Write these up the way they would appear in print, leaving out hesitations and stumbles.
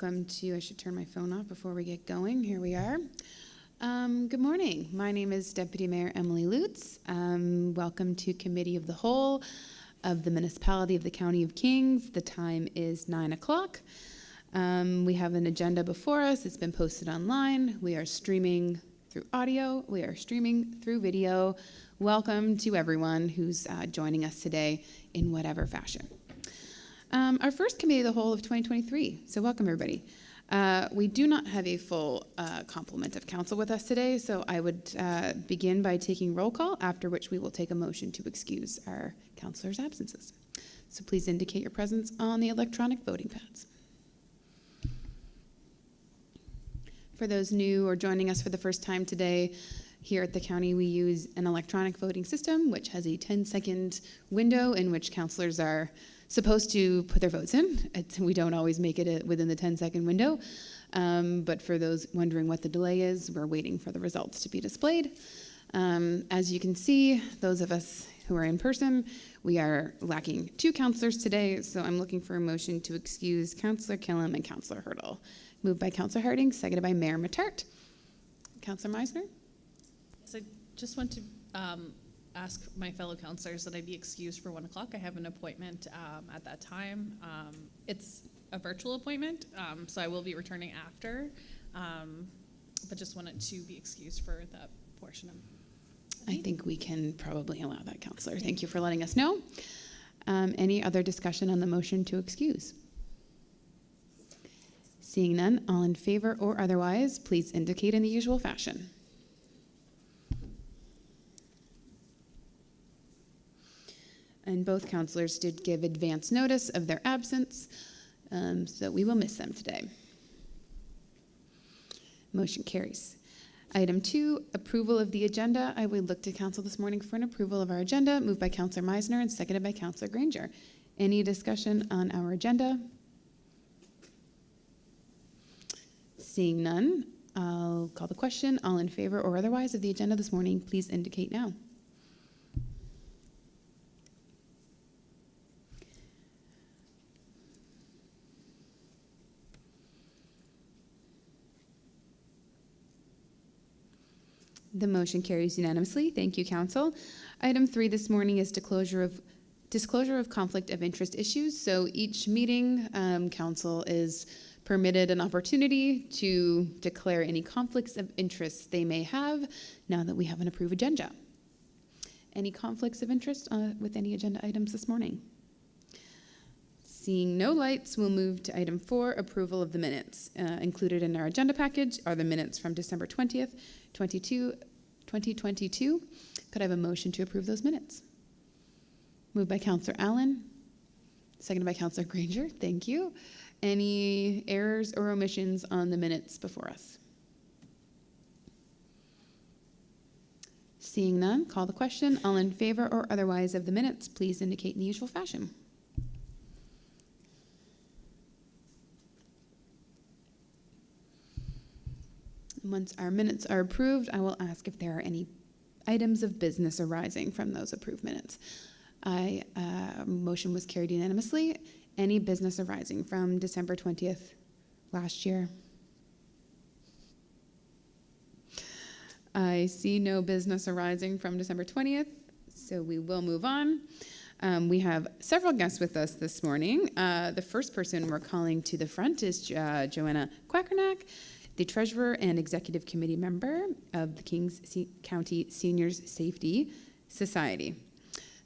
welcome to, I should turn my phone off before we get going. Here we are. Good morning. My name is Deputy Mayor Emily Lutz. Welcome to Committee of the Whole of the Municipality of the County of Kings. The time is 9 o'clock. We have an agenda before us. It's been posted online. We are streaming through audio. We are streaming through video. Welcome to everyone who's joining us today in whatever fashion. Our first Committee of the Whole of 2023, so welcome everybody. We do not have a full complement of council with us today, so I would begin by taking roll call, after which we will take a motion to excuse our councillors' absences. So please indicate your presence on the electronic voting pads. For those new or joining us for the first time today, here at the county we use an electronic voting system which has a 10-second window in which councillors are supposed to put their votes in. We don't always make it within the 10-second window, but for those wondering what the delay is, we're waiting for the results to be displayed. As you can see, those of us who are in person, we are lacking 2 councillors today, so I'm looking for a motion to excuse Councillor Killam and Councillor Hurdle. Moved by Councillor Harding, seconded by Mayor Matart. Councillor Meisner? So I just want to ask my fellow councillors that I be excused for 1 o'clock. I have an appointment at that time. It's a virtual appointment, so I will be returning after, but just wanted to be excused for that portion of I think we can probably allow that, Councillor. Thank you for letting us know. Any other discussion on the motion to excuse? Seeing none, all in favor or otherwise, please indicate in the usual fashion. And both councillors did give advance notice of their absence, so we will miss them today. Motion carries. Item 2, approval of the agenda. I would look to council this morning for an approval of our agenda, moved by Councillor Meisner and seconded by Councillor Granger. Any discussion on our agenda? Seeing none, I'll call the question. All in favor or otherwise of the agenda this morning, please indicate now. The motion carries unanimously. Thank you, Council. Item 3 this morning is disclosure of conflict of interest issues. So each meeting, Council is permitted an opportunity to declare any conflicts of interest they may have now that we have an approved agenda. Any conflicts of interest with any agenda items this morning? Seeing no lights, we'll move to item 4, approval of the minutes. Included in our agenda package are the minutes from December 20th, 2022. Could I have a motion to approve those minutes? Moved by Councillor Allen, seconded by Councillor Granger. Thank you. Any errors or omissions on the minutes before us? Seeing none, call the question. All in favor or otherwise of the minutes, please indicate in the usual fashion. Once our minutes are approved, I will ask if there are any items of business arising from those approved minutes. Motion was carried unanimously. Any business arising from December 20th last year? I see no business arising from December 20th, so we will move on. We have several guests with us this morning. The first person we're calling to the front is Joanna Quackernack, the Treasurer and Executive Committee member of the Kings County Seniors Safety Society.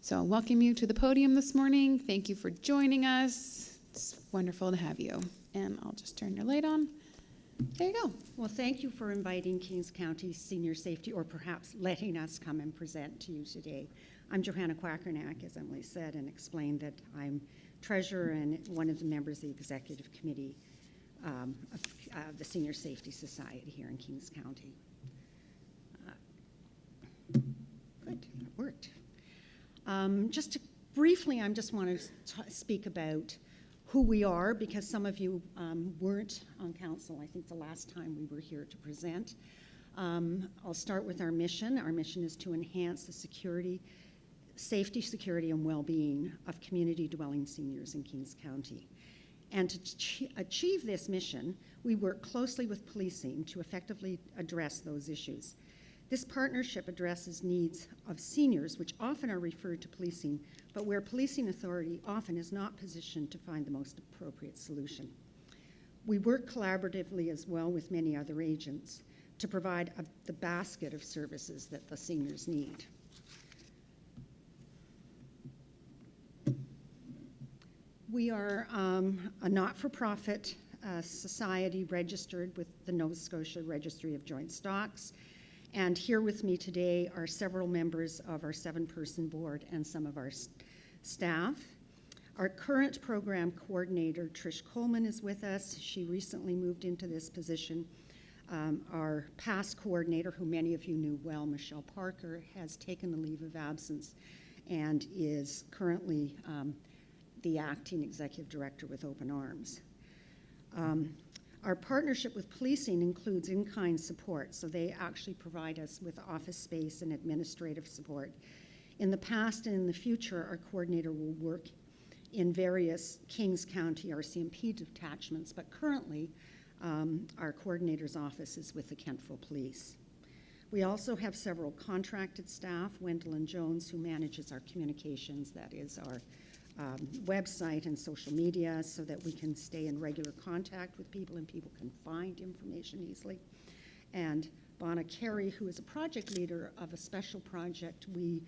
So I'll welcome you to the podium this morning. Thank you for joining us. It's wonderful to have you. And I'll just turn your light on. There you go. Well, thank you for inviting Kings County Senior Safety, or perhaps letting us come and present to you today. I'm Johanna Quackernack, as Emily said, and explained that I'm Treasurer and one of the members of the Executive Committee of the Senior Safety Society here in Kings County. Good, it worked. Just briefly, I just want to speak about who we are, because some of you weren't on council, I think, the last time we were here to present. I'll start with our mission. Our mission is to enhance the safety, security, and well-being of community-dwelling seniors in Kings County. And to achieve this mission, we work closely with policing to effectively address those issues. This partnership addresses needs of seniors, which often are referred to policing, but where policing authority often is not positioned to find the most appropriate solution. We work collaboratively as well with many other agents to provide the basket of services that the seniors need. We are a not-for-profit society registered with the Nova Scotia Registry of Joint Stocks. And here with me today are several members of our 7-person board and some of our staff. Our current program coordinator, Trish Coleman, is with us. She recently moved into this position. Our past coordinator, who many of you knew well, Michelle Parker, has taken a leave of absence and is currently the acting executive director with Open Arms. Our partnership with policing includes in-kind support, so they actually provide us with office space and administrative support. In the past and in the future, our coordinator will work in various Kings County RCMP detachments, but currently our coordinator's office is with the Kentville Police. We also have several contracted staff, Wendell and Jones, who manages our communications, that is our website and social media, so that we can stay in regular contact with people and people can find information easily. And Bonna Carey, who is a project leader of a special project we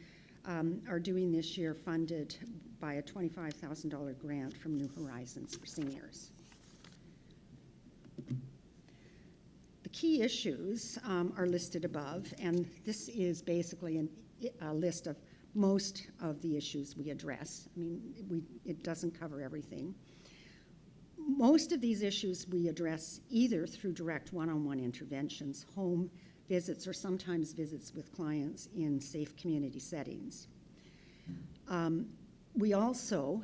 are doing this year, funded by a $25,000 grant from New Horizons for seniors. The key issues are listed above, and this is basically a list of most of the issues we address. I mean, it doesn't cover everything. Most of these issues we address either through direct one-on-one interventions, home visits, or sometimes visits with clients in safe community settings. We also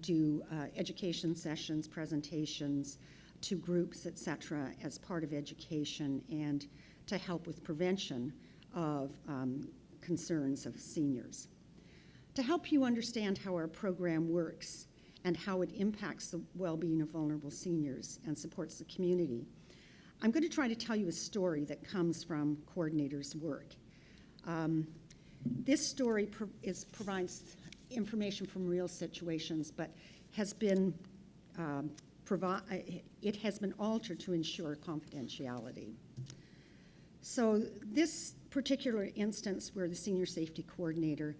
do education sessions, presentations to groups, etc., as part of education and to help with prevention of concerns of seniors. To help you understand how our program works and how it impacts the well-being of vulnerable seniors and supports the community, I'm going to try to tell you a story that comes from coordinators' work. This story provides information from real situations, but has been it has been altered to ensure confidentiality. So this particular instance where the senior safety coordinator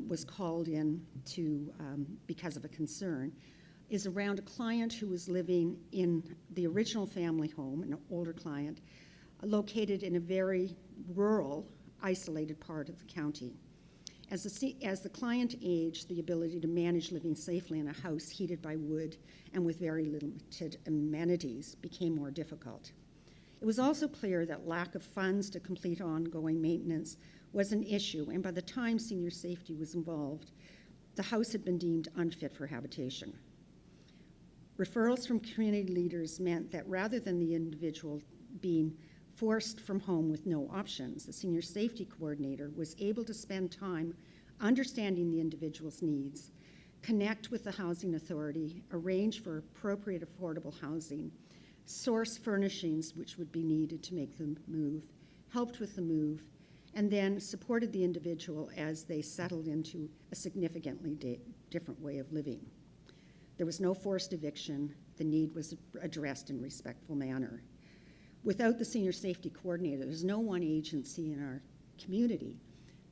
was called in to because of a concern is around a client who was living in the original family home, an older client, located in a very rural, isolated part of the county. As the client aged, the ability to manage living safely in a house heated by wood and with very limited amenities became more difficult. It was also clear that lack of funds to complete ongoing maintenance was an issue, and by the time senior safety was involved, the house had been deemed unfit for habitation. Referrals from community leaders meant that rather than the individual being forced from home with no options, the senior safety coordinator was able to spend time understanding the individual's needs, connect with the housing authority, arrange for appropriate affordable housing, source furnishings which would be needed to make the move, helped with the move, and then supported the individual as they settled into a significantly different way of living. There was no forced eviction. The need was addressed in a respectful manner. Without the senior safety coordinator, there's no one agency in our community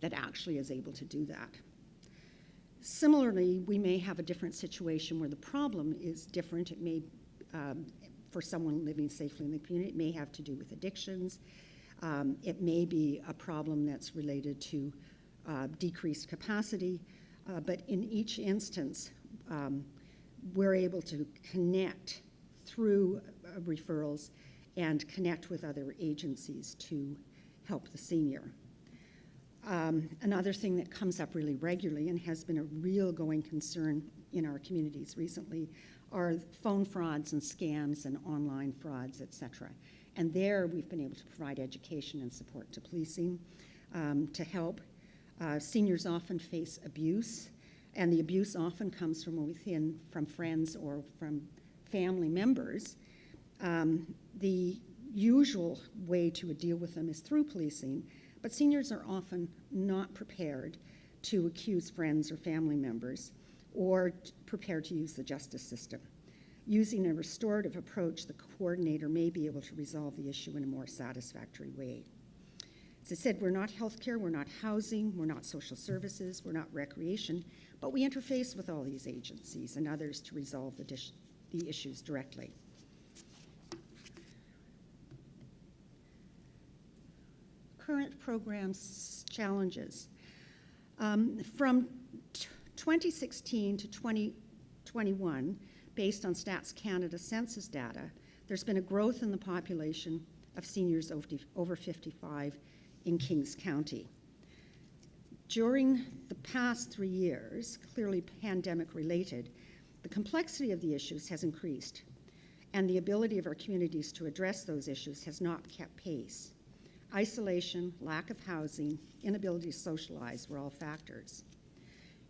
that actually is able to do that. Similarly, we may have a different situation where the problem is different. It may, for someone living safely in the community, it may have to do with addictions. It may be a problem that's related to decreased capacity, but in each instance, we're able to connect through referrals and connect with other agencies to help the senior. Another thing that comes up really regularly and has been a real going concern in our communities recently are phone frauds and scams and online frauds, et cetera. And there we've been able to provide education and support to policing to help. Seniors often face abuse, and the abuse often comes from within, from friends or from family members, the usual way to deal with them is through policing, but seniors are often not prepared to accuse friends or family members or prepared to use the justice system. Using a restorative approach, the coordinator may be able to resolve the issue in a more satisfactory way. As I said, we're not healthcare, we're not housing, we're not social services, we're not recreation, but we interface with all these agencies and others to resolve the issues directly. Current programs challenges. From 2016 to 2021, based on Stats Canada census data, there's been a growth in the population of seniors over 55 in Kings County. During the past 3 years, clearly pandemic-related, the complexity of the issues has increased, and the ability of our communities to address those issues has not kept pace. Isolation, lack of housing, inability to socialize were all factors.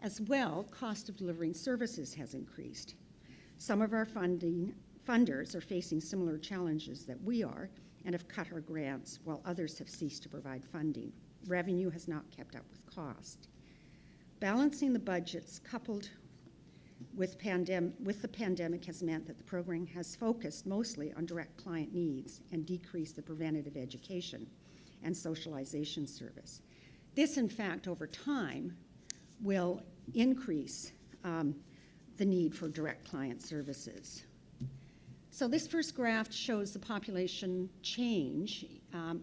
As well, cost of delivering services has increased. Some of our funders are facing similar challenges that we are and have cut our grants, while others have ceased to provide funding. Revenue has not kept up with cost. Balancing the budgets coupled with the pandemic has meant that the program has focused mostly on direct client needs and decreased the preventative education and socialization service. This, in fact, over time, will increase the need for direct client services. So this first graph shows the population change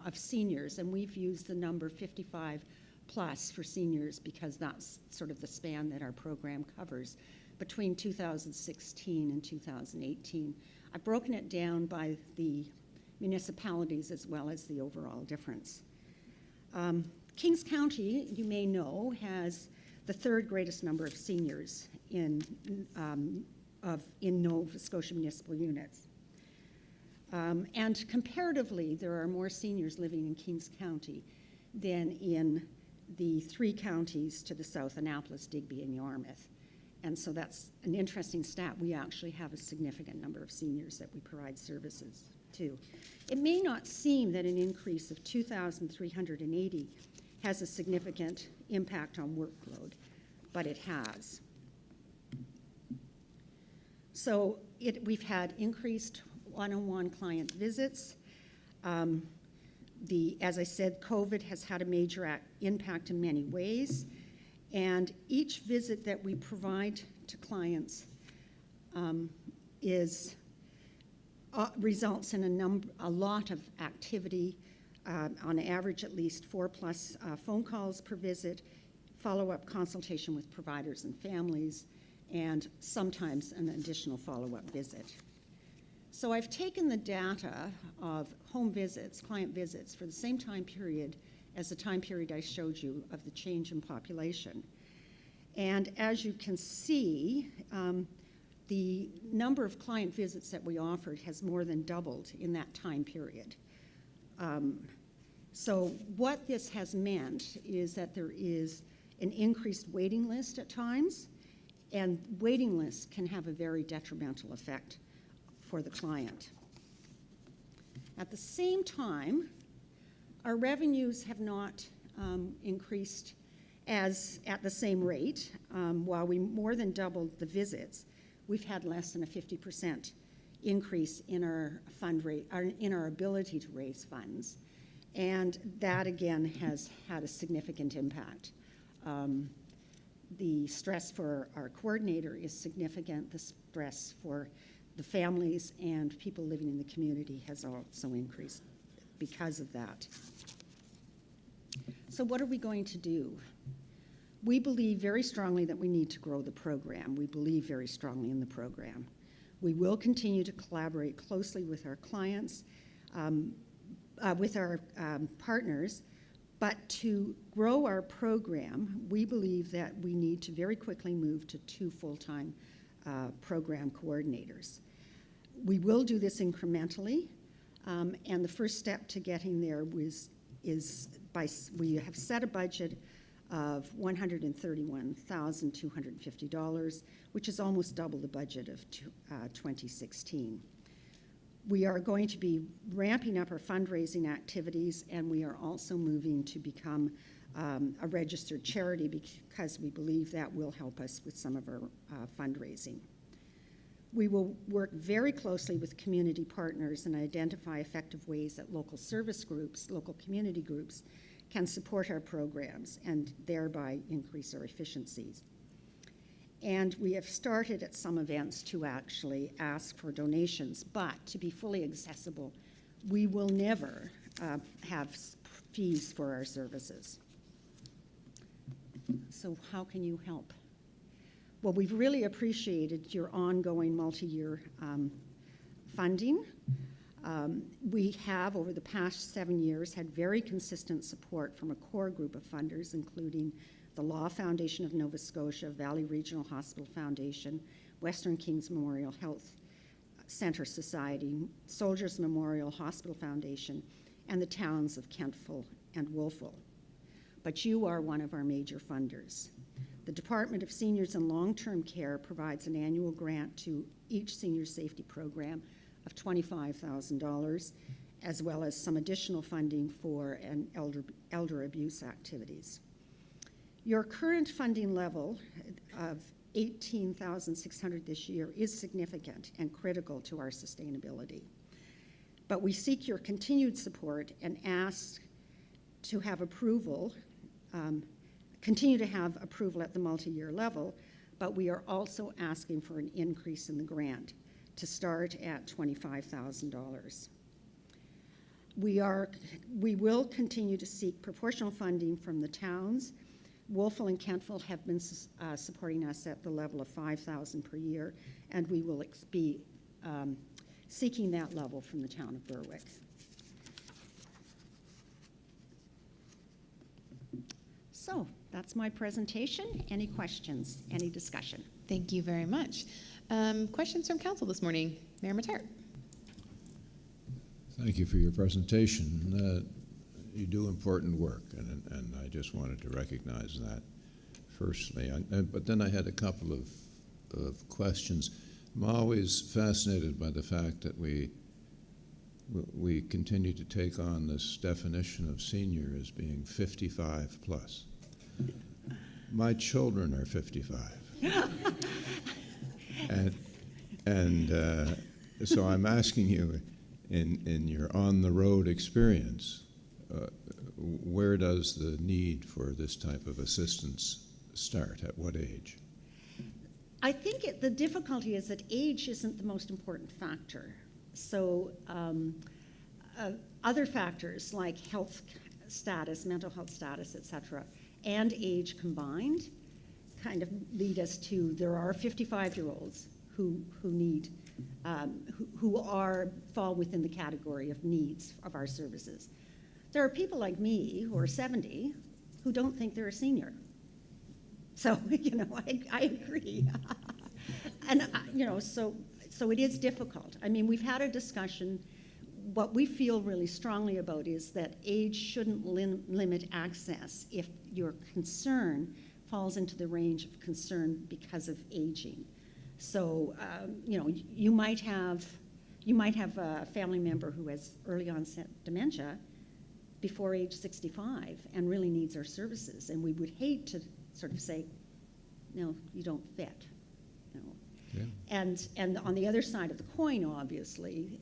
of seniors, and we've used the number 55 plus for seniors because that's sort of the span that our program covers between 2016 and 2018. I've broken it down by the municipalities as well as the overall difference. Kings County, you may know, has the third greatest number of seniors in Nova Scotia municipal units. And comparatively, there are more seniors living in Kings County than in the 3 counties to the south, Annapolis, Digby, and Yarmouth. And so that's an interesting stat. We actually have a significant number of seniors that we provide services to. It may not seem that an increase of 2,380 has a significant impact on workload, but it has. So we've had increased one-on-one client visits. As I said, COVID has had a major impact in many ways, and each visit that we provide to clients results in a lot of activity, on average at least 4+ phone calls per visit, follow-up consultation with providers and families, and sometimes an additional follow-up visit. So I've taken the data of home visits, client visits, for the same time period as the time period I showed you of the change in population. And as you can see, the number of client visits that we offered has more than doubled in that time period. So what this has meant is that there is an increased waiting list at times, and waiting lists can have a very detrimental effect for the client. At the same time, our revenues have not increased at the same rate. While we more than doubled the visits, we've had less than a 50% increase in our in our ability to raise funds. And that, again, has had a significant impact. The stress for our coordinator is significant. The stress for the families and people living in the community has also increased because of that. So what are we going to do? We believe very strongly that we need to grow the program. We believe very strongly in the program. We will continue to collaborate closely with our clients, with our partners, but to grow our program, we believe that we need to very quickly move to 2 full-time program coordinators. We will do this incrementally, and the first step to getting there we have set a budget of $131,250, which is almost double the budget of 2016. We are going to be ramping up our fundraising activities, and we are also moving to become a registered charity because we believe that will help us with some of our fundraising. We will work very closely with community partners and identify effective ways that local service groups, local community groups, can support our programs and thereby increase our efficiencies. And we have started at some events to actually ask for donations, but to be fully accessible, we will never have fees for our services. So how can you help? Well, we've really appreciated your ongoing multi-year funding. We have, over the past 7 years, had very consistent support from a core group of funders, including the Law Foundation of Nova Scotia, Valley Regional Hospital Foundation, Western Kings Memorial Health Centre Society, Soldiers Memorial Hospital Foundation, and the towns of Kentville and Wolfville. But you are one of our major funders. The Department of Seniors and Long-Term Care provides an annual grant to each senior safety program of $25,000, as well as some additional funding for elder abuse activities. Your current funding level of $18,600 this year is significant and critical to our sustainability. But we seek your continued support and ask to have approval, continue to have approval at the multi-year level, but we are also asking for an increase in the grant to start at $25,000. We will continue to seek proportional funding from the towns. Wolfville and Kentville have been supporting us at the level of $5,000 per year, and we will be seeking that level from the town of Berwick. So that's my presentation. Any questions? Any discussion? Thank you very much. Questions from council this morning? Mayor Mattart. Thank you for your presentation. You do important work, and I just wanted to recognize that firstly. But then I had a couple of questions. I'm always fascinated by the fact that we continue to take on this definition of senior as being 55 plus. My children are 55. So I'm asking you, in your on-the-road experience, where does the need for this type of assistance start? At what age? I think the difficulty is that age isn't the most important factor. So other factors like health status, mental health status, et cetera, and age combined kind of lead us to, there are 55-year-olds who need, who fall within the category of needs of our services. There are people like me who are 70 who don't think they're a senior. So, I agree. And, so it is difficult. I mean, we've had a discussion. What we feel really strongly about is that age shouldn't limit access if your concern falls into the range of concern because of aging. So, you might have a family member who has early onset dementia before age 65 and really needs our services, and we would hate to sort of say, no, you don't fit. Yeah. And on the other side of the coin, obviously,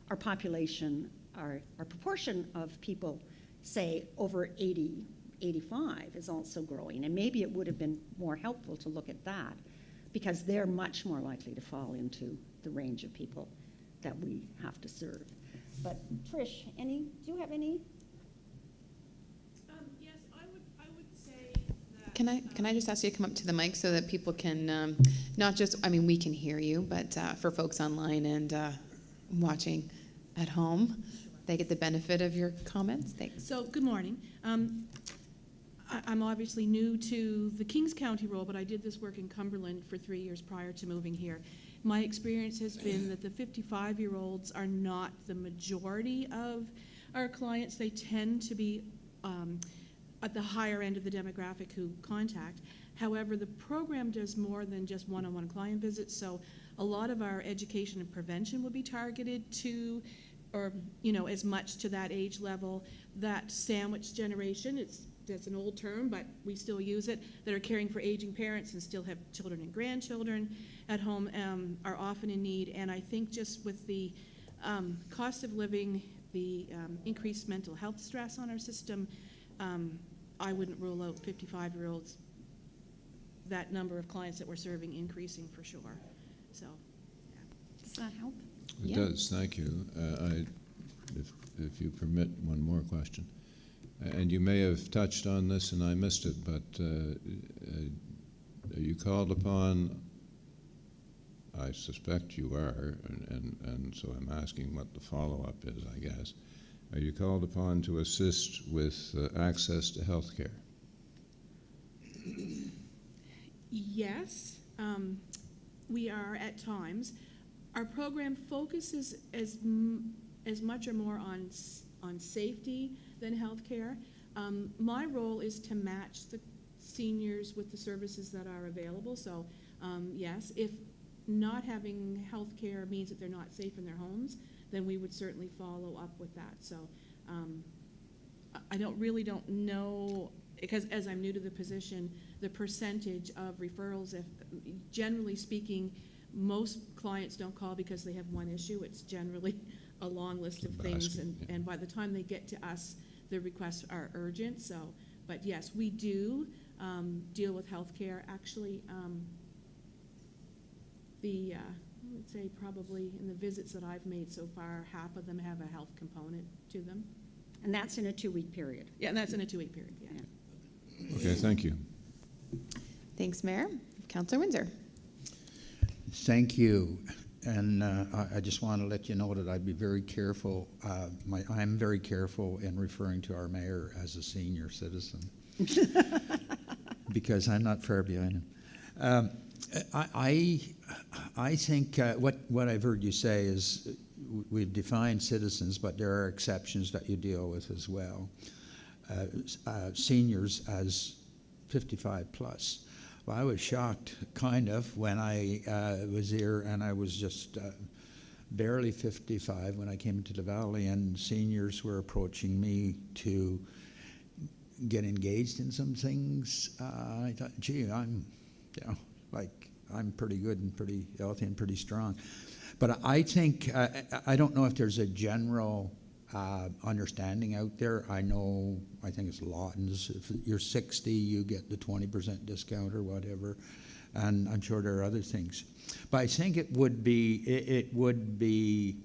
our population, our proportion of people, say, over 80, 85 is also growing, and maybe it would have been more helpful to look at that because they're much more likely to fall into the range of people that we have to serve. But Trish, do you have any? Yes, I would say that. Can I just ask you to come up to the mic so that people can, not just, we can hear you, but for folks online and watching at home, they get the benefit of your comments. Thanks. So, good morning. I'm obviously new to the Kings County role, but I did this work in Cumberland for 3 years prior to moving here. My experience has been that the 55-year-olds are not the majority of our clients. They tend to be at the higher end of the demographic who contact. However, the program does more than just one-on-one client visits, so a lot of our education and prevention will be targeted to, or as much to that age level. That sandwich generation, that's an old term, but we still use it, that are caring for aging parents and still have children and grandchildren at home, are often in need. And I think just with the cost of living, the increased mental health stress on our system, I wouldn't rule out 55-year-olds, that number of clients that we're serving increasing for sure. So, yeah. Does that help? It Yeah. does, thank you. If you permit one more question. And you may have touched on this and I missed it, but are you called upon, I suspect you are, and so I'm asking what the follow-up is, I guess. Are you called upon to assist with access to health care? Yes, we are at times. Our program focuses as much or more on safety than healthcare. My role is to match the seniors with the services that are available. So yes, if not having healthcare means that they're not safe in their homes, then we would certainly follow up with that. So I don't know, because as I'm new to the position, the percentage of referrals, if generally speaking, most clients don't call because they have one issue. It's generally a long list of things, and by the time they get to us, the requests are urgent. So, but yes, we do deal with healthcare. Actually, I would say probably in the visits that I've made so far, half of them have a health component to them. And that's in a 2-week period. Yeah, and that's in a 2-week period, yeah. Okay, thank you. Thanks, Mayor. Councillor Windsor. Thank you. And I just want to let you know that I'd be very careful. I'm very careful in referring to our mayor as a senior citizen because I'm not far behind him. I think what I've heard you say is we've defined citizens, but there are exceptions that you deal with as well. Seniors as 55 plus. Well, I was shocked, kind of, when I was here, and I was just barely 55 when I came to the Valley, and seniors were approaching me to get engaged in some things. I thought, gee, I'm pretty good and pretty healthy and pretty strong. But I think, I don't know if there's a general understanding out there. I think it's Lawton's. If you're 60, you get the 20% discount or whatever, and I'm sure there are other things. But I think it would be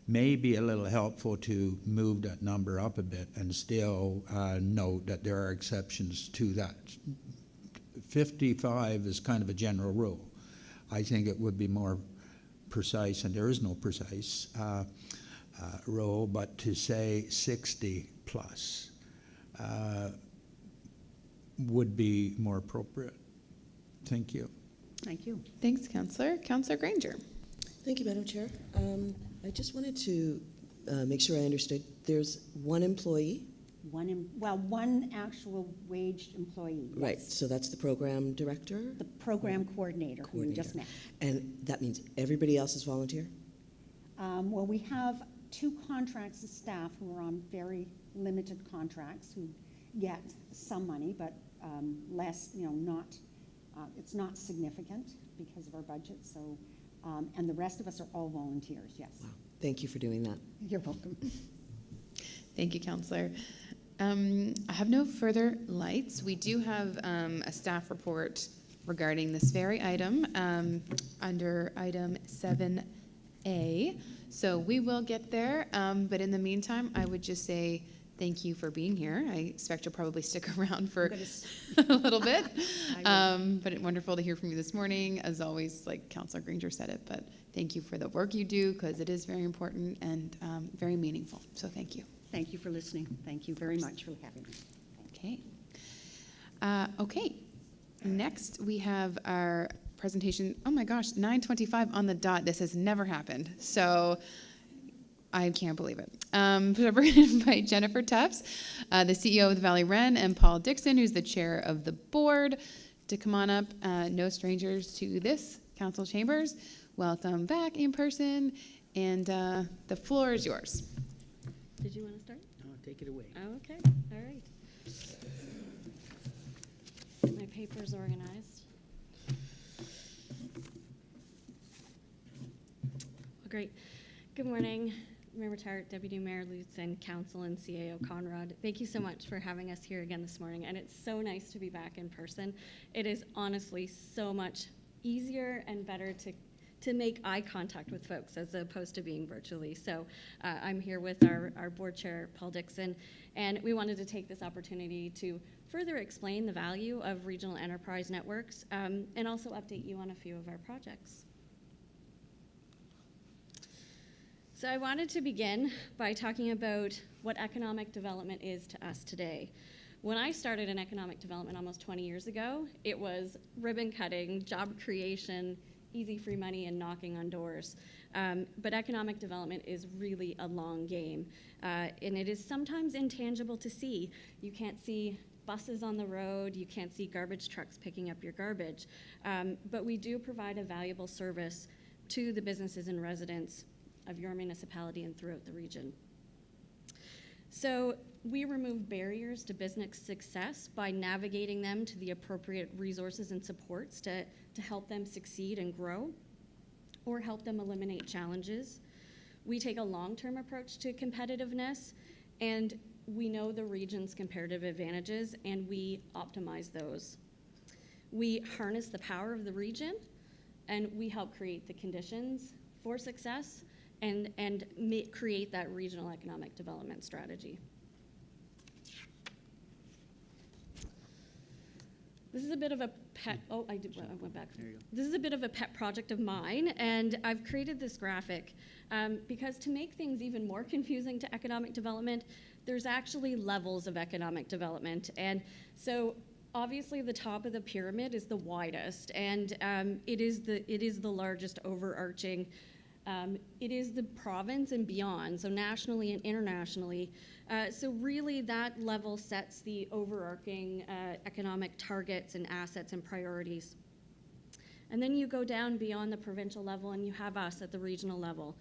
maybe a little helpful to move that number up a bit and still note that there are exceptions to that. 55 is kind of a general rule. I think it would be more precise, and there is no precise rule, but to say 60 plus would be more appropriate. Thank you. Thank you. Thanks, Councillor. Councillor Granger. Thank you, Madam Chair. I just wanted to make sure I understood. There's one employee? One actual waged employee. Yes. Right, so that's the program director? The program coordinator who you just met. And that means everybody else is volunteer? Well, we have 2 contracts of staff who are on very limited contracts who get some money, but less, it's not significant because of our budget. So, and the rest of us are all volunteers, yes. Wow. Thank you for doing that. You're welcome. Thank you, Councillor. I have no further lights. We do have a staff report regarding this very item under item 7A. So we will get there, but in the meantime, I would just say thank you for being here. I expect you'll probably stick around for a little bit, but it's wonderful to hear from you this morning. As always, like Councillor Granger said it, but thank you for the work you do because it is very important and very meaningful. So thank you. Thank you for listening. Thank you very much for having me. Okay. Okay. Next, we have our presentation. Oh my gosh, 9:25 on the dot. This has never happened. So I can't believe it. So we're going to invite Jennifer Tufts, the CEO of the Valley Wren, and Paul Dixon, who's the chair of the board, to come on up. No strangers to this council chambers. Welcome back in person, and the floor is yours. Did you want to start? No, take it away. Okay, all right. Get my papers organized. Well, great. Good morning, Mayor Tart, Deputy Mayor Lutz, and Council and CAO Conrad. Thank you so much for having us here again this morning, and it's so nice to be back in person. It is honestly so much easier and better to make eye contact with folks as opposed to being virtually. So I'm here with our board chair, Paul Dixon, and we wanted to take this opportunity to further explain the value of regional enterprise networks and also update you on a few of our projects. So I wanted to begin by talking about what economic development is to us today. When I started in economic development almost 20 years ago, it was ribbon cutting, job creation, easy free money, and knocking on doors. But economic development is really a long game, and it is sometimes intangible to see. You can't see buses on the road, you can't see garbage trucks picking up your garbage, but we do provide a valuable service to the businesses and residents of your municipality and throughout the region. So we remove barriers to business success by navigating them to the appropriate resources and supports to help them succeed and grow, or help them eliminate challenges. We take a long-term approach to competitiveness, and we know the region's comparative advantages, and we optimize those. We harness the power of the region, and we help create the conditions for success and create that regional economic development strategy. This is a bit of a pet, I went back. There you go. This is a bit of a pet project of mine, and I've created this graphic because to make things even more confusing to economic development, there's actually levels of economic development. And so obviously the top of the pyramid is the widest, and it is the largest overarching. It is the province and beyond, so nationally and internationally. So really that level sets the overarching economic targets and assets and priorities. And then you go down beyond the provincial level and you have us at the regional level.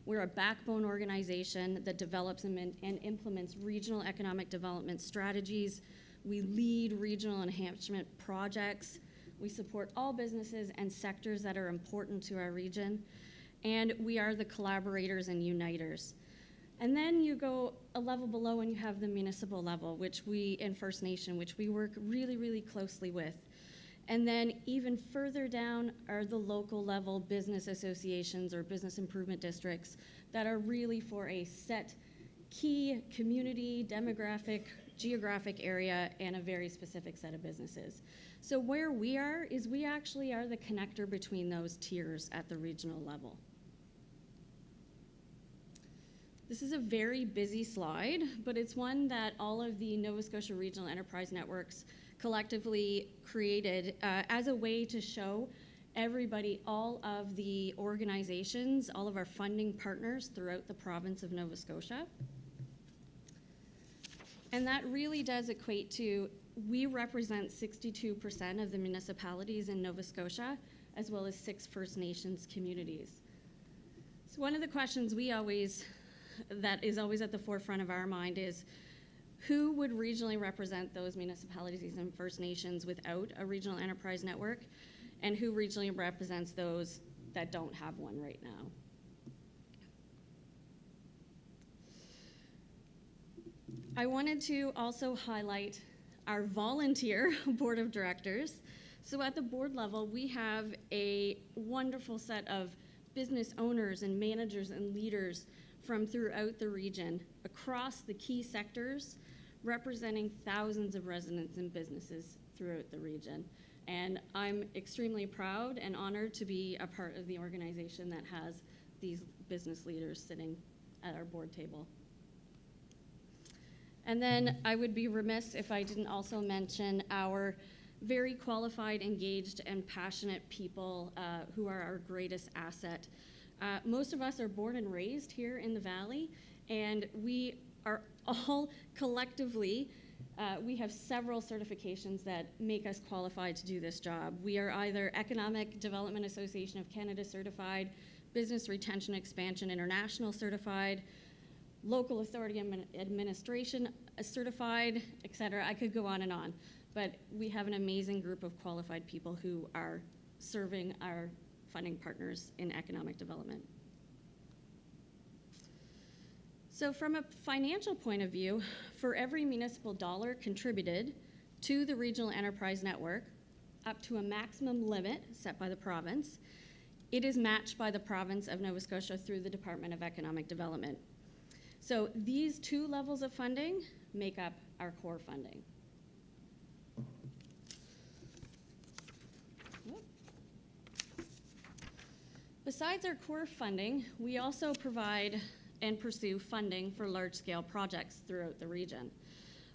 We're a backbone organization that develops and implements regional economic development strategies. We lead regional enhancement projects. We support all businesses and sectors that are important to our region. And we are the collaborators and uniters. And then you go a level below and you have the municipal level, which we, in First Nation, which we work really, really closely with. And then even further down are the local level business associations or business improvement districts that are really for a set key community, demographic, geographic area, and a very specific set of businesses. So where we are is we actually are the connector between those tiers at the regional level. This is a very busy slide, but it's one that all of the Nova Scotia Regional Enterprise Networks collectively created as a way to show everybody, all of the organizations, all of our funding partners throughout the province of Nova Scotia. And that really does equate to, we represent 62% of the municipalities in Nova Scotia, as well as 6 First Nations communities. So one of the questions that is always at the forefront of our mind is, who would regionally represent those municipalities and First Nations without a regional enterprise network, and who regionally represents those that don't have one right now? I wanted to also highlight our volunteer board of directors. So at the board level, we have a wonderful set of business owners and managers and leaders from throughout the region, across the key sectors, representing thousands of residents and businesses throughout the region. And I'm extremely proud and honored to be a part of the organization that has these business leaders sitting at our board table. And then I would be remiss if I didn't also mention our very qualified, engaged, and passionate people who are our greatest asset. Most of us are born and raised here in the Valley, And we are all collectively, we have several certifications that make us qualified to do this job. We are either Economic Development Association of Canada certified, Business Retention Expansion International certified, Local Authority Administration certified, et cetera. I could go on and on. But we have an amazing group of qualified people who are serving our funding partners in economic development. So from a financial point of view, for every municipal dollar contributed to the regional enterprise network, up to a maximum limit set by the province, it is matched by the province of Nova Scotia through the Department of Economic Development. So these two levels of funding make up our core funding. Besides our core funding, we also provide and pursue funding for large-scale projects throughout the region.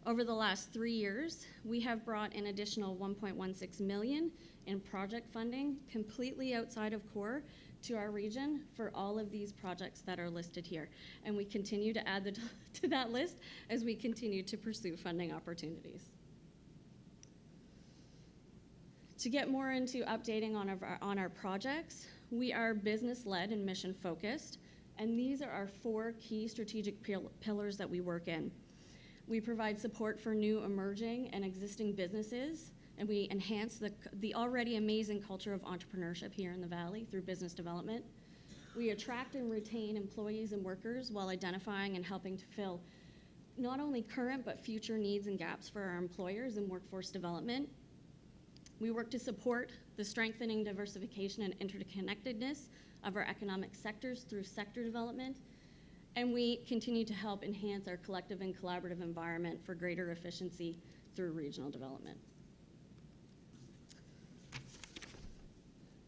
Over the last 3 years, we have brought an additional $1.16 million in project funding completely outside of core to our region for all of these projects that are listed here. And we continue to add to that list as we continue to pursue funding opportunities. To get more into updating on our projects, we are business-led and mission-focused, and these are our 4 key strategic pillars that we work in. We provide support for new emerging and existing businesses, and we enhance the already amazing culture of entrepreneurship here in the Valley through business development. We attract and retain employees and workers while identifying and helping to fill not only current but future needs and gaps for our employers in workforce development. We work to support the strengthening diversification and interconnectedness of our economic sectors through sector development, and we continue to help enhance our collective and collaborative environment for greater efficiency through regional development.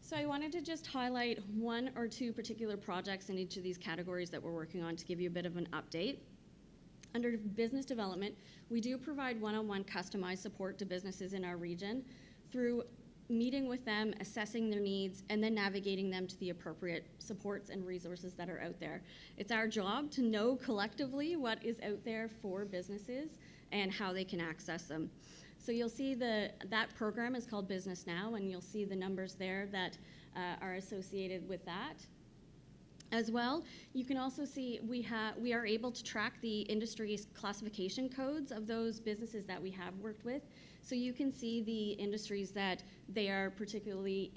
So I wanted to just highlight 1 or 2 particular projects in each of these categories that we're working on to give you a bit of an update. Under business development, we do provide one-on-one customized support to businesses in our region through meeting with them, assessing their needs, and then navigating them to the appropriate supports and resources that are out there. It's our job to know collectively what is out there for businesses and how they can access them. So you'll see that program is called Business Now, and you'll see the numbers there that are associated with that. As well, you can also see we are able to track the industry's classification codes of those businesses that we have worked with. So you can see the industries that they are particularly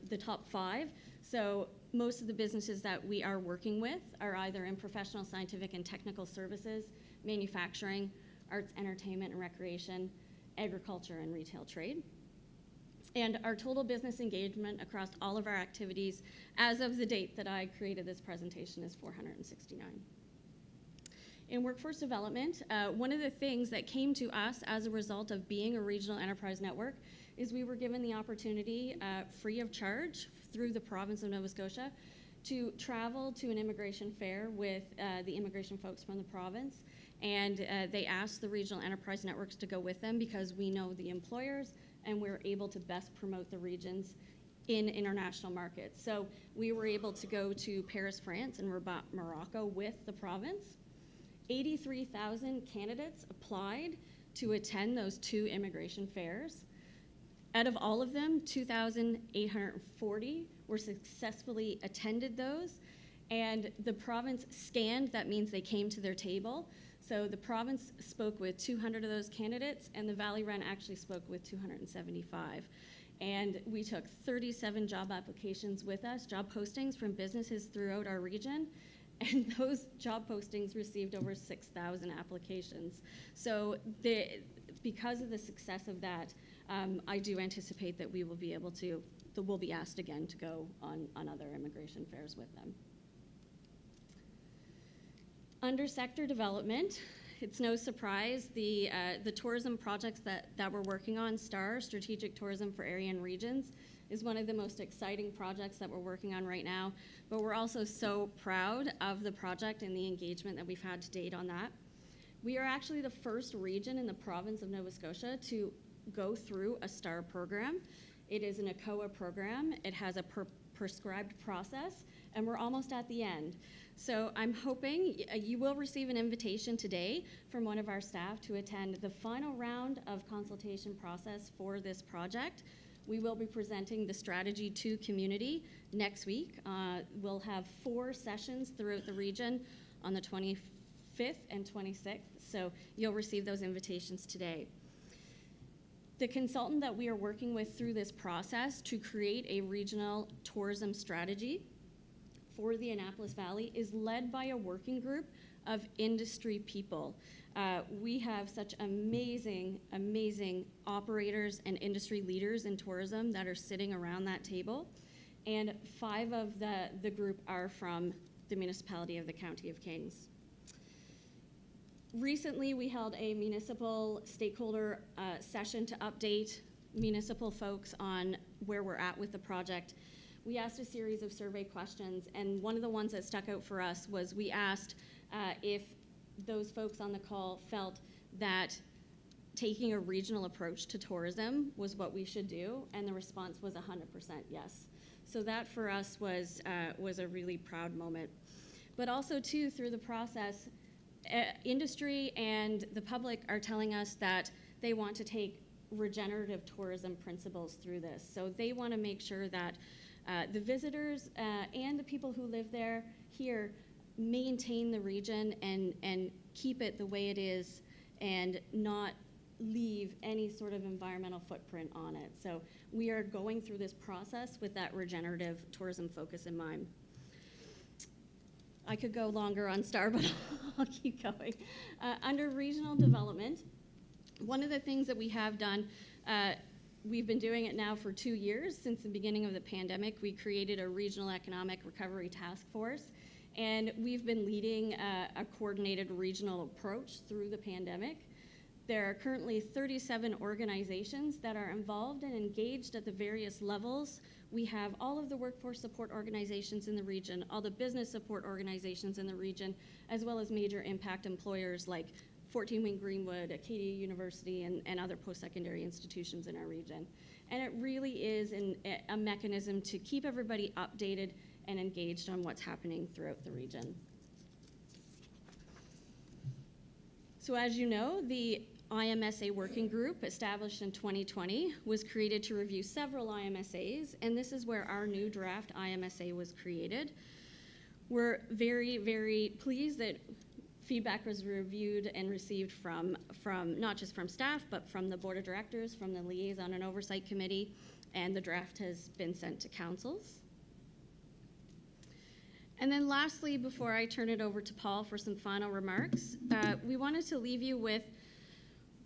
the top 5. So most of the businesses that we are working with are either in professional, scientific, and technical services, manufacturing, arts, entertainment, and recreation, agriculture, and retail trade. And our total business engagement across all of our activities as of the date that I created this presentation is 469. In workforce development, one of the things that came to us as a result of being a regional enterprise network is we were given the opportunity, free of charge through the province of Nova Scotia, to travel to an immigration fair with the immigration folks from the province. And they asked the regional enterprise networks to go with them because we know the employers and we're able to best promote the regions in international markets. So we were able to go to Paris, France, and Rabat, Morocco with the province. 83,000 candidates applied to attend those 2 immigration fairs. Out of all of them, 2,840 were successfully attended those, and the province scanned, that means they came to their table. So the province spoke with 200 of those candidates, and the Valley Run actually spoke with 275. And we took 37 job applications with us, job postings from businesses throughout our region, and those job postings received over 6,000 applications. So because of the success of that, I do anticipate that we will be able to, that we'll be asked again to go on other immigration fairs with them. Under sector development, it's no surprise the tourism projects that we're working on, STAR, Strategic Tourism for Area and Regions, is one of the most exciting projects that we're working on right now. But we're also so proud of the project and the engagement that we've had to date on that. We are actually the first region in the province of Nova Scotia to go through a STAR program. It is an ACOA program. It has a per prescribed process, and we're almost at the end. So I'm hoping you will receive an invitation today from one of our staff to attend the final round of consultation process for this project. We will be presenting the strategy to community next week. We'll have 4 sessions throughout the region on the 25th and 26th, so you'll receive those invitations today. The consultant that we are working with through this process to create a regional tourism strategy for the Annapolis Valley is led by a working group of industry people. We have such amazing, amazing operators and industry leaders in tourism that are sitting around that table, and 5 of the group are from the municipality of the County of Kings. Recently, we held a municipal stakeholder session to update municipal folks on where we're at with the project. We asked a series of survey questions, and one of the ones that stuck out for us was we asked if those folks on the call felt that taking a regional approach to tourism was what we should do, and the response was 100% yes. So that for us was a really proud moment. But also too, through the process, industry and the public are telling us that they want to take regenerative tourism principles through this. So they want to make sure that the visitors and the people who live here maintain the region and keep it the way it is and not leave any sort of environmental footprint on it. So we are going through this process with that regenerative tourism focus in mind. I could go longer on STAR, but I'll keep going. Under regional development, one of the things that we have done, we've been doing it now for 2 years. Since the beginning of the pandemic, we created a regional economic recovery task force, and we've been leading a coordinated regional approach through the pandemic. There are currently 37 organizations that are involved and engaged at the various levels. We have all of the workforce support organizations in the region, all the business support organizations in the region, as well as major impact employers like 14 Wing Greenwood, Acadia University, and other post-secondary institutions in our region. And it really is a mechanism to keep everybody updated and engaged on what's happening throughout the region. So as you know, the IMSA working group established in 2020 was created to review several IMSAs, and this is where our new draft IMSA was created. We're very, very pleased that feedback was reviewed and received from not just from staff, but from the board of directors, from the liaison and oversight committee, and the draft has been sent to councils. And then lastly, before I turn it over to Paul for some final remarks, we wanted to leave you with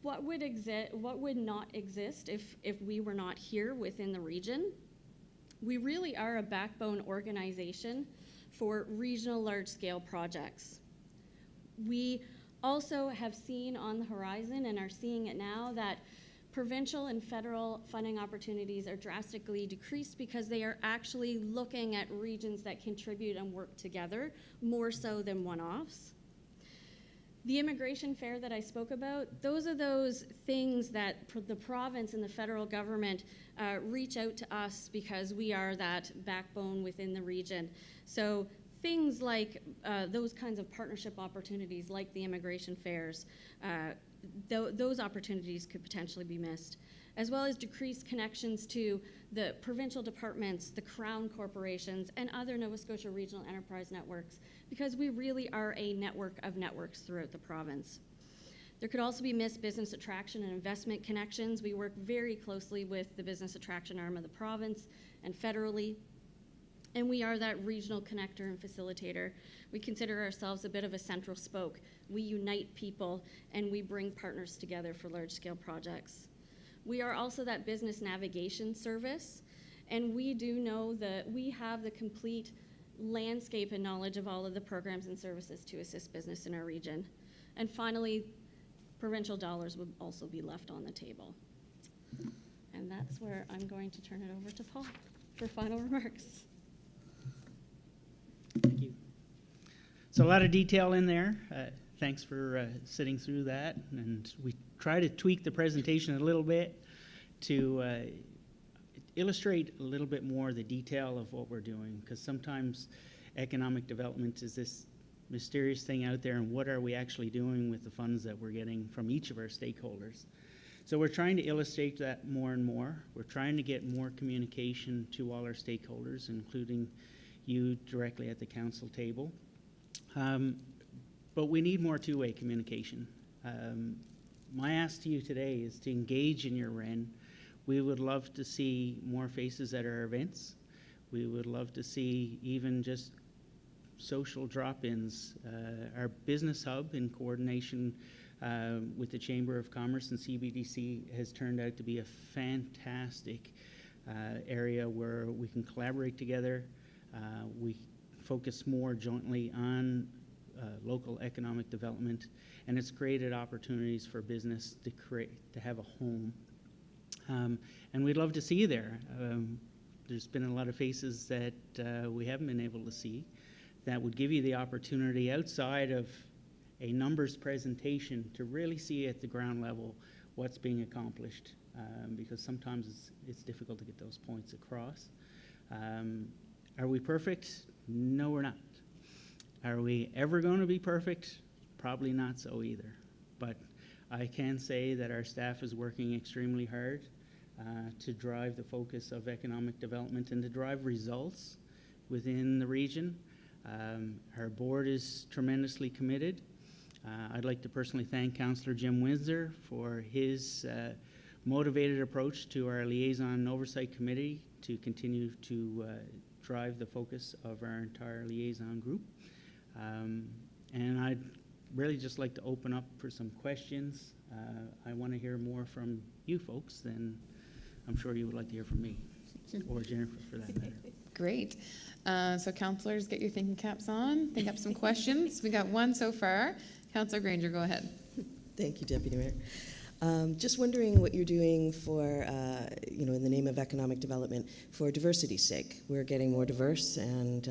what would not exist if we were not here within the region. We really are a backbone organization for regional large-scale projects. We also have seen on the horizon and are seeing it now that provincial and federal funding opportunities are drastically decreased because they are actually looking at regions that contribute and work together more so than one-offs. The immigration fair that I spoke about, those are those things that the province and the federal government reach out to us because we are that backbone within the region. So things like those kinds of partnership opportunities like the immigration fairs, those opportunities could potentially be missed, as well as decreased connections to the provincial departments, the Crown corporations, and other Nova Scotia regional enterprise networks, because we really are a network of networks throughout the province. There could also be missed business attraction and investment connections. We work very closely with the business attraction arm of the province and federally, and we are that regional connector and facilitator. We consider ourselves a bit of a central spoke. We unite people and we bring partners together for large-scale projects. We are also that business navigation service, and we do know that we have the complete landscape and knowledge of all of the programs and services to assist business in our region. And finally, provincial dollars would also be left on the table. And that's where I'm going to turn it over to Paul for final remarks. Thank you. So a lot of detail in there. Thanks for sitting through that. And we try to tweak the presentation a little bit to illustrate a little bit more the detail of what we're doing, because sometimes economic development is this mysterious thing out there, and what are we actually doing with the funds that we're getting from each of our stakeholders. So we're trying to illustrate that more and more. We're trying to get more communication to all our stakeholders, including you directly at the council table. But we need more two-way communication. My ask to you today is to engage in your REN. We would love to see more faces at our events. We would love to see even just social drop-ins. Our business hub, in coordination with the Chamber of Commerce and CBDC, has turned out to be a fantastic area where we can collaborate together. We focus more jointly on local economic development, and it's created opportunities for business to have a home. And we'd love to see you there. There's been a lot of faces that we haven't been able to see that would give you the opportunity outside of a numbers presentation to really see at the ground level what's being accomplished, because sometimes it's difficult to get those points across. Are we perfect? No, we're not. Are we ever going to be perfect? Probably not so either. But I can say that our staff is working extremely hard to drive the focus of economic development and to drive results within the region. Our board is tremendously committed. I'd like to personally thank Councillor Jim Windsor for his motivated approach to our Liaison Oversight Committee to continue to drive the focus of our entire liaison group. And I'd really just like to open up for some questions. I want to hear more from you folks than I'm sure you would like to hear from me, or Jennifer for that matter. Great. So councillors, get your thinking caps on. Think up some questions. We got one so far. Councillor Granger, go ahead. Thank you, Deputy Mayor. Just wondering what you're doing for, in the name of economic development, for diversity's sake. We're getting more diverse, and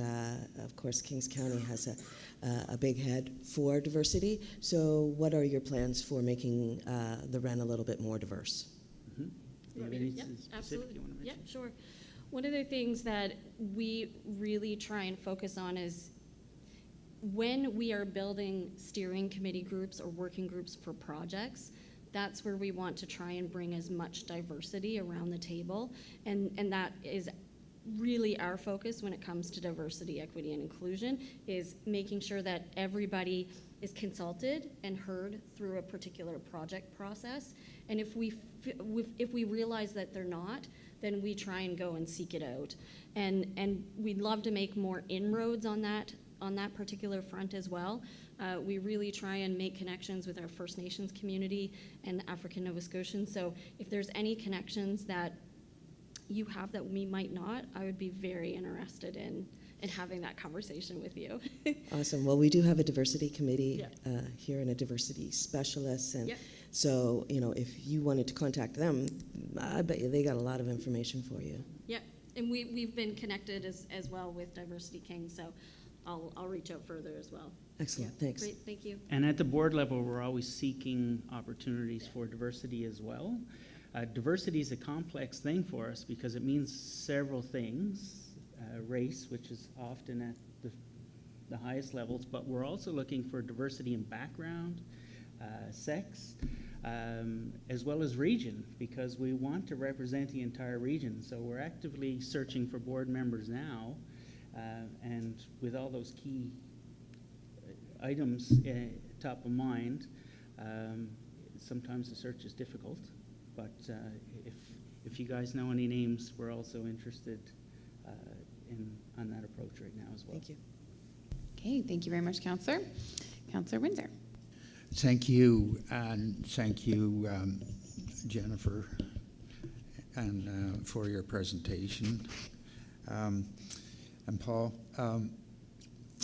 of course, Kings County has a big head for diversity. So what are your plans for making the REN a little bit more diverse? Yep, absolutely. Yep, sure. One of the things that we really try and focus on is when we are building steering committee groups or working groups for projects, that's where we want to try and bring as much diversity around the table. And that is really our focus when it comes to diversity, equity, and inclusion, is making sure that everybody is consulted and heard through a particular project process. And if we realize that they're not, then we try and go and seek it out. And we'd love to make more inroads on that particular front as well. We really try and make connections with our First Nations community and African Nova Scotians. So if there's any connections that you have that we might not, I would be very interested in having that conversation with you. Awesome. Well, we do have a diversity committee here and a diversity specialist. And so, if you wanted to contact them, I bet you they got a lot of information for you. Yeah, and we've been connected as well with Diversity King, so I'll reach out further as well. Excellent. Thanks. Great, thank you. And at the board level, we're always seeking opportunities for diversity as well. Diversity is a complex thing for us because it means several things. Race, which is often at the highest levels, but we're also looking for diversity in background, sex, as well as region, because we want to represent the entire region. So we're actively searching for board members now, and with all those key items top of mind, sometimes the search is difficult, but if you guys know any names, we're also interested on that approach right now as well. Thank you. Okay, thank you very much, Councillor. Councillor Windsor. Thank you, and thank you, Jennifer, and for your presentation. And Paul,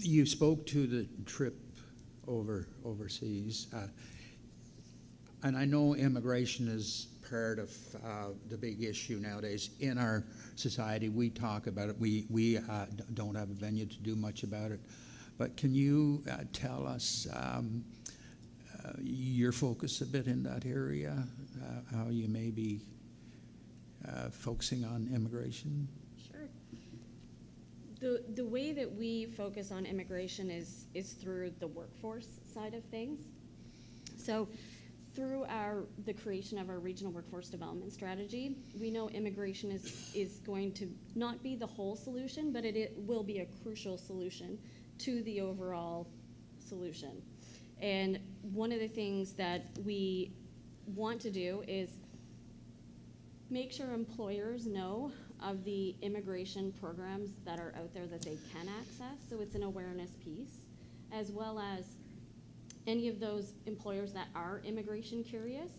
you spoke to the trip overseas, and I know immigration is part of the big issue nowadays in our society. We talk about it. We don't have a venue to do much about it. But can you tell us your focus a bit in that area, how you may be focusing on immigration? Sure. The way that we focus on immigration is through the workforce side of things. So through the creation of our regional workforce development strategy, we know immigration is going to not be the whole solution, but it will be a crucial solution to the overall solution. And one of the things that we want to do is make sure employers know of the immigration programs that are out there that they can access, so it's an awareness piece, as well as any of those employers that are immigration curious,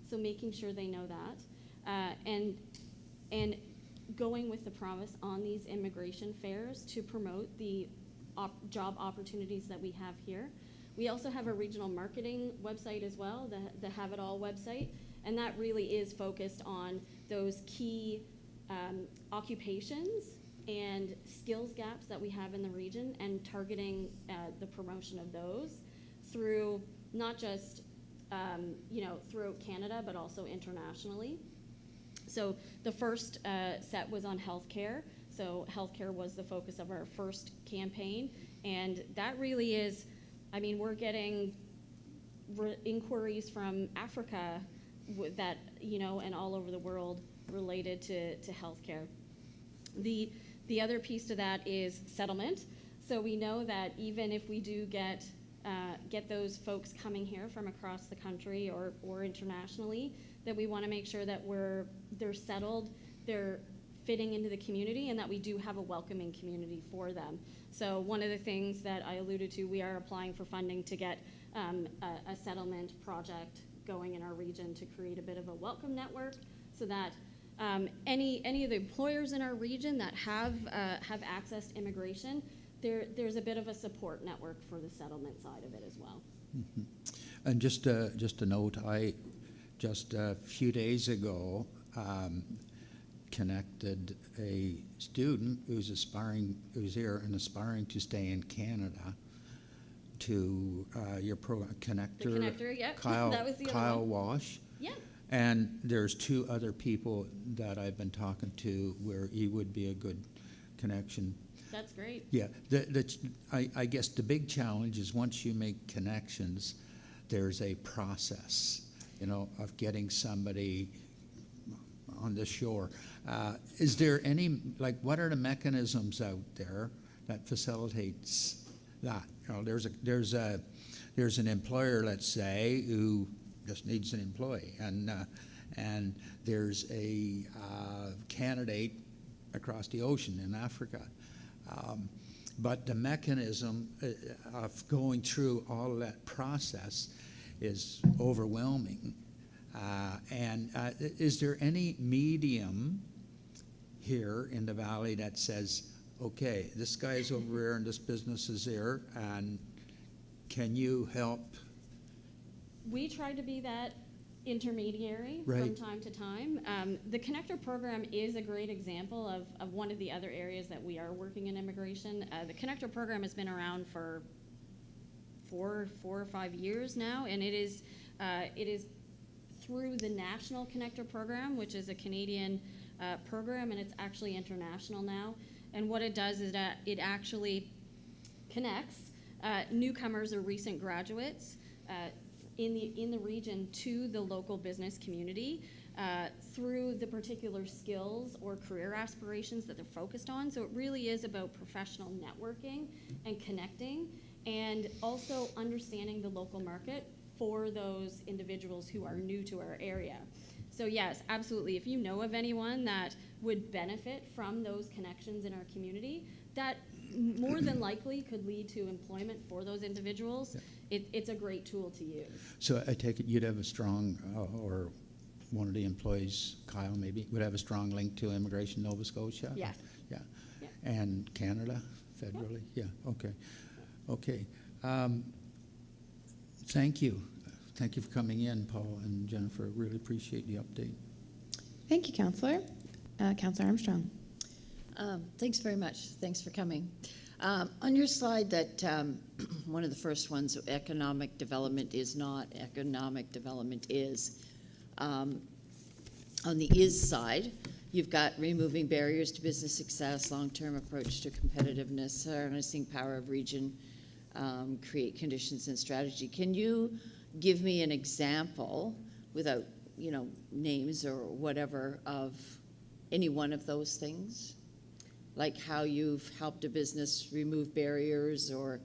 so making sure they know that, and going with the promise on these immigration fairs to promote the job opportunities that we have here. We also have a regional marketing website as well, the Have It All website, and that really is focused on those key occupations and skills gaps that we have in the region, and targeting the promotion of those through not just throughout Canada, but also internationally. So the first set was on healthcare. So healthcare was the focus of our first campaign, and that really is, I mean, we're getting inquiries from Africa that, and all over the world related to healthcare. The other piece to that is settlement. So we know that even if we do get those folks coming here from across the country or internationally, that we want to make sure that they're settled, they're fitting into the community, and that we do have a welcoming community for them. So one of the things that I alluded to, we are applying for funding to get a settlement project going in our region to create a bit of a welcome network, so that any of the employers in our region that have accessed immigration, there's a bit of a support network for the settlement side of it as well. Mm-hmm. And just a note, I just a few days ago connected a student who's here and aspiring to stay in Canada to your program connector. The connector, yep. Kyle, That was the other Kyle one. Walsh. Yeah. And there's two other people that I've been talking to where he would be a good connection. That's great. Yeah, I guess the big challenge is once you make connections, there's a process, of getting somebody on the shore. Is there any, what are the mechanisms out there that facilitates that? There's an employer, let's say, who just needs an employee, and there's a candidate across the ocean in Africa. But the mechanism of going through all of that process is overwhelming. Is there any medium here in the valley that says, okay, this guy's over here and this business is there, and can you help? We try to be that intermediary Right. from time to time. The Connector program is a great example of one of the other areas that we are working in immigration. The Connector program has been around for four or 5 years now, and it is through the National Connector program, which is a Canadian program, and it's actually international now. And what it does is that it actually connects newcomers or recent graduates in the region to the local business community through the particular skills or career aspirations that they're focused on. So it really is about professional networking and connecting, and also understanding the local market for those individuals who are new to our area. So yes, absolutely. If you know of anyone that would benefit from those connections in our community, that more than likely could lead to employment for those individuals. Yeah. It's a great tool to use. So I take it you'd have a strong, or one of the employees, Kyle maybe, would have a strong link to Immigration Nova Scotia? Yes. Yeah. Yeah. And Canada, federally? Yeah, okay. Okay. Thank you. Thank you for coming in, Paul and Jennifer. Really appreciate the update. Thank you, Councillor. Councillor Armstrong. Thanks very much. Thanks for coming. On your slide that one of the first ones, economic development is not, economic development is. on the is side, you've got removing barriers to business success, long-term approach to competitiveness, harnessing power of region, create conditions and strategy. Can you give me an example, without, names or whatever, of any one of those things? Like how you've helped a business remove barriers or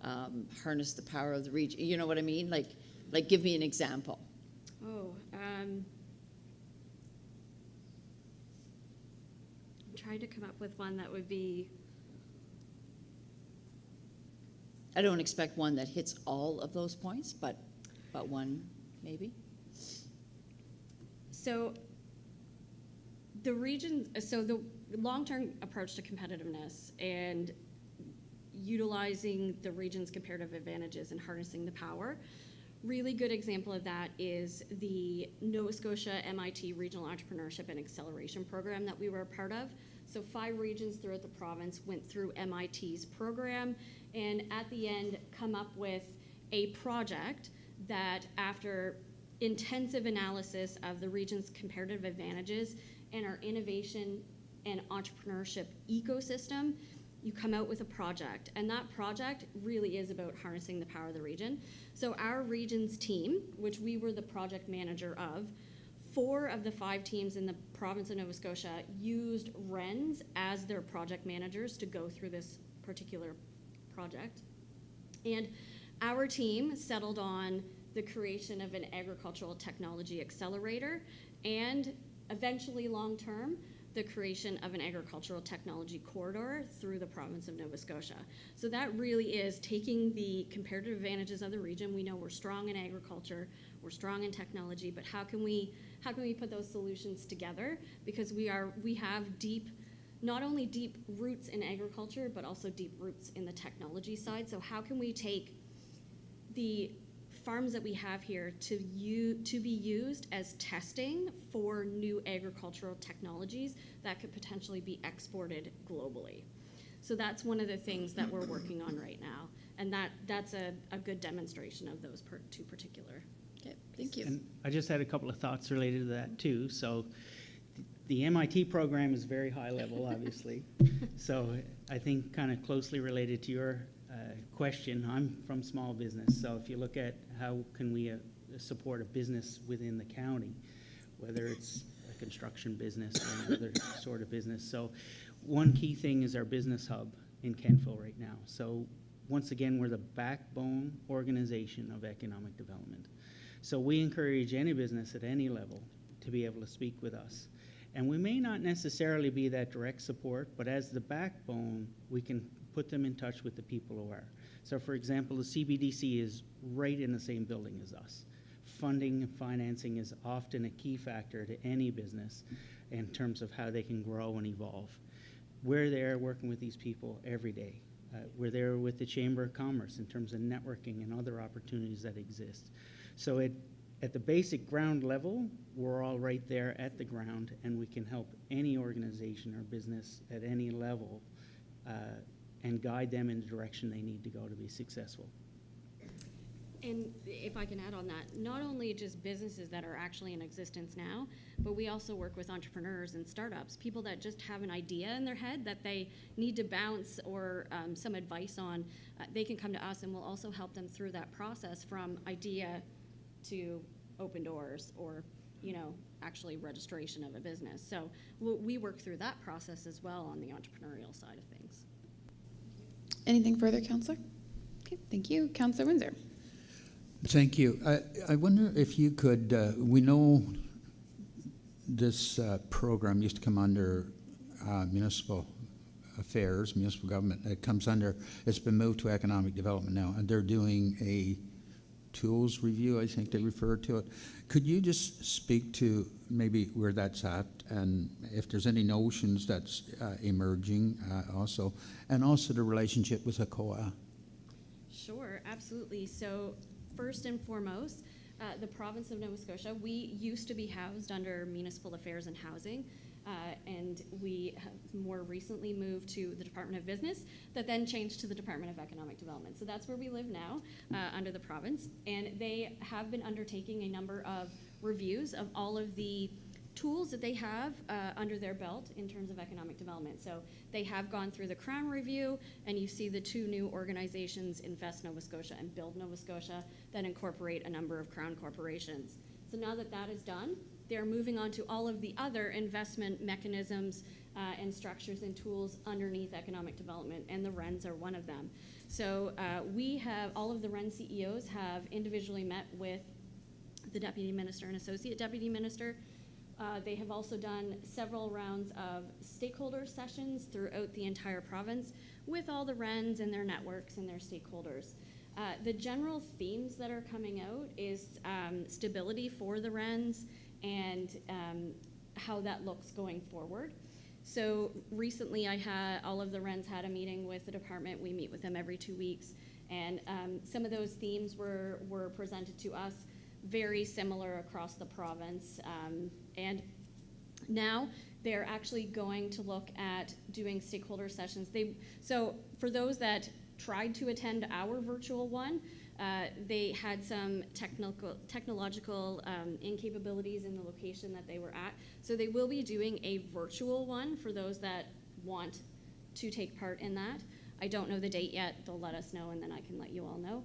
harness the power of the region. You know what I mean? Like give me an example. I'm trying to come up with one that would be. I don't expect one that hits all of those points, but one maybe. So the long-term approach to competitiveness and utilizing the region's comparative advantages and harnessing the power. Really good example of that is the Nova Scotia MIT Regional Entrepreneurship and Acceleration Program that we were a part of. So 5 regions throughout the province went through MIT's program, and at the end come up with a project that, after intensive analysis of the region's comparative advantages and our innovation and entrepreneurship ecosystem, you come out with a project. And that project really is about harnessing the power of the region. So our region's team, which we were the project manager of, 4 of the 5 teams in the province of Nova Scotia used RENs as their project managers to go through this particular project. And our team settled on the creation of an agricultural technology accelerator, and eventually, long-term, the creation of an agricultural technology corridor through the province of Nova Scotia. So that really is taking the comparative advantages of the region. We know we're strong in agriculture, we're strong in technology, but how can we put those solutions together? Because we have not only deep roots in agriculture, but also deep roots in the technology side. So how can we take the farms that we have here to be used as testing for new agricultural technologies that could potentially be exported globally? So that's one of the things that we're working on right now, and that's a good demonstration of those 2 particular. Okay, thank you. And I just had a couple of thoughts related to that too. So the MIT program is very high level, obviously. So I think kind of closely related to your question, I'm from small business. So if you look at how can we support a business within the county, whether it's a construction business or another sort of business. So one key thing is our business hub in Kentville right now. So once again, we're the backbone organization of economic development. So we encourage any business at any level to be able to speak with us. And we may not necessarily be that direct support, but as the backbone, we can put them in touch with the people who are. So for example, the CBDC is right in the same building as us. Funding and financing is often a key factor to any business in terms of how they can grow and evolve. We're there working with these people every day. We're there with the Chamber of Commerce in terms of networking and other opportunities that exist. So at the basic ground level, we're all right there at the ground, and we can help any organization or business at any level and guide them in the direction they need to go to be successful. And if I can add on that, not only just businesses that are actually in existence now, but we also work with entrepreneurs and startups, people that just have an idea in their head that they need to bounce or some advice on. They can come to us, and we'll also help them through that process from idea to open doors or, actually registration of a business. So we work through that process as well on the entrepreneurial side of things. Anything further, Councillor? Okay, thank you. Councillor Windsor. Thank you. I wonder if you could, we know this program used to come under municipal affairs, municipal government. It's been moved to economic development now, and they're doing a tools review, I think they refer to it. Could you just speak to maybe where that's at, and if there's any notions that's emerging also, and also the relationship with ACOA? Sure, absolutely. So first and foremost, the province of Nova Scotia, we used to be housed under Municipal Affairs and Housing, and we have more recently moved to the Department of Business, that then changed to the Department of Economic Development. So that's where we live now, under the province, and they have been undertaking a number of reviews of all of the tools that they have under their belt in terms of economic development. So they have gone through the Crown Review, and you see the two new organizations, Invest Nova Scotia and Build Nova Scotia, that incorporate a number of Crown corporations. So now that that is done, they're moving on to all of the other investment mechanisms and structures and tools underneath economic development, and the RENs are one of them. So we have, all of the REN CEOs have individually met with the Deputy Minister and Associate Deputy Minister. They have also done several rounds of stakeholder sessions throughout the entire province with all the RENs and their networks and their stakeholders. The general themes that are coming out is stability for the RENs and how that looks going forward. So recently all of the RENs had a meeting with the department. We meet with them every 2 weeks, and some of those themes were presented to us, very similar across the province. And now they're actually going to look at doing stakeholder sessions. So for those that tried to attend our virtual one, they had some technological incapabilities in the location that they were at. So they will be doing a virtual one for those that want to take part in that. I don't know the date yet. They'll let us know, and then I can let you all know.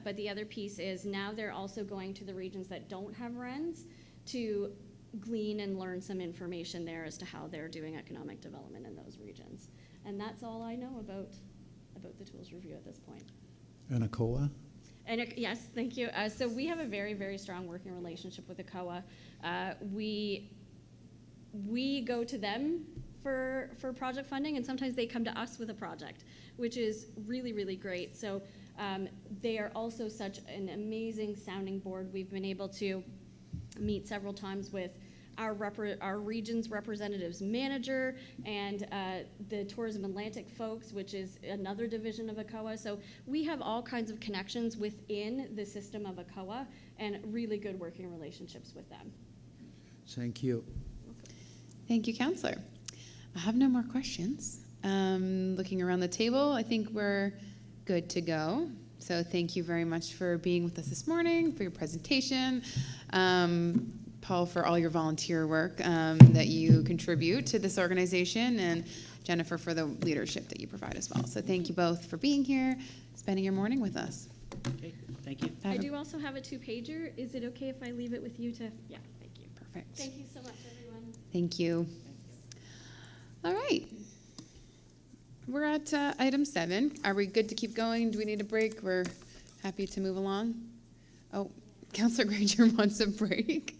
But the other piece is now they're also going to the regions that don't have RENs to glean and learn some information there as to how they're doing economic development in those regions. And that's all I know about the tools review at this point. And ACOA? And yes, thank you. So we have a very, very strong working relationship with ACOA. We go to them for project funding, and sometimes they come to us with a project, which is really, really great. So they are also such an amazing sounding board. We've been able to meet several times with our region's representatives manager and the Tourism Atlantic folks, which is another division of ACOA. So we have all kinds of connections within the system of ACOA and really good working relationships with them. Thank you. Thank you, Councillor. I have no more questions. Looking around the table, I think we're good to go. So thank you very much for being with us this morning, for your presentation. Paul, for all your volunteer work that you contribute to this organization, and Jennifer for the leadership that you provide as well. So thank you both for being here, spending your morning with us. Okay, thank you. I do also have a 2-pager. Is it okay if I leave it with you to? Yeah, thank you. Perfect. Thank you so much, everyone. Thank you. All right. We're at item 7. Are we good to keep going? Do we need a break? We're happy to move along. Oh, Councillor Granger wants a break.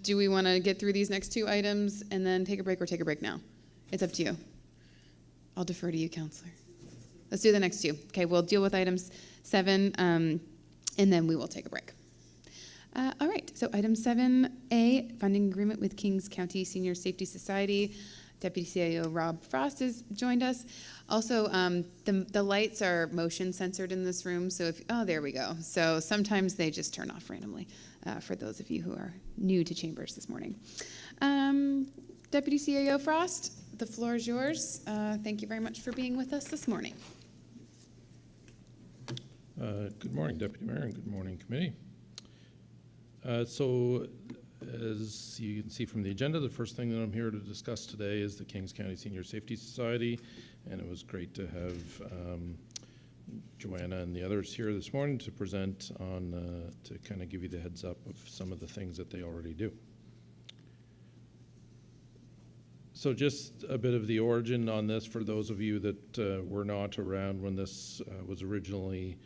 Do we want to get through these next 2 items and then take a break, or take a break now? It's up to you. I'll defer to you, Councillor. Let's do the next 2. Okay, we'll deal with items 7, and then we will take a break. All right, so item 7A, funding agreement with Kings County Senior Safety Society. Deputy CIO Rob Frost has joined us. Also, the lights are motion censored in this room, so there we go. So sometimes they just turn off randomly for those of you who are new to Chambers this morning. Deputy CIO Frost, the floor is yours. Thank you very much for being with us this morning. Good morning, Deputy Mayor, and good morning, committee. So, as you can see from the agenda, the first thing that I'm here to discuss today is the Kings County Senior Safety Society, and it was great to have Joanna and the others here this morning to present on, to kind of give you the heads up of some of the things that they already do. So just a bit of the origin on this for those of you that were not around when this was originally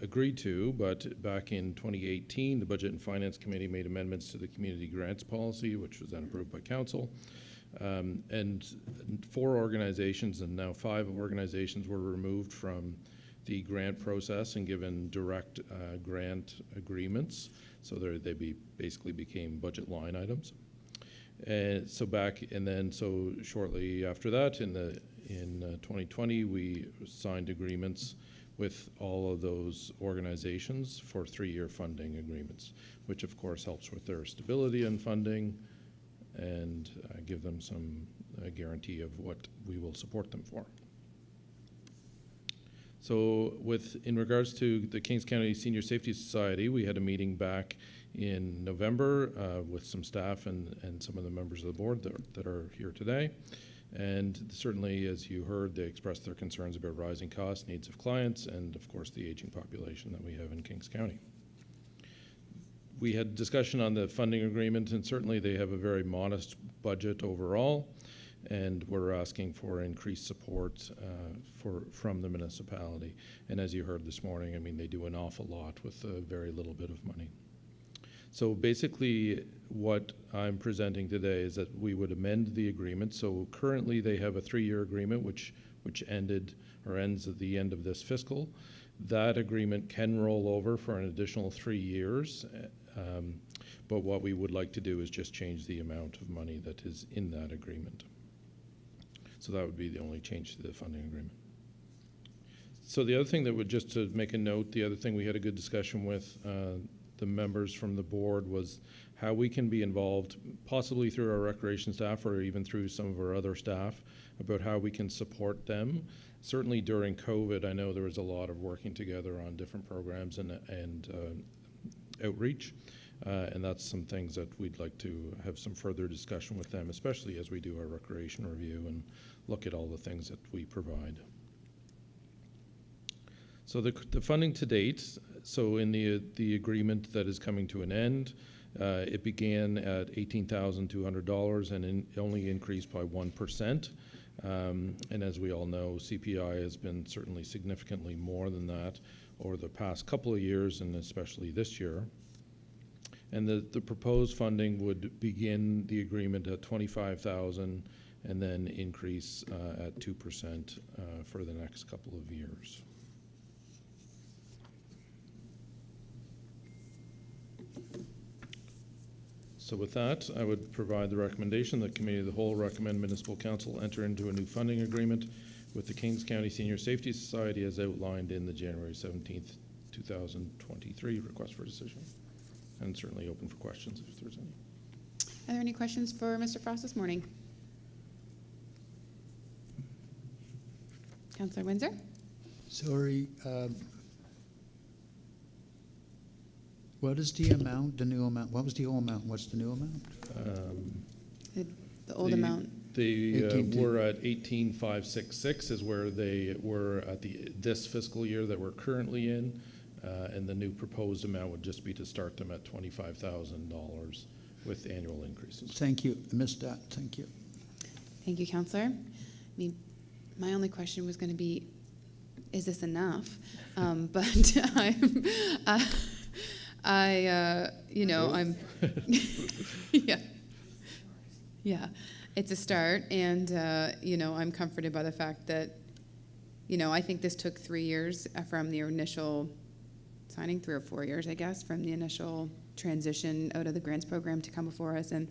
agreed to, but back in 2018, the Budget and Finance Committee made amendments to the community grants policy, which was then approved by Council. And 4 organizations, and now 5 organizations, were removed from the grant process and given direct grant agreements. So they basically became budget line items. And so so shortly after that, in 2020, we signed agreements with all of those organizations for 3-year funding agreements, which of course helps with their stability and funding and give them some guarantee of what we will support them for. So in regards to the Kings County Senior Safety Society, we had a meeting back in November with some staff and some of the members of the board that are here today. And certainly, as you heard, they expressed their concerns about rising costs, needs of clients, and of course the aging population that we have in Kings County. We had discussion on the funding agreement, and certainly they have a very modest budget overall, and we're asking for increased support from the municipality. And as you heard this morning, I mean, they do an awful lot with very little bit of money. So basically, what I'm presenting today is that we would amend the agreement. So currently, they have a 3-year agreement, which ended or ends at the end of this fiscal. That agreement can roll over for an additional 3 years, but what we would like to do is just change the amount of money that is in that agreement. So that would be the only change to the funding agreement. So the other thing that would, just to make a note, the other thing we had a good discussion with the members from the board was how we can be involved, possibly through our recreation staff or even through some of our other staff, about how we can support them. Certainly during COVID, I know there was a lot of working together on different programs and outreach, and that's some things that we'd like to have some further discussion with them, especially as we do our recreation review and look at all the things that we provide. So the funding to date, so in the agreement that is coming to an end, it began at $18,200 and it only increased by 1%. And as we all know, CPI has been certainly significantly more than that over the past couple of years, and especially this year. And the proposed funding would begin the agreement at $25,000 and then increase at 2% for the next couple of years. So with that, I would provide the recommendation that Committee of the Whole recommend Municipal Council enter into a new funding agreement with the Kings County Senior Safety Society as outlined in the January 17th, 2023 request for decision. And certainly open for questions if there's any. Are there any questions for Mr. Frost this morning? Councillor Windsor? Sorry, what is the amount, the new amount? What was the old amount? What's the new amount? The old amount. We're at 18,566 is where they were at this fiscal year that we're currently in, and the new proposed amount would just be to start them at $25,000 with annual increases. Thank you. I missed that. Thank you. Thank you, Councillor. I mean, my only question was going to be, is this enough? But I'm, yeah, it's a start, and I'm comforted by the fact that, I think this took 3 years from the initial signing, 3 or 4 years, I guess, from the initial transition out of the grants program to come before us, and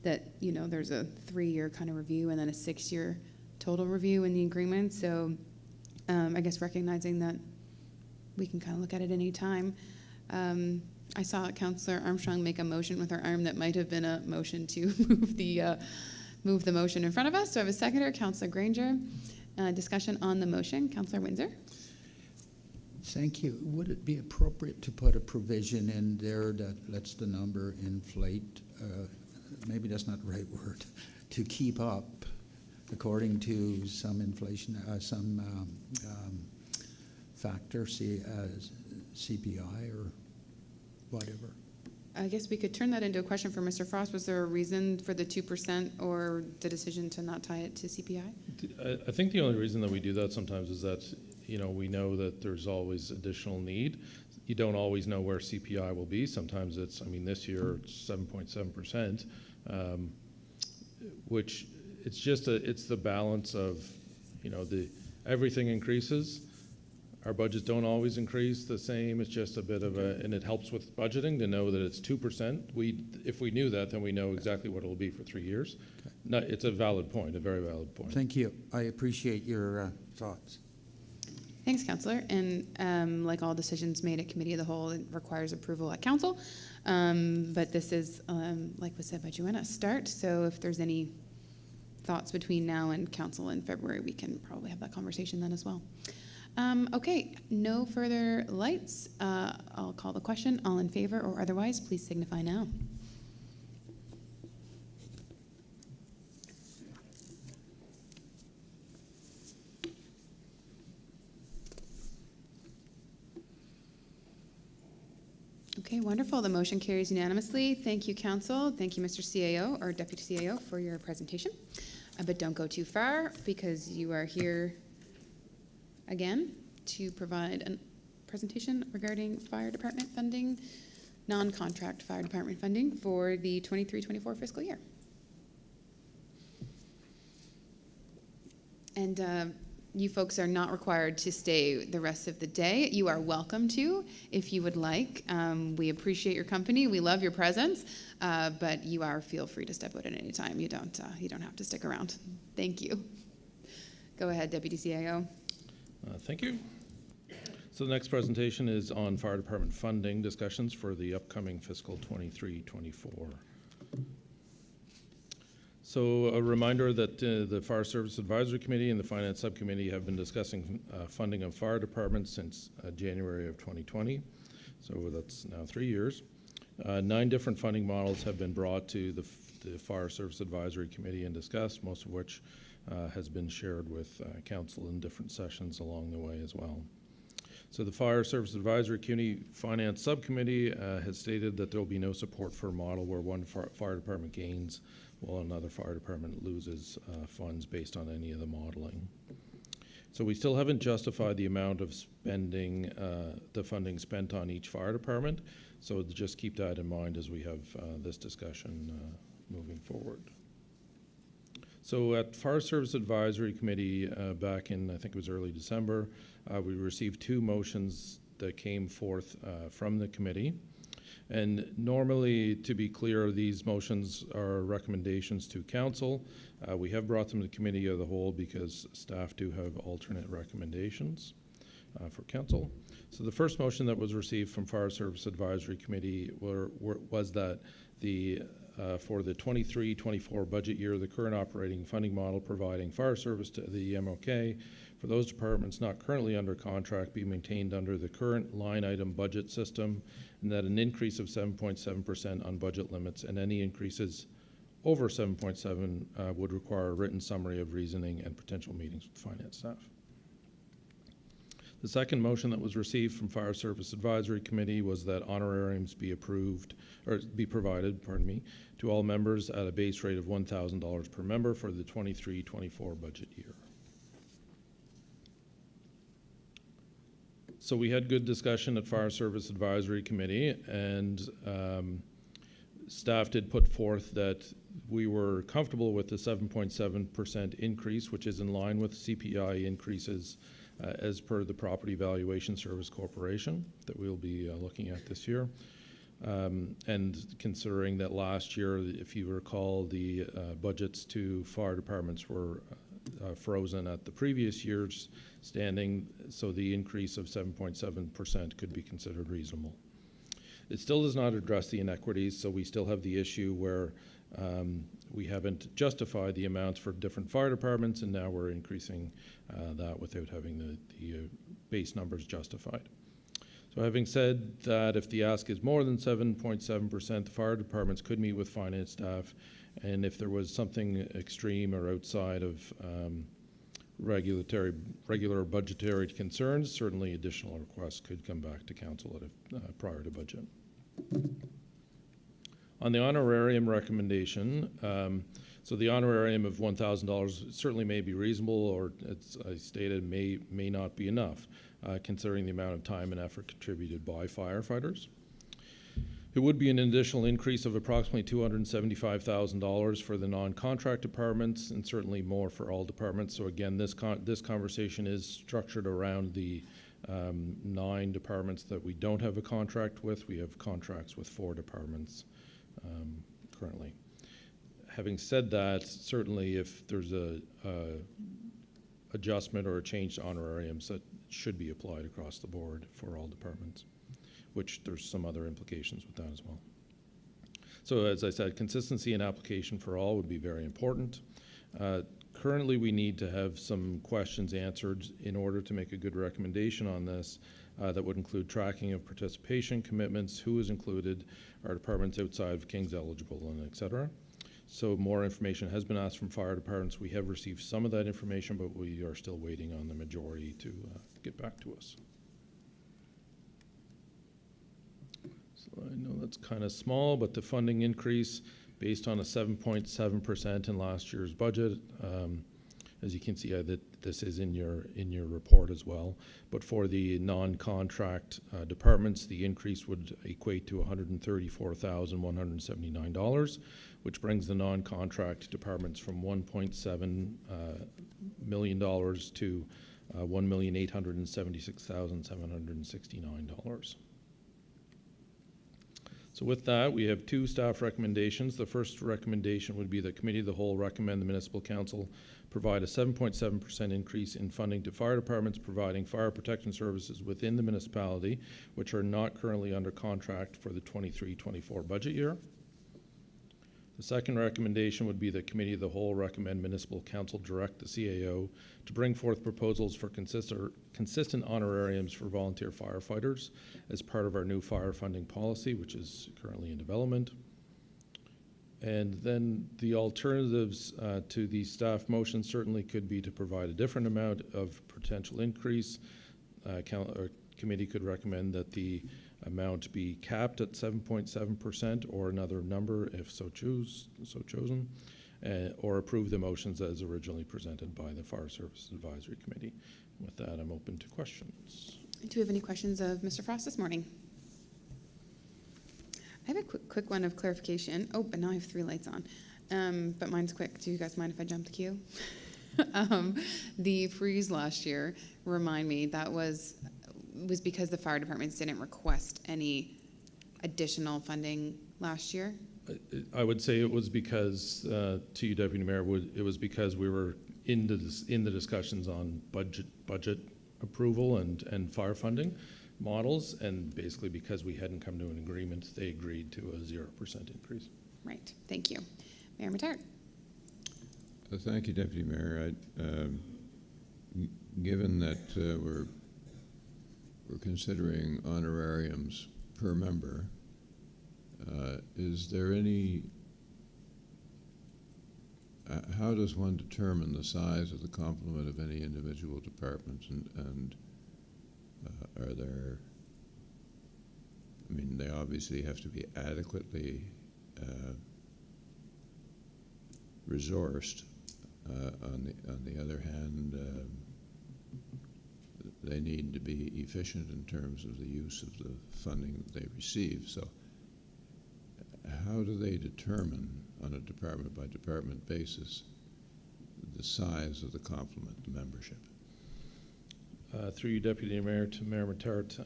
that, there's a 3-year kind of review and then a 6-year total review in the agreement. So I guess recognizing that we can kind of look at it any time. I saw Councillor Armstrong make a motion with her arm that might have been a motion to move the motion in front of us. So I have a seconder, Councillor Granger. Discussion on the motion. Councillor Windsor. Thank you. Would it be appropriate to put a provision in there that lets the number inflate? Maybe that's not the right word. To keep up according to some inflation, some factor, CPI or whatever. I guess we could turn that into a question for Mr. Frost. Was there a reason for the 2% or the decision to not tie it to CPI? I think the only reason that we do that sometimes is that, we know that there's always additional need. You don't always know where CPI will be. Sometimes it's, this year it's 7.7%, which it's the balance of, everything increases. Our budgets don't always increase the same. It's just a bit of and it helps with budgeting to know that it's 2%. If we knew that, then we know exactly what it will be for 3 years. Okay. No, it's a valid point, a very valid point. Thank you. I appreciate your thoughts. Thanks, Councillor. And like all decisions made at Committee of the Whole, it requires approval at Council. But this is, like was said by Joanna, a start. So if there's any thoughts between now and Council in February, we can probably have that conversation then as well. Okay, no further lights. I'll call the question. All in favor or otherwise, please signify now. Okay, wonderful. The motion carries unanimously. Thank you, Council. Thank you, Mr. CAO or Deputy CAO, for your presentation. But don't go too far, because you are here again to provide a presentation regarding fire department funding, non-contract fire department funding for the 23-24 fiscal year. And you folks are not required to stay the rest of the day. You are welcome to, if you would like. We appreciate your company. We love your presence, but you feel free to step out at any time. You don't have to stick around. Thank you. Go ahead, Deputy CAO. Thank you. So the next presentation is on fire department funding discussions for the upcoming fiscal 23-24. So a reminder that the Fire Service Advisory Committee and the Finance Subcommittee have been discussing funding of fire departments since January of 2020. So that's now 3 years. 9 different funding models have been brought to the Fire Service Advisory Committee and discussed, most of which has been shared with Council in different sessions along the way as well. So the Fire Service Advisory Committee Finance Subcommittee has stated that there will be no support for a model where one fire department gains while another fire department loses funds based on any of the modeling. So we still haven't justified the amount of spending, the funding spent on each fire department. So just keep that in mind as we have this discussion moving forward. So at Fire Service Advisory Committee back in, I think it was early December, we received 2 motions that came forth from the committee. And normally, to be clear, these motions are recommendations to council. We have brought them to the committee of the whole because staff do have alternate recommendations for council. So the first motion that was received from Fire Service Advisory Committee was that for the 23-24 budget year, the current operating funding model providing fire service to the MOK for those departments not currently under contract be maintained under the current line item budget system, and that an increase of 7.7% on budget limits and any increases over 7.7 would require a written summary of reasoning and potential meetings with finance staff. The second motion that was received from Fire Service Advisory Committee was that honorariums be provided, to all members at a base rate of $1,000 per member for the 23-24 budget year. So we had good discussion at Fire Service Advisory Committee, and staff did put forth that we were comfortable with the 7.7% increase, which is in line with CPI increases as per the Property Valuation Service Corporation that we'll be looking at this year. And considering that last year, if you recall, the budgets to fire departments were frozen at the previous year's standing, so the increase of 7.7% could be considered reasonable. It still does not address the inequities, so we still have the issue where we haven't justified the amounts for different fire departments, and now we're increasing that without having the base numbers justified. So having said that, if the ask is more than 7.7%, the fire departments could meet with finance staff, and if there was something extreme or outside of regular budgetary concerns, certainly additional requests could come back to council prior to budget. On the honorarium recommendation, so the honorarium of $1,000 certainly may be reasonable, or as I stated, may not be enough, considering the amount of time and effort contributed by firefighters. It would be an additional increase of approximately $275,000 for the non-contract departments, and certainly more for all departments. So again, this conversation is structured around the 9 departments that we don't have a contract with. We have contracts with 4 departments currently. Having said that, certainly if there's a adjustment or a change to honorariums, that should be applied across the board for all departments, which there's some other implications with that as well. So as I said, consistency in application for all would be very important. Currently, we need to have some questions answered in order to make a good recommendation on this. That would include tracking of participation commitments, who is included, are departments outside of King's eligible, and et cetera. So more information has been asked from fire departments. We have received some of that information, but we are still waiting on the majority to get back to us. So I know that's kind of small, but the funding increase based on a 7.7% in last year's budget. As you can see, that this is in your report as well. But for the non-contract departments, the increase would equate to $134,179, which brings the non-contract departments from $1.7 million to $1,876,769. So with that, we have two staff recommendations. The first recommendation would be the Committee of the Whole recommend the Municipal Council provide a 7.7% increase in funding to fire departments providing fire protection services within the municipality, which are not currently under contract for the 23-24 budget year. The second recommendation would be the Committee of the Whole recommend Municipal Council direct the CAO to bring forth proposals for consistent honorariums for volunteer firefighters as part of our new fire funding policy, which is currently in development. And then the alternatives to the staff motion certainly could be to provide a different amount of potential increase. Committee could recommend that the amount be capped at 7.7% or another number if so chosen, or approve the motions as originally presented by the Fire Services Advisory Committee. With that, I'm open to questions. Do we have any questions of Mr. Frost this morning? I have a quick one of clarification. Oh, but now I have 3 lights on, but mine's quick. Do you guys mind if I jump the queue? The freeze last year, remind me, that was because the fire departments didn't request any additional funding last year? I would say it was because, to you, Deputy Mayor, it was because we were in the discussions on budget approval and fire funding models, and basically because we hadn't come to an agreement, they agreed to a 0% increase. Right, thank you. Mayor Mattart. Thank you, Deputy Mayor. Given that we're considering honorariums per member, is there any, how does one determine the size of the complement of any individual departments, and are there, I mean, they obviously have to be adequately resourced. On the other hand, they need to be efficient in terms of the use of the funding that they receive. So how do they determine on a department-by-department basis the size of the complement, the membership? Through you, Deputy Mayor, to Mayor Mattart,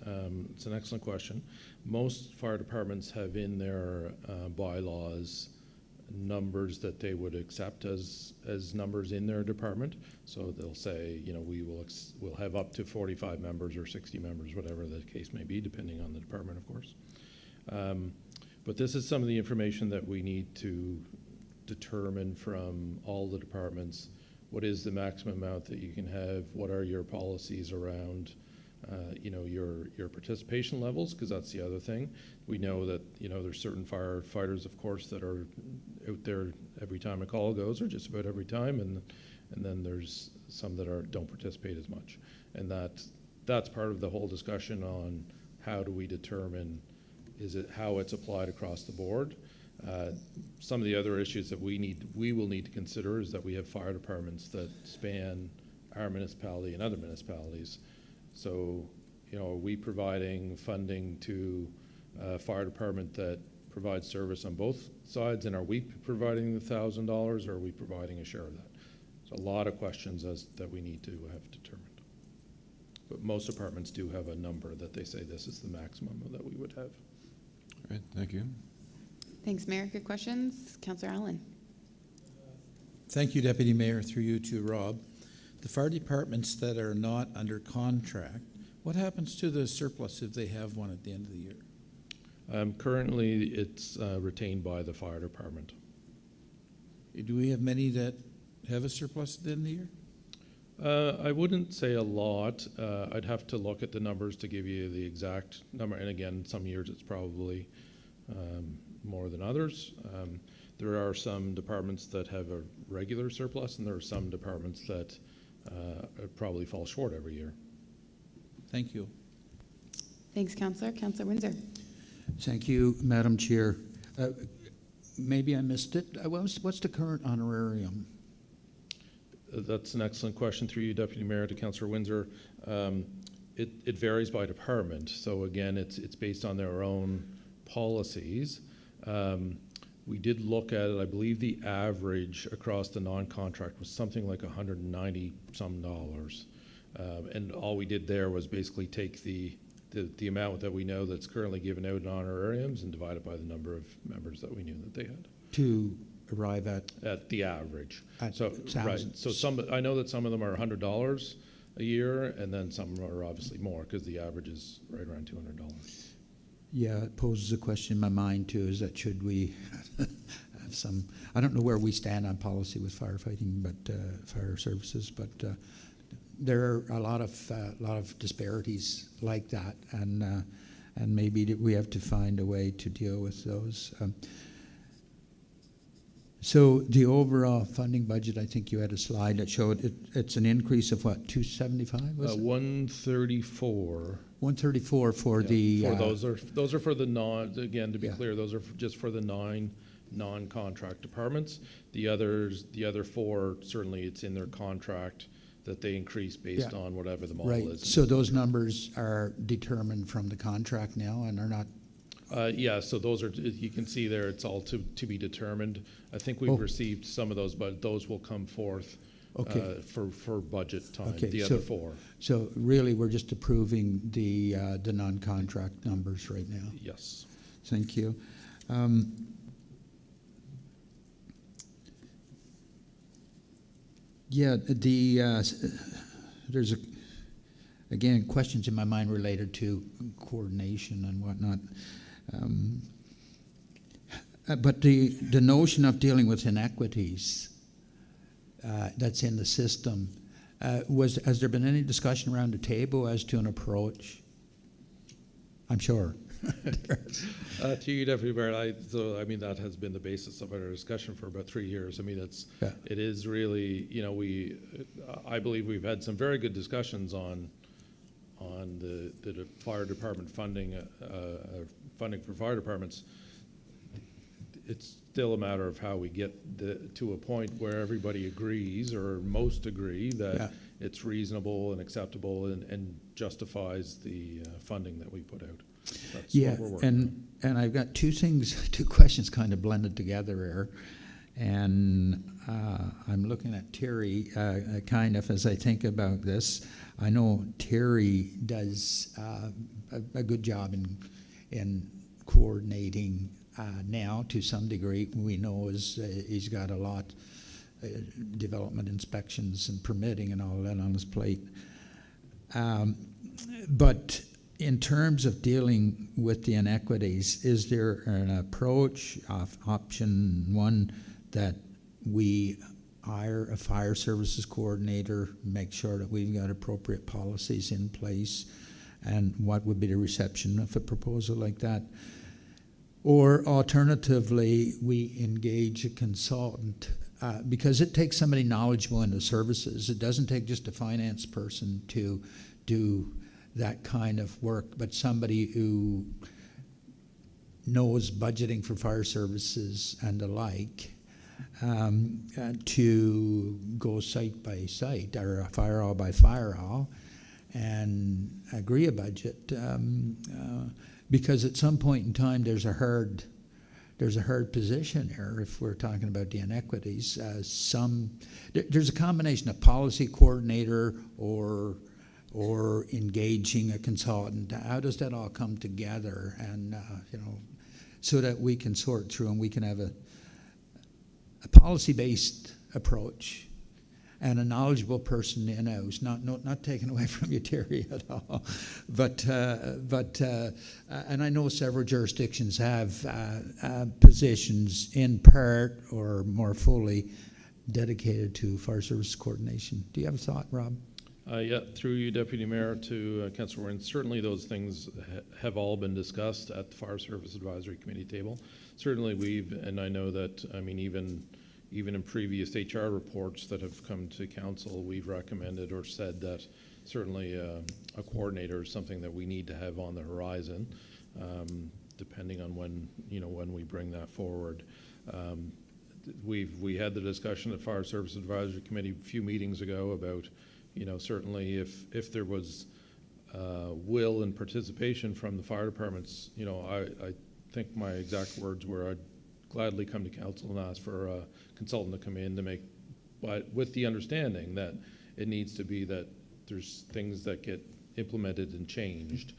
it's an excellent question. Most fire departments have in their bylaws numbers that they would accept as numbers in their department. So they'll say, you know, we'll have up to 45 members or 60 members, whatever the case may be, depending on the department, of course. But this is some of the information that we need to determine from all the departments. What is the maximum amount that you can have? What are your policies around you know, your participation levels? Because that's the other thing. We know that, you know, there's certain firefighters, of course, that are out there every time a call goes, or just about every time, and then there's some that don't participate as much. And that's part of the whole discussion on how do we determine how it's applied across the board. Some of the other issues that we will need to consider is that we have fire departments that span our municipality and other municipalities. So, you know, are we providing funding to a fire department that provides service on both sides, and are we providing the $1,000, or are we providing a share of that? So a lot of questions that we need to have determined. But most departments do have a number that they say this is the maximum that we would have. All right, thank you. Thanks, Mayor. Good questions. Councillor Allen. Thank you, Deputy Mayor, through you to Rob. The fire departments that are not under contract, what happens to the surplus if they have one at the end of the year? Currently, it's retained by the fire department. Do we have many that have a surplus at the end of the year? I wouldn't say a lot. I'd have to look at the numbers to give you the exact number. And again, some years it's probably more than others. There are some departments that have a regular surplus, and there are some departments that probably fall short every year. Thank you. Thanks, Councillor. Councillor Windsor. Thank you, Madam Chair. Maybe I missed it. What's the current honorarium? That's an excellent question through you, Deputy Mayor, to Councillor Windsor. It varies by department. So again, it's based on their own policies. We did look at it. I believe the average across the non-contract was something like $190 some. And all we did there was basically take the amount that we know that's currently given out in honorariums and divide it by the number of members that we knew that they had. To arrive at the average. So right. So I know that some of them are $100 a year, and then some are obviously more because the average is right around $200. Yeah, it poses a question in my mind too, is that should we have some, I don't know where we stand on policy with firefighting, but fire services, but there are a lot of disparities like that, and maybe we have to find a way to deal with those. So the overall funding budget, I think you had a slide that showed it's an increase of what, 275? Was it? 134. 134 for the. For those are for the again, to be clear, those are just for the 9 non-contract departments. The other 4, certainly it's in their contract that they increase based on whatever the model is. So those numbers are determined from the contract now and are not. So those are, you can see there, it's all to be determined. I think we've received some of those, but those will come forth for budget time, the other 4. So really, we're just approving the non-contract numbers right now? Yes. Thank you. There's again questions in my mind related to coordination and whatnot. But the notion of dealing with inequities that's in the system, has there been any discussion around the table as to an approach? I'm sure. To you, Deputy Mayor, that has been the basis of our discussion for about 3 years. I mean, it is really, I believe we've had some very good discussions on the fire department funding for fire departments. It's still a matter of how we get to a point where everybody agrees, or most agree, that it's reasonable and acceptable and justifies the funding that we put out. That's what we're working on. And I've got two questions kind of blended together here. And I'm looking at Terry kind of as I think about this. I know Terry does a good job in coordinating now to some degree. We know he's got a lot development inspections and permitting and all that on his plate. But in terms of dealing with the inequities, is there an approach of option 1 that we hire a fire services coordinator, make sure that we've got appropriate policies in place, and what would be the reception of a proposal like that? Or alternatively, we engage a consultant, because it takes somebody knowledgeable in the services. It doesn't take just a finance person to do that kind of work, but somebody who knows budgeting for fire services and the like, to go site by site or fire hall by fire hall and agree a budget, because at some point in time there's a hard position here if we're talking about the inequities. There's a combination of policy coordinator or engaging a consultant. How does that all come together, and so that we can sort through and we can have a policy-based approach and a knowledgeable person in-house, not taken away from you, Terry, at all. But and I know several jurisdictions have positions in part or more fully dedicated to fire service coordination. Do you have a thought, Rob? Yeah, through you, Deputy Mayor, to Councillor Warren, certainly those things have all been discussed at the Fire Service Advisory Committee table. Certainly and I know that, I mean, even in previous HR reports that have come to council, we've recommended or said that certainly a coordinator is something that we need to have on the horizon, depending on when we bring that forward. We had the discussion at Fire Service Advisory Committee a few meetings ago about, certainly if there was will and participation from the fire departments, I think my exact words were, I'd gladly come to council and ask for a consultant to come in to make, but with the understanding that it needs to be that there's things that get implemented and changed.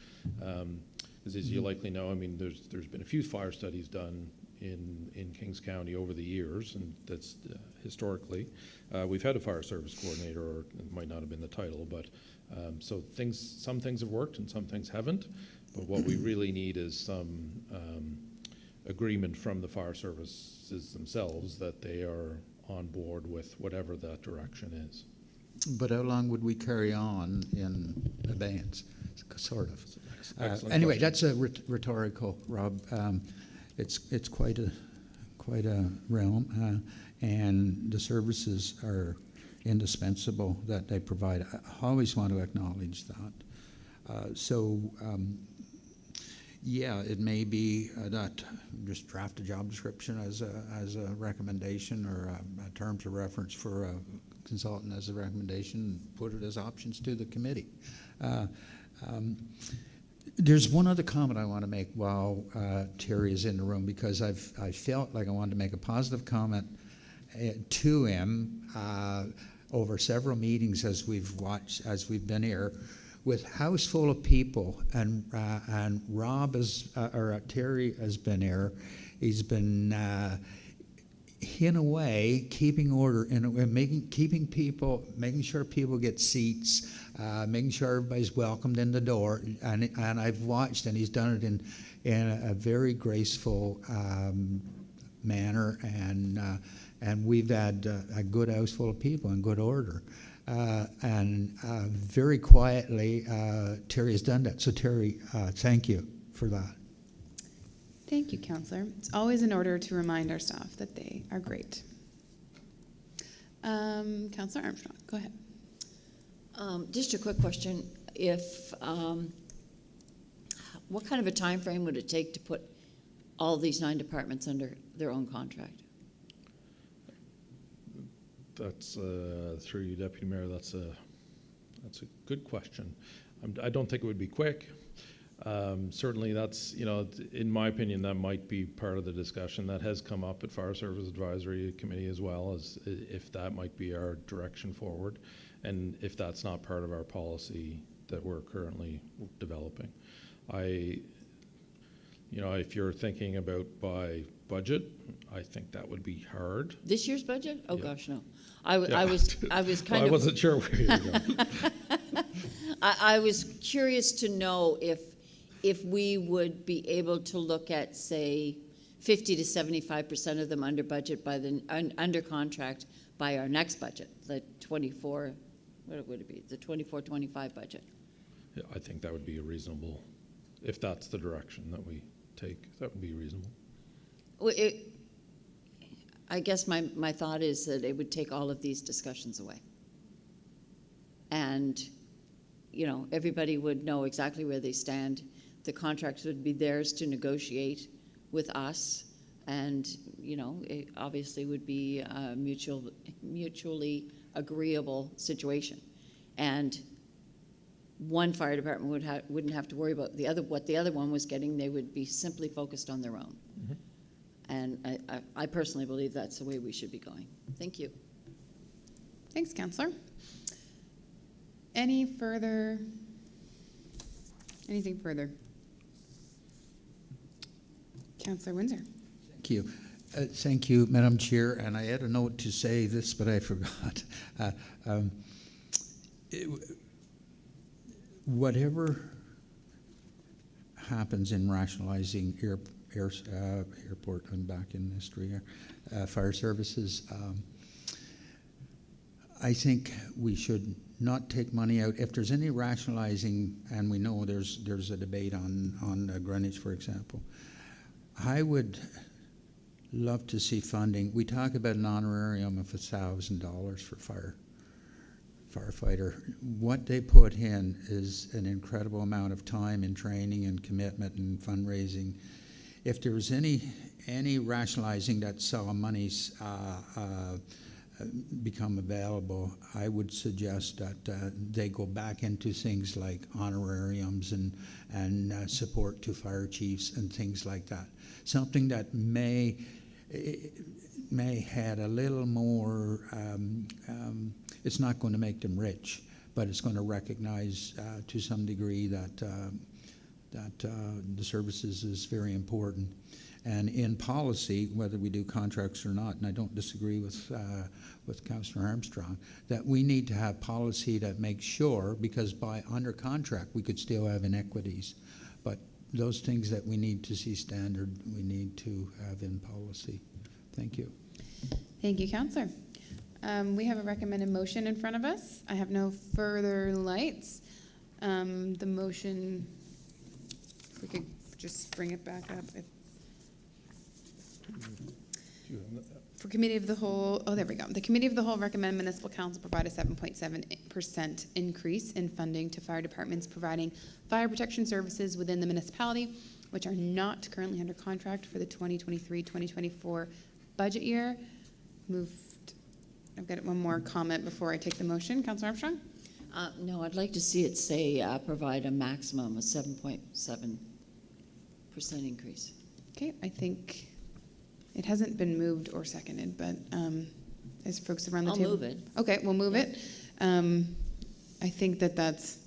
As you likely know, I mean, there's been a few fire studies done in Kings County over the years, and that's historically. We've had a fire service coordinator, or it might not have been the title, but so some things have worked and some things haven't, but what we really need is some agreement from the fire services themselves that they are on board with whatever that direction is. But how long would we carry on in abeyance, sort of? Question. Anyway, that's a rhetorical, Rob. It's quite a realm, and the services are indispensable that they provide. I always want to acknowledge that. Yeah, it may be that just draft a job description as a recommendation, or terms of reference for a consultant as a recommendation, and put it as options to the committee. There's one other comment I want to make while Terry is in the room, because I felt like I wanted to make a positive comment to him over several meetings as we've been here, with house full of people, and Rob Terry has been here. He's been in a way keeping order, making sure people get seats, making sure everybody's welcomed in the door, and I've watched, and he's done it in a very graceful manner, and we've had a good house full of people in good order. And very quietly, Terry has done that. So Terry, thank you for that. Thank you, Councillor. It's always in order to remind our staff that they are great. Councillor Armstrong, go ahead. Just a quick question. What kind of a time frame would it take to put all these 9 departments under their own contract? That's through you, Deputy Mayor. That's a good question. I don't think it would be quick. Certainly, that's in my opinion, that might be part of the discussion that has come up at Fire Service Advisory Committee as well, as if that might be our direction forward, and if that's not part of our policy that we're currently developing. If you're thinking about by budget, I think that would be hard. This year's budget? Oh, yeah. Gosh, no. I was kind of... I wasn't sure where you were going. I was curious to know if we would be able to look at, say, 50 to 75% of them under budget under contract by our next budget, the 24, what would it be? The 24-25 budget. Yeah, I think that would be a reasonable, if that's the direction that we take, that would be reasonable. Well, I guess my thought is that it would take all of these discussions away. And, everybody would know exactly where they stand. The contracts would be theirs to negotiate with us. And, it obviously would be a mutually agreeable situation. And one fire department wouldn't have to worry about what the other one was getting. They would be simply focused on their own. Mm-hmm. And I personally believe that's the way we should be going. Thank you. Thanks, Councillor. Anything further? Councillor Windsor. Thank you. Thank you, Madam Chair. And I had a note to say this, but I forgot. Whatever happens in rationalizing airport, I'm back in history here, fire services, I think we should not take money out. If there's any rationalizing, and we know there's a debate on Greenwich, for example, I would love to see funding. We talk about an honorarium of $1,000 for firefighter. What they put in is an incredible amount of time and training and commitment and fundraising. If there's any rationalizing that some monies become available, I would suggest that they go back into things like honorariums and support to fire chiefs and things like that. Something that may had a little more, it's not going to make them rich, but it's going to recognize to some degree that the services is very important. And in policy, whether we do contracts or not, and I don't disagree with Councillor Armstrong, that we need to have policy that makes sure, because by under contract we could still have inequities, but those things that we need to see standard, we need to have in policy. Thank you. Thank you, Councillor. We have a recommended motion in front of us. I have no further lights. The motion, if we could just bring it back up. For Committee of the Whole, oh, there we go. The Committee of the Whole recommend Municipal Council provide a 7.7% increase in funding to fire departments providing fire protection services within the municipality, which are not currently under contract for the 2023-2024 budget year. I've got one more comment before I take the motion. Councillor Armstrong? No, I'd like to see it say provide a maximum of 7.7% increase. Okay, I think it hasn't been moved or seconded, but as folks around the I'll table. move it. Okay, we'll move it. I think that's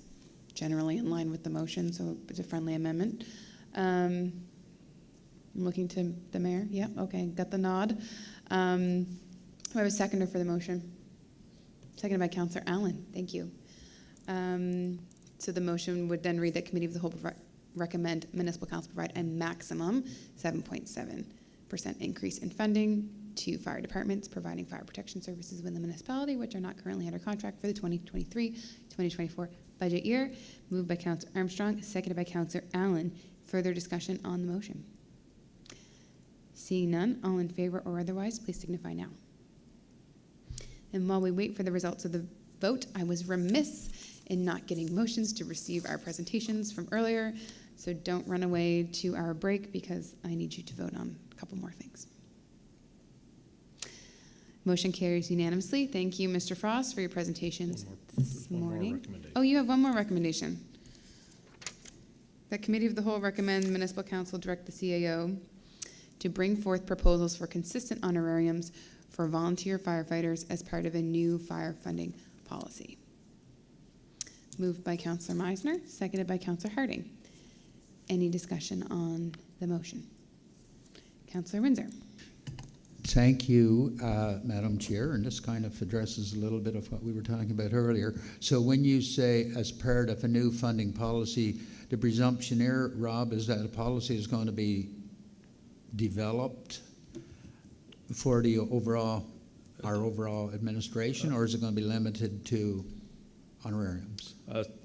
generally in line with the motion, so it's a friendly amendment. I'm looking to the mayor. Yeah, okay, got the nod. We have a seconder for the motion. Seconded by Councillor Allen. Thank you. So the motion would then read that Committee of the Whole recommend Municipal Council provide a maximum 7.7% increase in funding to fire departments providing fire protection services within the municipality, which are not currently under contract for the 2023-2024 budget year. Moved by Councillor Armstrong, seconded by Councillor Allen. Further discussion on the motion? Seeing none, all in favor or otherwise, please signify now. And while we wait for the results of the vote, I was remiss in not getting motions to receive our presentations from earlier, so don't run away to our break because I need you to vote on a couple more things. Motion carries unanimously. Thank you, Mr. Frost, for your presentations this morning. Oh, you have one more recommendation. That Committee of the Whole recommend Municipal Council direct the CAO to bring forth proposals for consistent honorariums for volunteer firefighters as part of a new fire funding policy. Moved by Councillor Meisner, seconded by Councillor Harding. Any discussion on the motion? Councillor Windsor. Thank you, Madam Chair, and this kind of addresses a little bit of what we were talking about earlier. So when you say as part of a new funding policy, the presumption here, Rob, is that a policy is going to be developed for the our overall administration, or is it going to be limited to honorariums?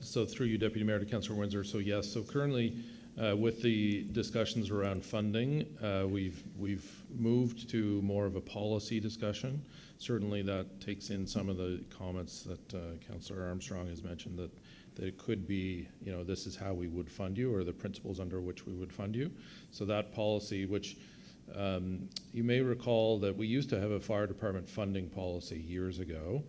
So through you, Deputy Mayor, to Councillor Windsor. So yes, so currently with the discussions around funding, we've moved to more of a policy discussion. Certainly that takes in some of the comments that Councillor Armstrong has mentioned, that it could be, this is how we would fund you, or the principles under which we would fund you. So that policy, which you may recall that we used to have a fire department funding policy years ago.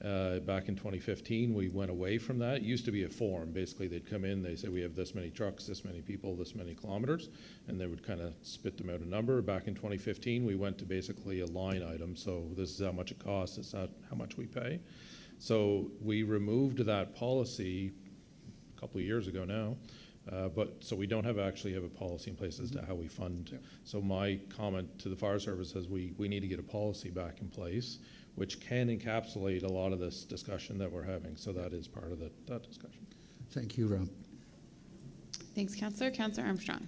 Back in 2015, we went away from that. It used to be a form. Basically, they'd come in, they say, we have this many trucks, this many people, this many kilometers, and they would kind of spit them out a number. Back in 2015, we went to basically a line item. So this is how much it costs, this is how much we pay. So we removed that policy a couple of years ago now. So we don't actually have a policy in place as to how we fund. Yep. So my comment to the fire service is we need to get a policy back in place, which can encapsulate a lot of this discussion that we're having. So that is part of that discussion. Thank you, Rob. Thanks, Councillor. Councillor Armstrong.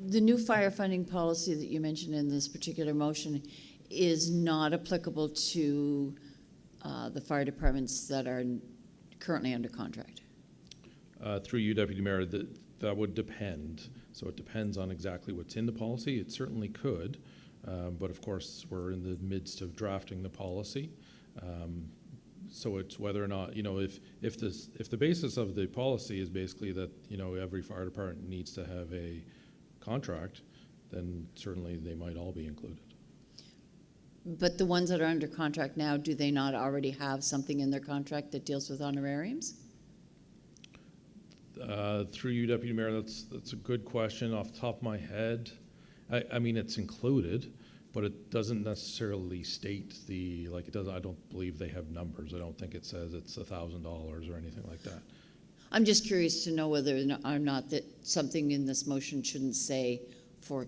The new fire funding policy that you mentioned in this particular motion is not applicable to the fire departments that are currently under contract? Through you, Deputy Mayor, that would depend. So it depends on exactly what's in the policy. It certainly could, but of course, we're in the midst of drafting the policy. So it's whether or not, if the basis of the policy is basically that, every fire department needs to have a contract, then certainly they might all be included. But the ones that are under contract now, do they not already have something in their contract that deals with honorariums? Through you, Deputy Mayor, that's a good question. Off the top of my head, I mean, it's included, but it doesn't necessarily state it doesn't. I don't believe they have numbers. I don't think it says it's $1,000 or anything like that. I'm just curious to know whether or not that something in this motion shouldn't say for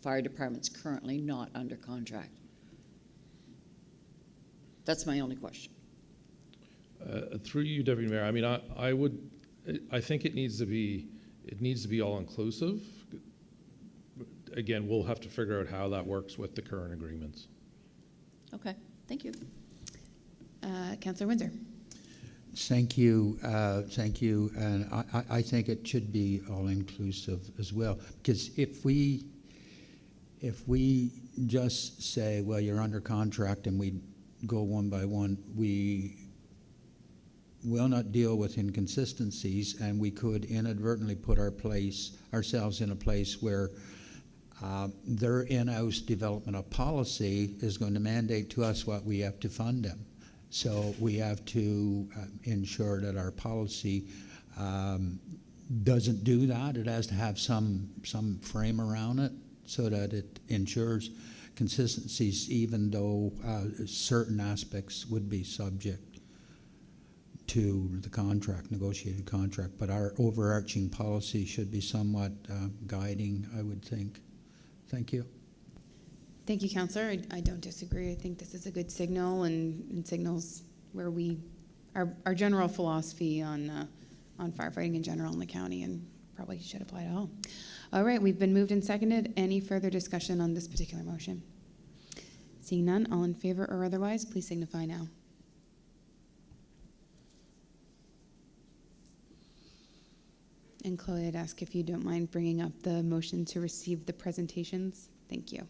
fire departments currently not under contract. That's my only question. Through you, Deputy Mayor, I mean, I think it needs to be all inclusive. Again, we'll have to figure out how that works with the current agreements. Okay, thank you. Councillor Windsor. Thank you, and I think it should be all-inclusive as well, because if we just say, well, you're under contract, and we go one by one, we will not deal with inconsistencies, and we could inadvertently put ourselves in a place where their in-house development of policy is going to mandate to us what we have to fund them. So we have to ensure that our policy doesn't do that. It has to have some frame around it so that it ensures consistencies, even though certain aspects would be subject to the contract, negotiated contract. But our overarching policy should be somewhat guiding, I would think. Thank you. Thank you, Councillor. I don't disagree. I think this is a good signal and signals where our general philosophy on firefighting in general in the county, and probably should apply to all. All right, we've been moved and seconded. Any further discussion on this particular motion? Seeing none, all in favor or otherwise, please signify now. And Chloe, I'd ask if you don't mind bringing up the motion to receive the presentations. Thank you.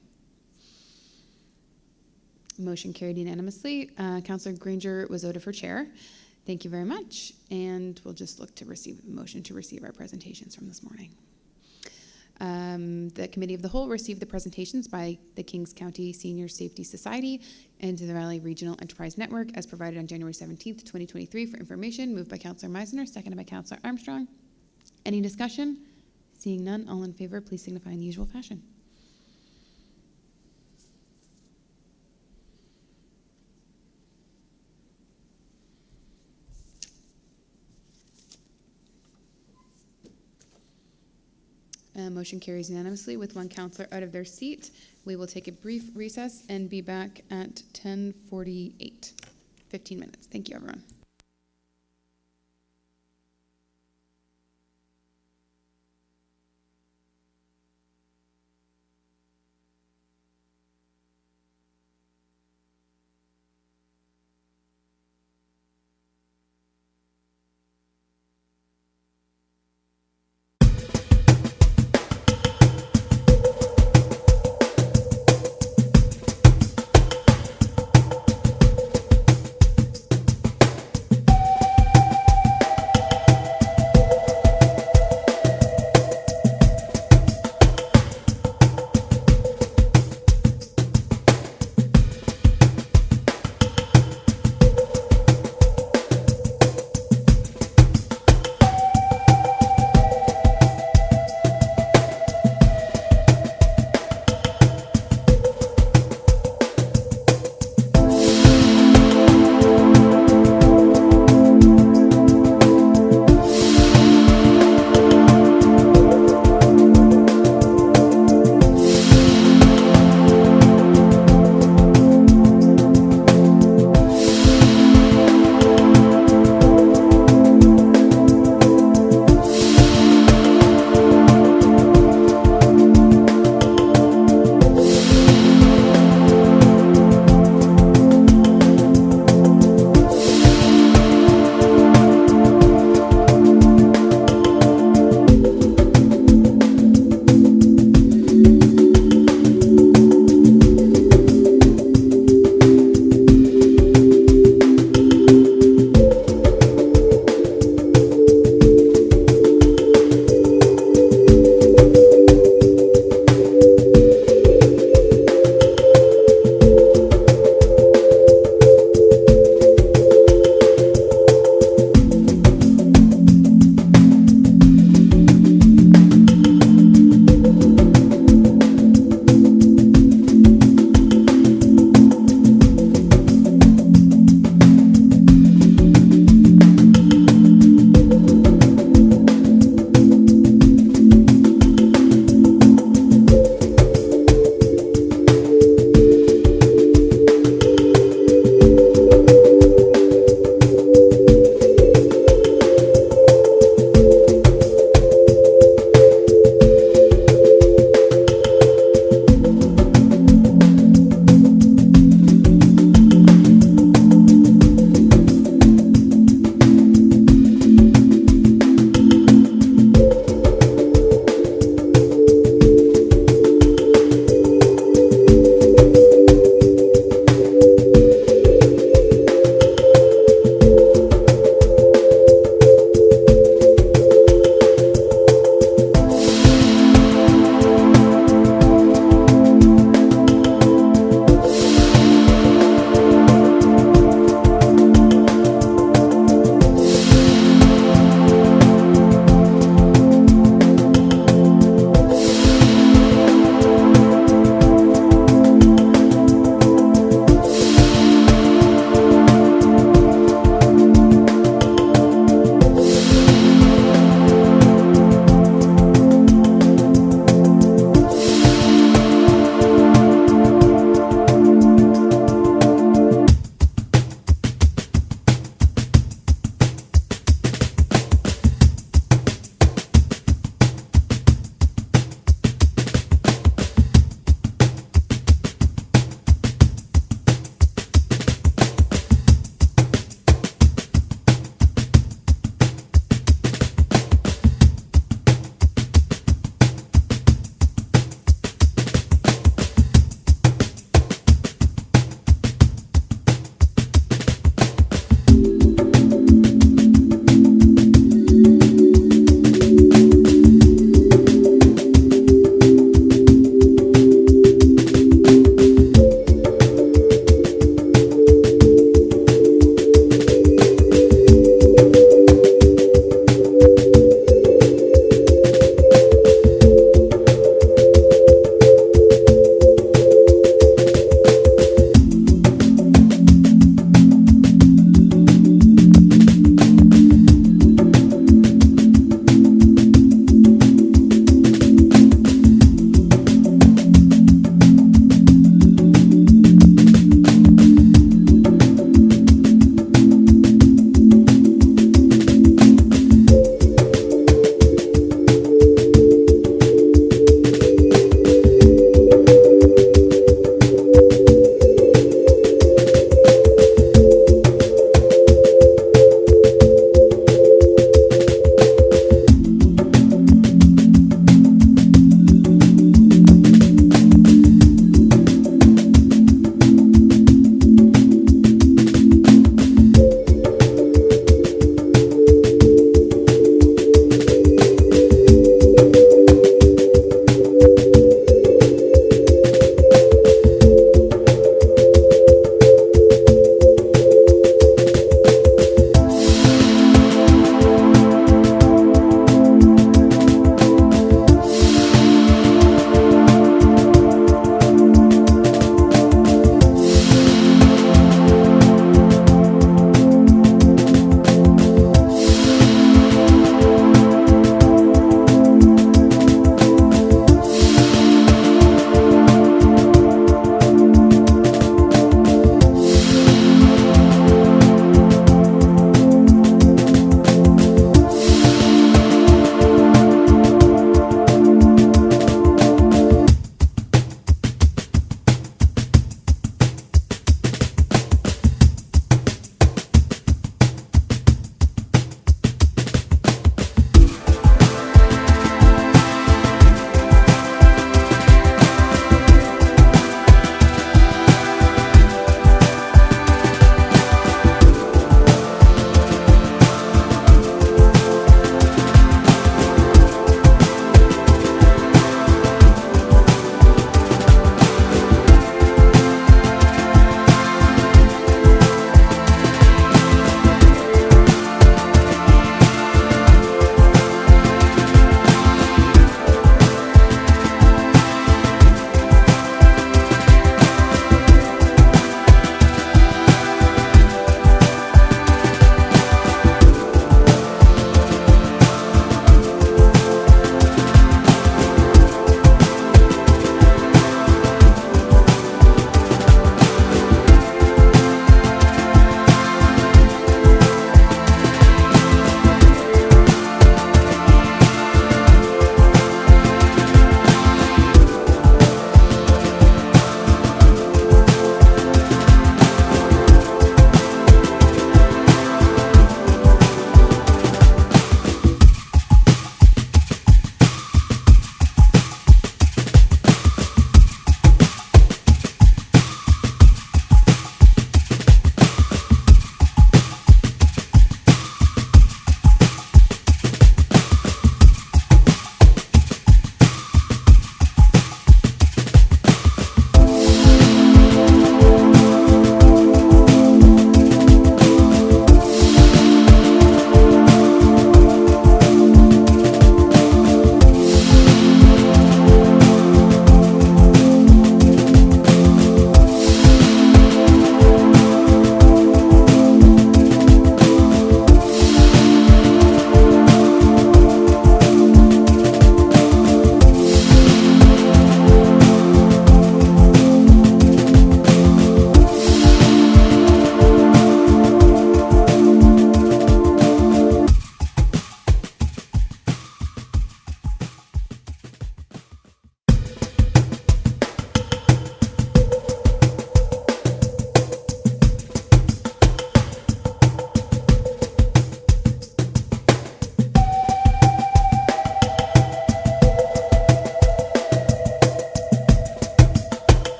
Motion carried unanimously. Councillor Granger was voted for chair. Thank you very much. And we'll just look to receive the motion to receive our presentations from this morning. The Committee of the Whole received the presentations by the Kings County Senior Safety Society and the Valley Regional Enterprise Network as provided on January 17th, 2023 for information. Moved by Councillor Meisner, seconded by Councillor Armstrong. Any discussion? Seeing none, all in favor, please signify in the usual fashion. Motion carries unanimously with one councillor out of their seat. We will take a brief recess and be back at 10:48. 15 minutes. Thank you, everyone.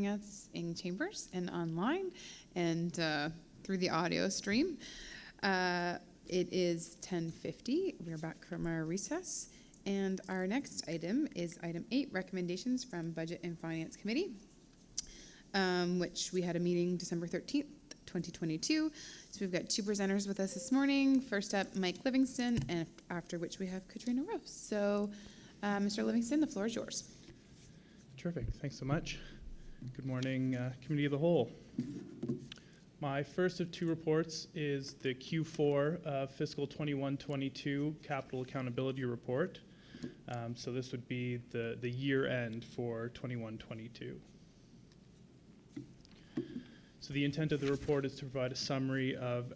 joining us in chambers and online and through the audio stream. It is 10:50. We're back from our recess. And our next item is item 8, recommendations from Budget and Finance Committee, which we had a meeting December 13th, 2022. So we've got 2 presenters with us this morning. First up, Mike Livingston, and after which we have Katrina Rose. So, Mr. Livingston, the floor is yours. Terrific. Thanks so much. Good morning, Committee of the Whole. My first of 2 reports is the Q4 Fiscal 21-22 Capital Accountability Report. So this would be the year end for 21-22. So the intent of the report is to provide a summary of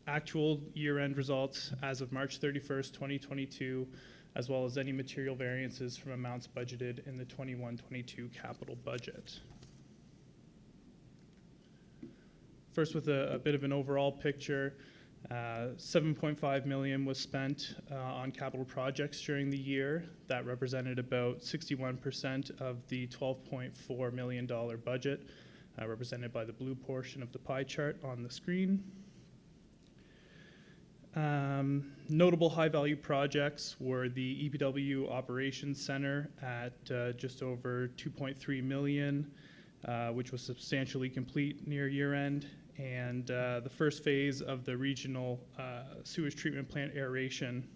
actual year-end results as of March 31st, 2022, as well as any material variances from amounts budgeted in the 21-22 capital budget. First, with a bit of an overall picture, $7.5 million was spent on capital projects during the year. That represented about 61% of the $12.4 million budget, represented by the blue portion of the pie chart on the screen. Notable high-value projects were the EPW Operations Center at just over $2.3 million, which was substantially complete near year-end, and the first phase of the regional sewage treatment plant aeration,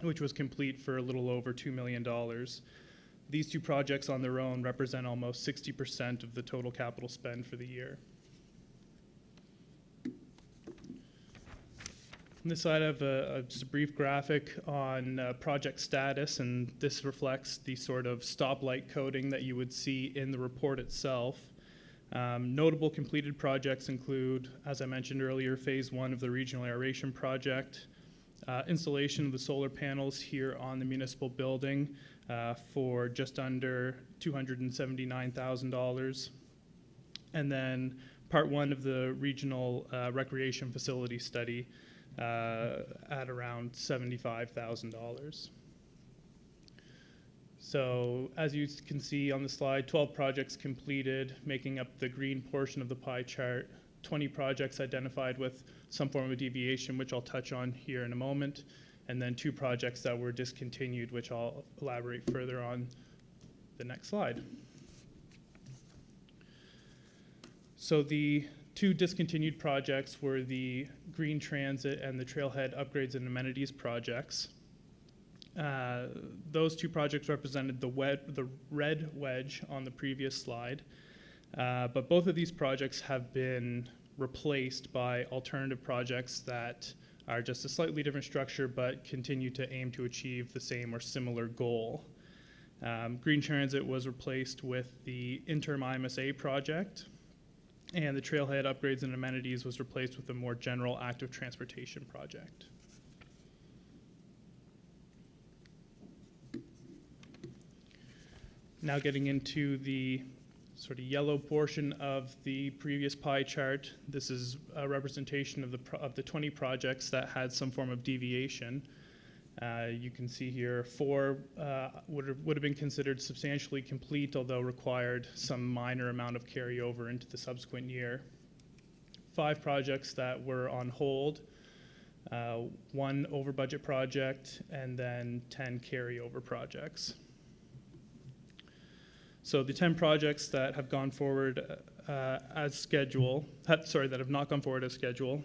which was complete for a little over $2 million. These 2 projects on their own represent almost 60% of the total capital spend for the year. On this side, I have just a brief graphic on project status, and this reflects the sort of stoplight coding that you would see in the report itself. Notable completed projects include, as I mentioned earlier, phase 1 of the regional aeration project, installation of the solar panels here on the municipal building for just under $279,000, and then part 1 of the regional recreation facility study at around $75,000. So as you can see on the slide, 12 projects completed, making up the green portion of the pie chart, 20 projects identified with some form of deviation, which I'll touch on here in a moment, and then 2 projects that were discontinued, which I'll elaborate further on the next slide. So the 2 discontinued projects were the Green Transit and the Trailhead Upgrades and Amenities projects. Those 2 projects represented the red wedge on the previous slide, but both of these projects have been replaced by alternative projects that are just a slightly different structure but continue to aim to achieve the same or similar goal. Green Transit was replaced with the interim IMSA project, and the Trailhead Upgrades and Amenities was replaced with a more general active transportation project. Now getting into the sort of yellow portion of the previous pie chart, this is a representation of the 20 projects that had some form of deviation. You can see here 4 would have been considered substantially complete, although required some minor amount of carryover into the subsequent year. 5 projects that were on hold, 1 over budget project, and then 10 carryover projects. So the 10 projects that have gone forward as schedule, that have not gone forward as schedule,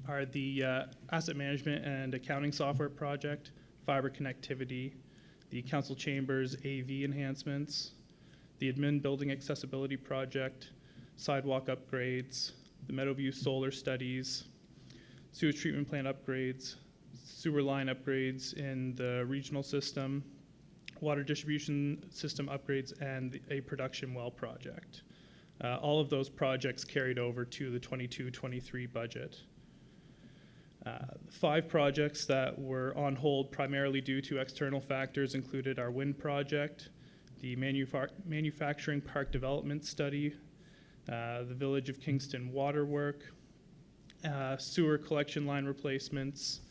are the asset management and accounting software project, fiber connectivity, the council chambers AV enhancements, the admin building accessibility project, sidewalk upgrades, the Meadowview solar studies, sewage treatment plant upgrades, sewer line upgrades in the regional system, water distribution system upgrades, and a production well project. All of those projects carried over to the 22-23 budget. 5 projects that were on hold primarily due to external factors included our wind project, the manufacturing park development study, the Village of Kingston water work, sewer collection line replacements,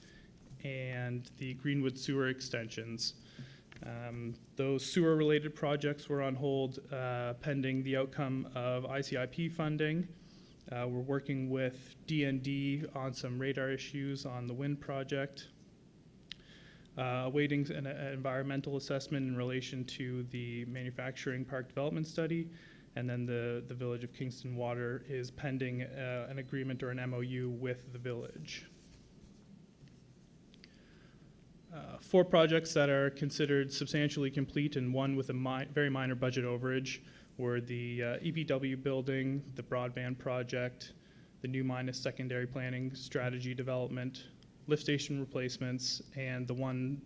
and the Greenwood sewer extensions. Those sewer-related projects were on hold pending the outcome of ICIP funding. We're working with D&D on some radar issues on the wind project. Awaiting an environmental assessment in relation to the manufacturing park development study. And then the Village of Kingston Water is pending an agreement or an MOU with the village. 4 projects that are considered substantially complete and one with a very minor budget overage were the EPW building, the broadband project, the new Minas secondary planning strategy development, lift station replacements, and the one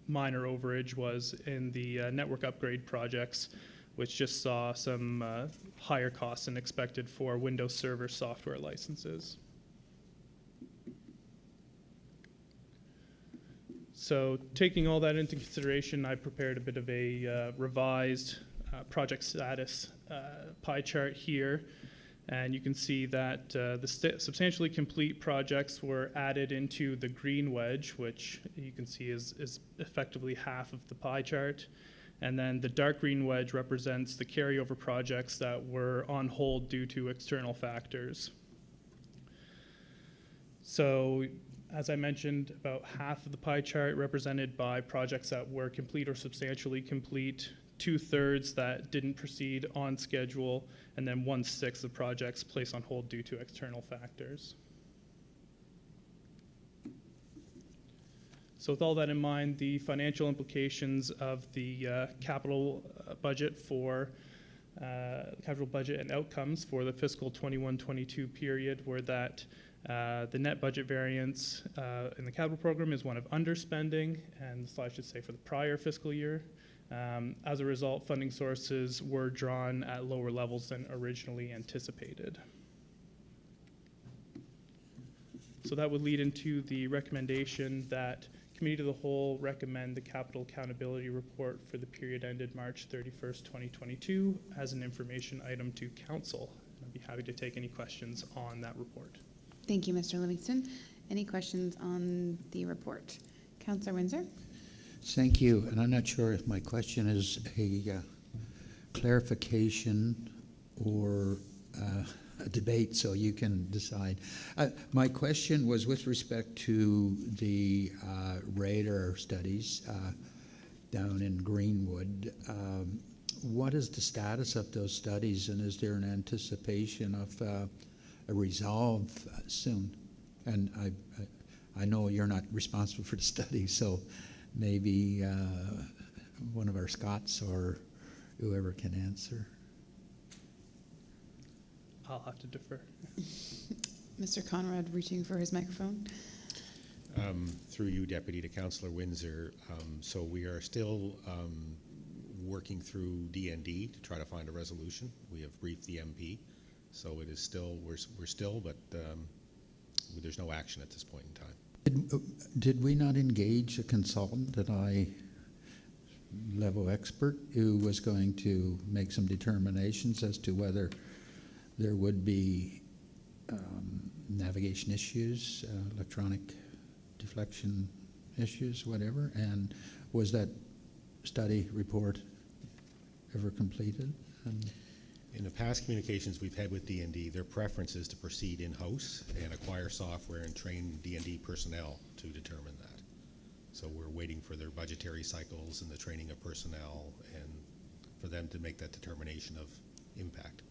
minor overage was in the network upgrade projects, which just saw some higher costs than expected for Windows Server software licenses. So taking all that into consideration, I prepared a bit of a revised project status pie chart here. And you can see that the substantially complete projects were added into the green wedge, which you can see is effectively half of the pie chart. And then the dark green wedge represents the carryover projects that were on hold due to external factors. So, as I mentioned, about half of the pie chart represented by projects that were complete or substantially complete, 2/3 that didn't proceed on schedule, and then 1/6 of projects placed on hold due to external factors. So with all that in mind, the financial implications of the capital budget and outcomes for the fiscal 21-22 period were that the net budget variance in the capital program is one of underspending, and the slide should say for the prior fiscal year. As a result, funding sources were drawn at lower levels than originally anticipated. So that would lead into the recommendation that Committee of the Whole recommend the Capital Accountability Report for the period ended March 31st, 2022 as an information item to Council. I'd be happy to take any questions on that report. Thank you, Mr. Livingston. Any questions on the report? Councillor Windsor? Thank you. And I'm not sure if my question is a clarification or a debate, so you can decide. My question was with respect to the radar studies down in Greenwood. What is the status of those studies, and is there an anticipation of a resolve soon? And I know you're not responsible for the study, so maybe one of our Scots or whoever can answer. I'll have to defer. Mr. Conrad reaching for his microphone. Through you, Deputy, to Councillor Windsor. So we are still working through D&D to try to find a resolution. We have briefed the MP, so it is still, we're still, but there's no action at this point in time. Did we not engage a consultant, an I-level expert, who was going to make some determinations as to whether there would be navigation issues, electronic deflection issues, whatever? And was that study report ever completed? In the past communications we've had with D&D, their preference is to proceed in-house and acquire software and train D&D personnel to determine that. So we're waiting for their budgetary cycles and the training of personnel and for them to make that determination of impact.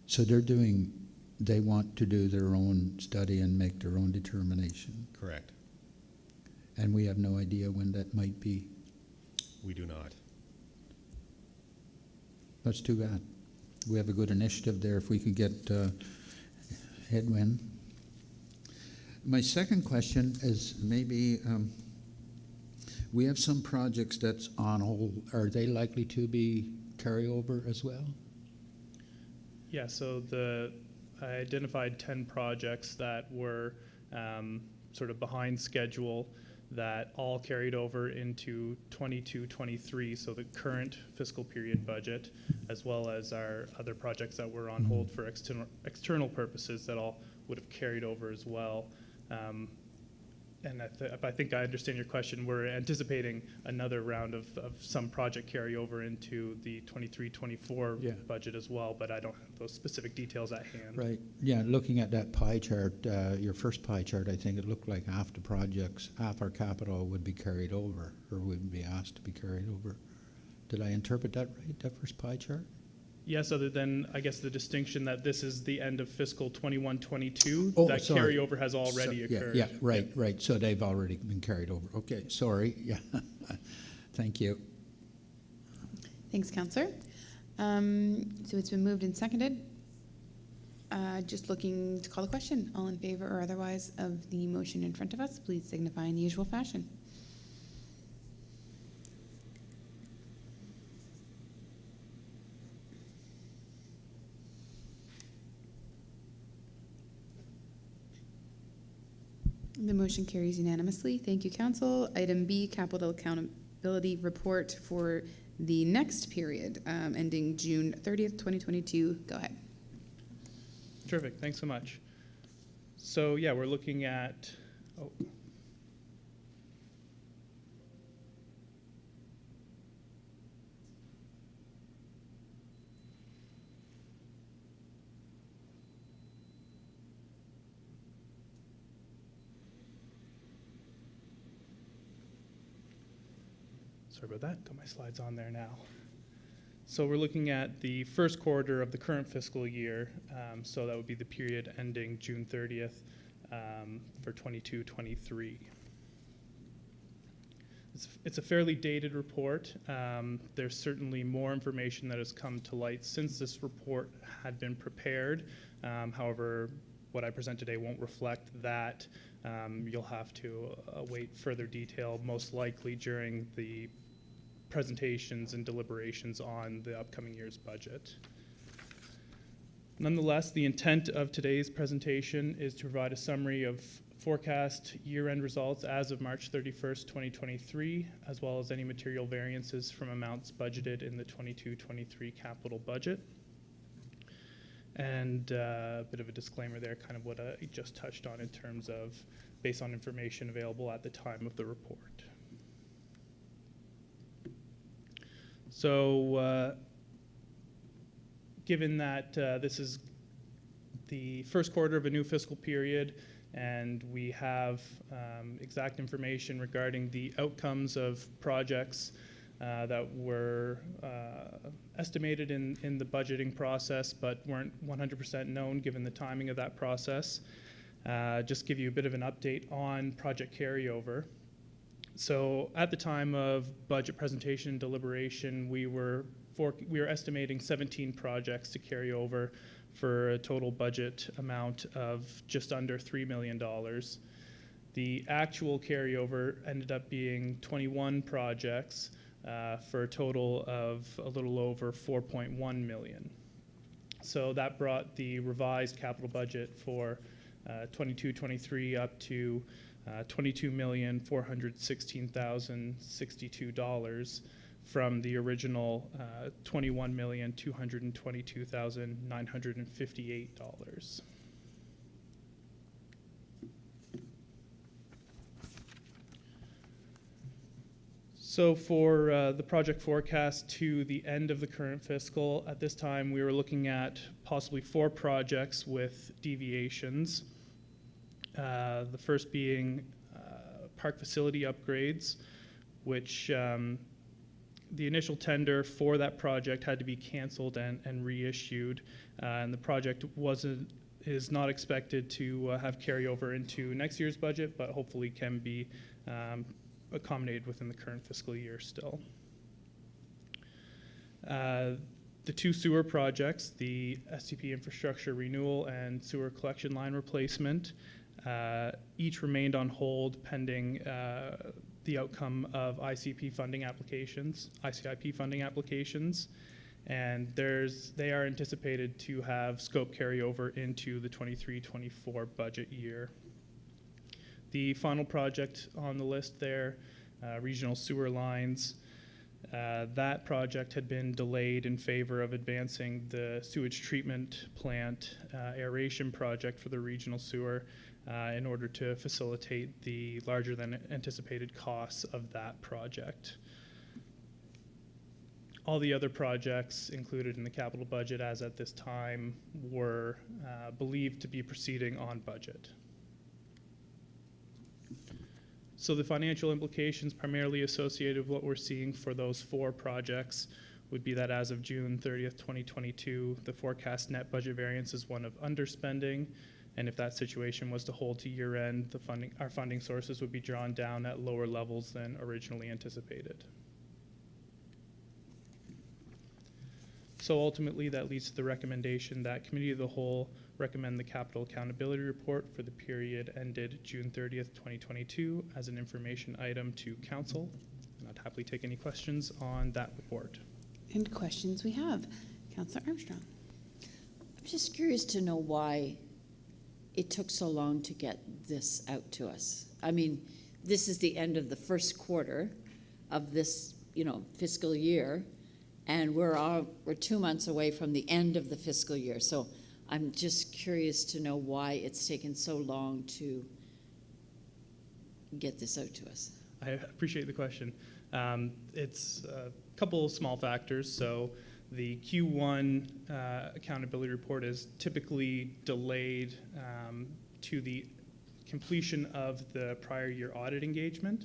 So they want to do their own study and make their own determination? Correct. And we have no idea when that might be? We do not. That's too bad. We have a good initiative there if we could get headwind. My second question is maybe we have some projects that's on hold. Are they likely to be carryover as well? Yeah, so I identified 10 projects that were sort of behind schedule that all carried over into 22-23, so the current fiscal period budget, as well as our other projects that were on hold for external purposes that all would have carried over as well. if I think I understand your question, we're anticipating another round of some project carryover into the 23-24 Yeah. budget as well, but I don't have those specific details at hand. Right, yeah, looking at that pie chart, your first pie chart, I think it looked like half the projects, half our capital would be carried over, or would be asked to be carried over. Did I interpret that right, that first pie chart? Yes, other than, I guess, the distinction that this is the end of fiscal 21-22, Oh, that sorry. carryover has already Yeah, occurred. yeah, right, so they've already been carried over. Okay, sorry, yeah, thank you. Thanks, Counselor. So it's been moved and seconded. Just looking to call the question. All in favor or otherwise of the motion in front of us, please signify in the usual fashion. The motion carries unanimously. Thank you, Council. Item B, Capital Accountability Report for the next period, ending June 30th, 2022. Go ahead. Terrific, thanks so much. So yeah, we're looking at, sorry about that, got my slides on there now. So we're looking at the first quarter of the current fiscal year, so that would be the period ending June 30th for 22-23. It's a fairly dated report. There's certainly more information that has come to light since this report had been prepared. However, what I present today won't reflect that. You'll have to await further detail, most likely during the presentations and deliberations on the upcoming year's budget. Nonetheless, the intent of today's presentation is to provide a summary of forecast year-end results as of March 31st, 2023, as well as any material variances from amounts budgeted in the 22-23 capital budget. And a bit of a disclaimer there, kind of what I just touched on in terms of based on information available at the time of the report. So given that this is the first quarter of a new fiscal period and we have exact information regarding the outcomes of projects that were estimated in the budgeting process but weren't 100% known given the timing of that process, just give you a bit of an update on project carryover. So at the time of budget presentation and deliberation, we were estimating 17 projects to carry over for a total budget amount of just under $3 million. The actual carryover ended up being 21 projects for a total of a little over $4.1 million. So that brought the revised capital budget for 22-23 up to $22,416,062 from the original $21,222,958. So for the project forecast to the end of the current fiscal, at this time we were looking at possibly 4 projects with deviations. The first being park facility upgrades, which the initial tender for that project had to be canceled and reissued, and the project is not expected to have carryover into next year's budget, but hopefully can be accommodated within the current fiscal year still. The 2 sewer projects, the STP infrastructure renewal and sewer collection line replacement, each remained on hold pending the outcome of ICP funding applications, ICIP funding applications, and they are anticipated to have scope carryover into the 23-24 budget year. The final project on the list there, regional sewer lines, That project had been delayed in favor of advancing the sewage treatment plant aeration project for the regional sewer in order to facilitate the larger than anticipated costs of that project. All the other projects included in the capital budget as at this time were believed to be proceeding on budget. So the financial implications primarily associated with what we're seeing for those 4 projects would be that as of June 30th, 2022, the forecast net budget variance is one of underspending, and if that situation was to hold to year end, our funding sources would be drawn down at lower levels than originally anticipated. So ultimately, that leads to the recommendation that Committee of the Whole recommend the Capital Accountability Report for the period ended June 30th, 2022 as an information item to Council. And I'd happily take any questions on that report. And questions we have. Councillor Armstrong. I'm just curious to know why it took so long to get this out to us. I mean, this is the end of the first quarter of this, fiscal year, and we're 2 months away from the end of the fiscal year. So I'm just curious to know why it's taken so long to get this out to us. I appreciate the question. It's a couple of small factors. So the Q1 accountability report is typically delayed to the completion of the prior year audit engagement.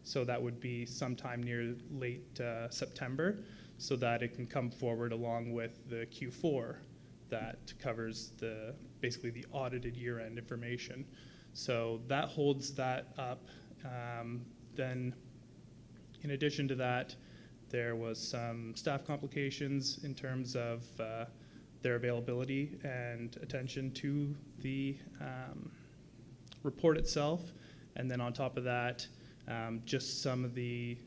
So that would be sometime near late September, so that it can come forward along with the Q4 that covers basically the audited year-end information. So that holds that up. Then in addition to that, there was some staff complications in terms of their availability and attention to the report itself. And then on top of that, just some of the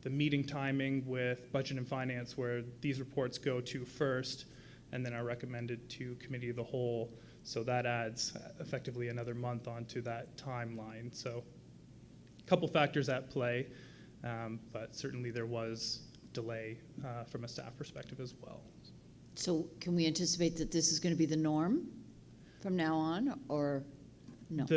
meeting timing with Budget and Finance, where these reports go to first and then are recommended to Committee of the Whole. So that adds effectively another month onto that timeline. So a couple factors at play, but certainly there was delay from a staff perspective as well. So can we anticipate that this is going to be the norm from now on, or no?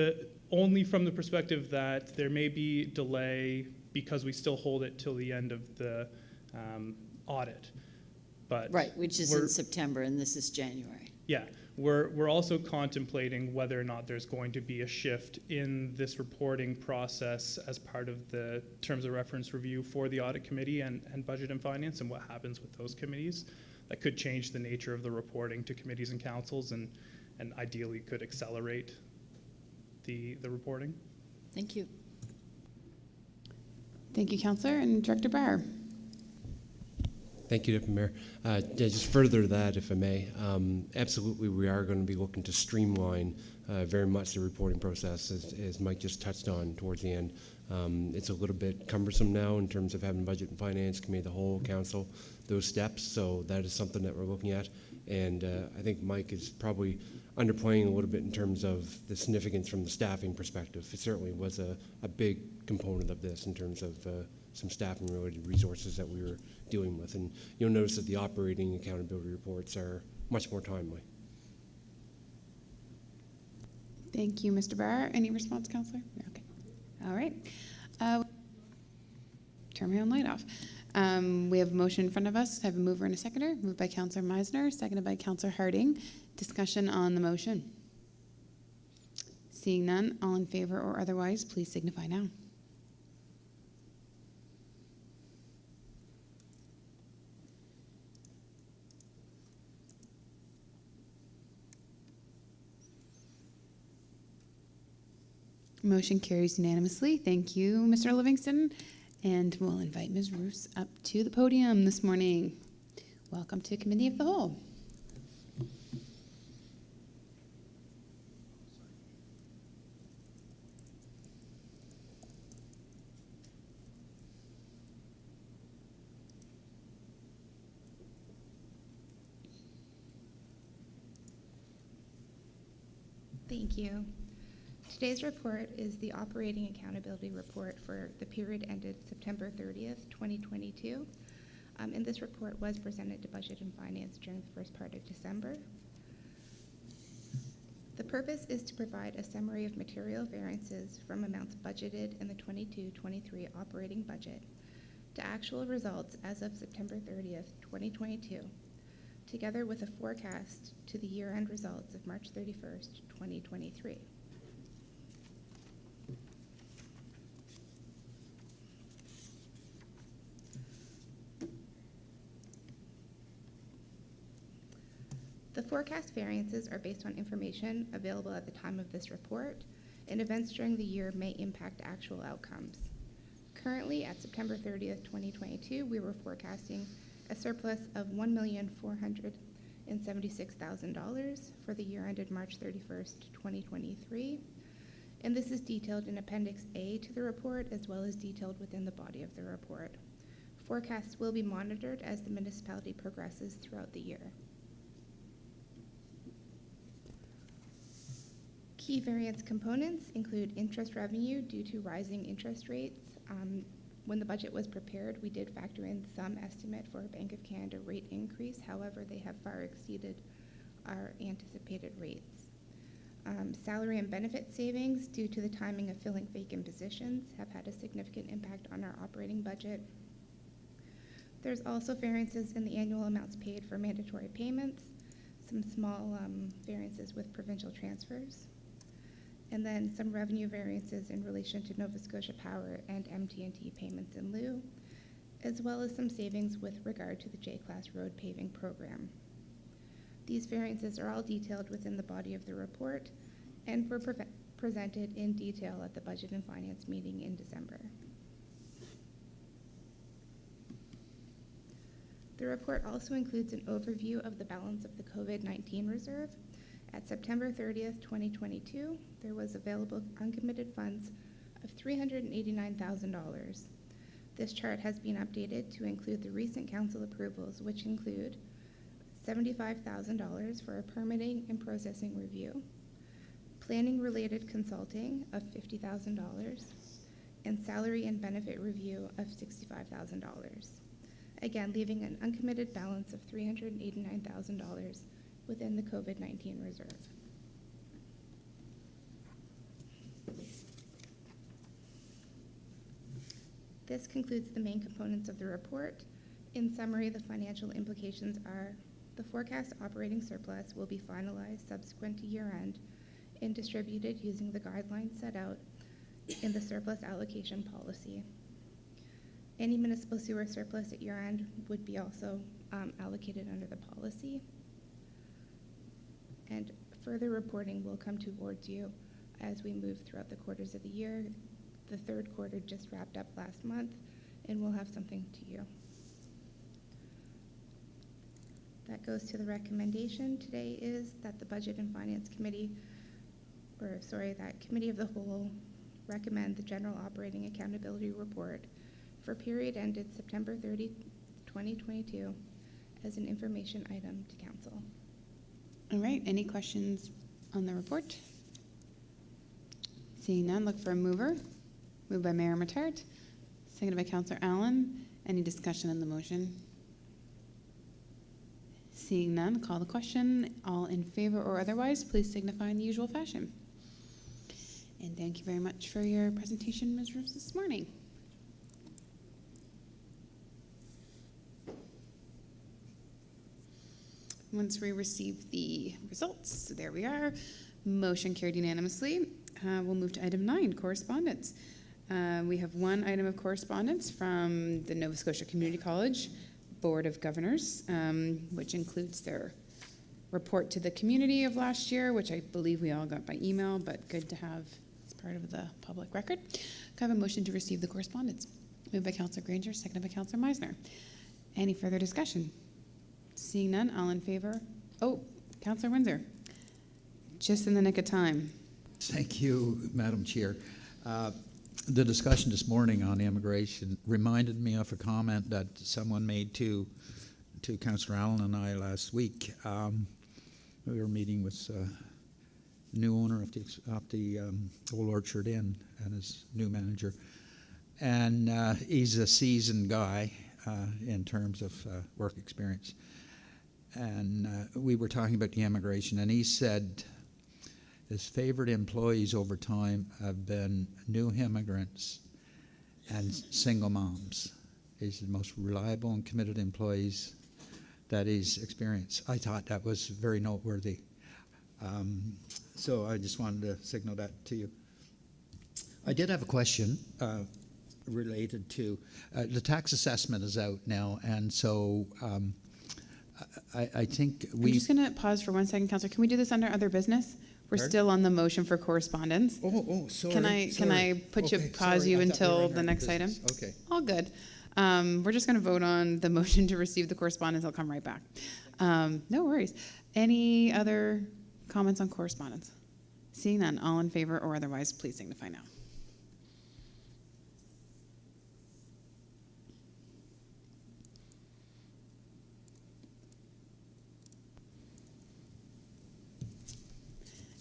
Only from the perspective that there may be delay because we still hold it till the end of the audit. But right, which is in September, and this is January. Yeah, we're also contemplating whether or not there's going to be a shift in this reporting process as part of the terms of reference review for the audit committee and Budget and Finance, and what happens with those committees. That could change the nature of the reporting to committees and councils, and ideally could accelerate the reporting. Thank you. Thank you, Councillor. And Director Barr. Thank you, Deputy Mayor. Just further to that, if I may, absolutely we are going to be looking to streamline very much the reporting process, as Mike just touched on towards the end. It's a little bit cumbersome now in terms of having Budget and Finance, Committee of the Whole, Council, those steps, so that is something that we're looking at. And I think Mike is probably underplaying a little bit in terms of the significance from the staffing perspective. It certainly was a big component of this in terms of some staffing related resources that we were dealing with. And you'll notice that the operating accountability reports are much more timely. Thank you, Mr. Barr. Any response, Councillor? Okay. All right. Turn my own light off. We have a motion in front of us. Have a mover and a seconder. Moved by Councillor Meisner, seconded by Councillor Harding. Discussion on the motion. Seeing none, all in favor or otherwise, please signify now. Motion carries unanimously. Thank you, Mr. Livingston. And we'll invite Ms. Roos up to the podium this morning. Welcome to Committee of the Whole. Thank you. Today's report is the Operating Accountability Report for the period ended September 30th, 2022. And this report was presented to Budget and Finance during the first part of December. The purpose is to provide a summary of material variances from amounts budgeted in the 22-23 operating budget to actual results as of September 30th, 2022, together with a forecast to the year-end results of March 31st, 2023. The forecast variances are based on information available at the time of this report, and events during the year may impact actual outcomes. Currently, at September 30th, 2022, we were forecasting a surplus of $1,476,000 for the year ended March 31st, 2023, and this is detailed in Appendix A to the report as well as detailed within the body of the report. Forecasts will be monitored as the municipality progresses throughout the year. Key variance components include interest revenue due to rising interest rates. When the budget was prepared, we did factor in some estimate for a Bank of Canada rate increase. However, they have far exceeded our anticipated rates. Salary and benefit savings due to the timing of filling vacant positions have had a significant impact on our operating budget. There's also variances in the annual amounts paid for mandatory payments, some small variances with provincial transfers, and then some revenue variances in relation to Nova Scotia Power and MT&T payments in lieu, as well as some savings with regard to the J-Class road paving program. These variances are all detailed within the body of the report and were presented in detail at the Budget and Finance meeting in December. The report also includes an overview of the balance of the COVID-19 reserve. At September 30th, 2022, there was available uncommitted funds of $389,000. This chart has been updated to include the recent council approvals, which include $75,000 for a permitting and processing review, planning-related consulting of $50,000, and salary and benefit review of $65,000. Again, leaving an uncommitted balance of $389,000 within the COVID-19 reserve. This concludes the main components of the report. In summary, the financial implications are the forecast operating surplus will be finalized subsequent to year-end and distributed using the guidelines set out in the surplus allocation policy. Any municipal sewer surplus at year-end would be also allocated under the policy. And further reporting will come towards you as we move throughout the quarters of the year. The third quarter just wrapped up last month, and we'll have something to you. That goes to the recommendation today is that the Budget and Finance Committee, that Committee of the Whole recommend the General Operating Accountability Report for period ended September 30, 2022 as an information item to Council. All right, any questions on the report? Seeing none, look for a mover. Moved by Mayor Matart, seconded by Councillor Allen. Any discussion on the motion? Seeing none, call the question. All in favor or otherwise, please signify in the usual fashion. And thank you very much for your presentation, Ms. Roos, this morning. Once we receive the results, there we are. Motion carried unanimously. We'll move to item 9, correspondence. We have one item of correspondence from the Nova Scotia Community College Board of Governors, which includes their report to the community of last year, which I believe we all got by email, but good to have as part of the public record. Can I have a motion to receive the correspondence? Moved by Councillor Granger, seconded by Councillor Meisner. Any further discussion? Seeing none, all in favor? Oh, Councillor Windsor, just in the nick of time. Thank you, Madam Chair. The discussion this morning on immigration reminded me of a comment that someone made to Councillor Allen and I last week. We were meeting with the new owner of the Old Orchard Inn and his new manager. And he's a seasoned guy. in terms of work experience. And we were talking about the immigration, and he said his favorite employees over time have been new immigrants and single moms. He's the most reliable and committed employees that he's experienced. I thought that was very noteworthy. So I just wanted to signal that to you. I did have a question related to the tax assessment is out now, and so I think we. I'm just going to pause for 1 second, Councillor. Can we do this under other business? We're Pardon? Still on the motion for correspondence. Oh, sorry. Can I pause you until the next item? Okay. All good. We're just going to vote on the motion to receive the correspondence. I'll come right back. No worries. Any other comments on correspondence? Seeing none, all in favor or otherwise, please signify now.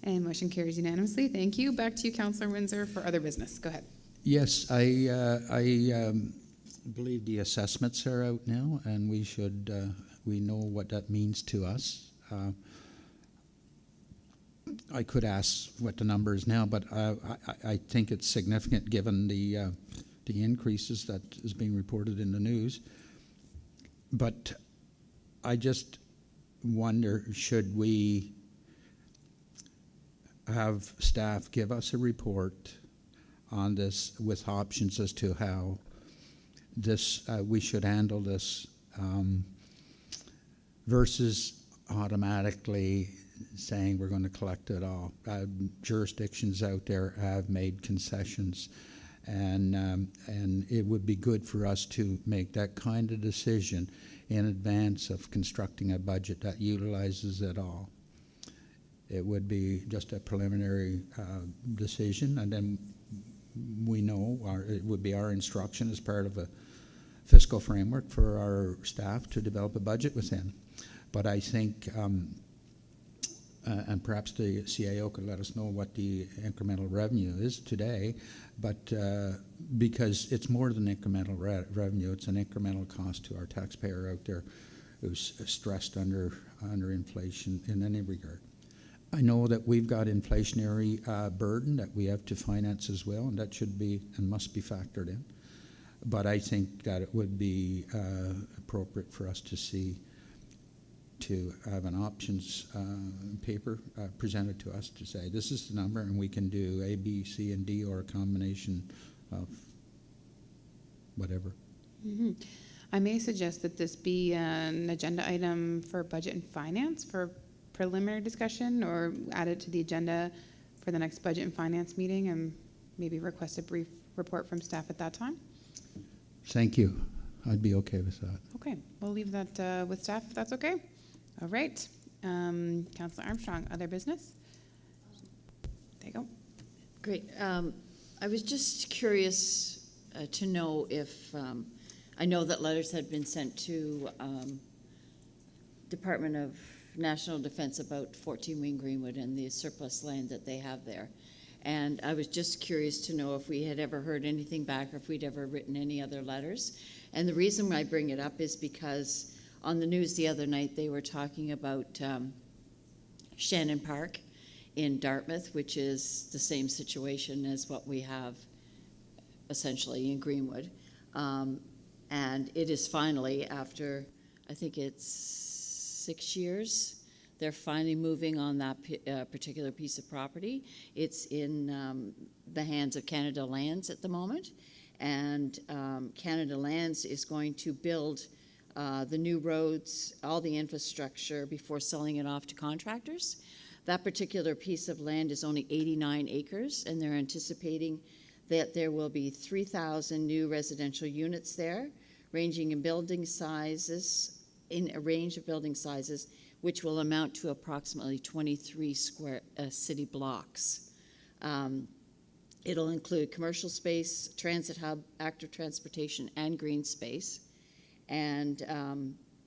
And motion carries unanimously. Thank you. Back to you, Councillor Windsor, for other business. Go ahead. Yes, I believe the assessments are out now, and we should we know what that means to us. I could ask what the number is now, but I think it's significant given the increases that is being reported in the news. But I just wonder, should we have staff give us a report on this with options as to how this we should handle this versus automatically saying we're going to collect it all. Jurisdictions out there have made concessions, and it would be good for us to make that kind of decision in advance of constructing a budget that utilizes it all. It would be just a preliminary decision, and then we know it would be our instruction as part of a fiscal framework for our staff to develop a budget within. But I think, and perhaps the CAO could let us know what the incremental revenue is today, but because it's more than incremental revenue, it's an incremental cost to our taxpayer out there who's stressed under inflation in any regard. I know that we've got inflationary burden that we have to finance as well, and that should be and must be factored in. But I think that it would be appropriate for us to have an options paper presented to us to say this is the number, and we can do A, B, C, and D, or a combination of whatever. Mm-hmm. I may suggest that this be an agenda item for budget and finance for preliminary discussion, or add it to the agenda for the next budget and finance meeting, and maybe request a brief report from staff at that time. Thank you. I'd be okay with that. Okay, we'll leave that with staff if that's okay. All right. Councillor Armstrong, other business? There you go. Great. I was just curious to know if, I know that letters had been sent to Department of National Defense about 14 Wing Greenwood and the surplus land that they have there. And I was just curious to know if we had ever heard anything back, or if we'd ever written any other letters. And the reason I bring it up is because on the news the other night they were talking about Shannon Park in Dartmouth, which is the same situation as what we have essentially in Greenwood. And it is finally, after I think it's 6 years, they're finally moving on that particular piece of property. It's in the hands of Canada Lands at the moment, and Canada Lands is going to build the new roads, all the infrastructure, before selling it off to contractors. That particular piece of land is only 89 acres, and they're anticipating that there will be 3,000 new residential units there, ranging in building sizes, in a range of building sizes, which will amount to approximately 23 square city blocks. It'll include commercial space, transit hub, active transportation, and green space. And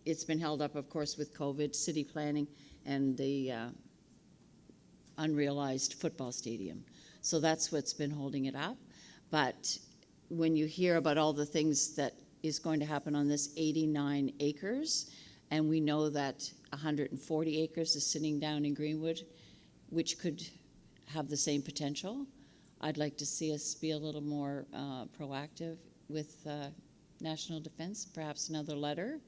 it's been held up, of course, with COVID, city planning, and the unrealized football stadium. So that's what's been holding it up. But when you hear about all the things that is going to happen on this 89 acres, and we know that 140 acres is sitting down in Greenwood, which could have the same potential. I'd like to see us be a little more proactive with national defense, perhaps another letter.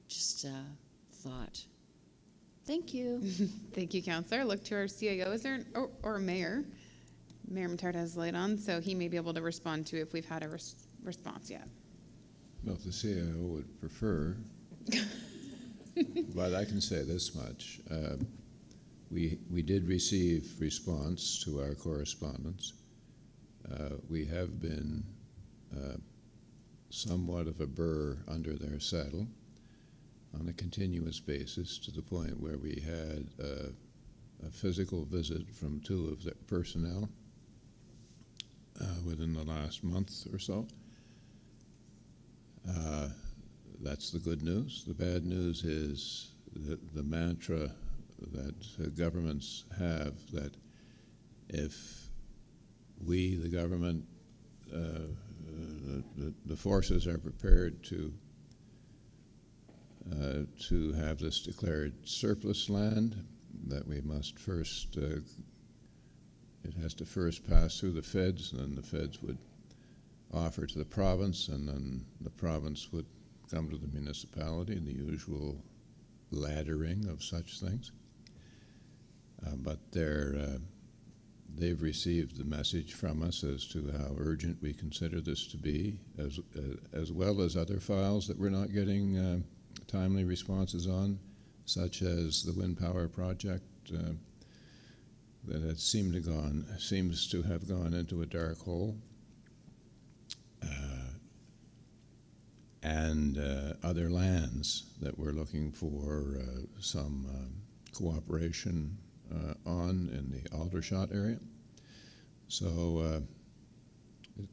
Just a thought. Thank you. Thank you, Councillor. Look to our CIO. Is there, or Mayor? Mayor Matard has the light on, so he may be able to respond to if we've had a response yet. Well, if the CIO would prefer, but I can say this much. We did receive response to our correspondence. We have been somewhat of a burr under their saddle on a continuous basis, to the point where we had a physical visit from 2 of their personnel within the last month or so. That's the good news. The bad news is that the mantra that governments have, that if we, the government, the forces are prepared to have this declared surplus land, that we must first, it has to first pass through the feds, and then the feds would offer to the province, and then the province would come to the municipality, the usual laddering of such things. But they've received the message from us as to how urgent we consider this to be, as well as other files that we're not getting timely responses on, such as the wind power project that had seems to have gone into a dark hole, and other lands that we're looking for some cooperation on in the Aldershot area. So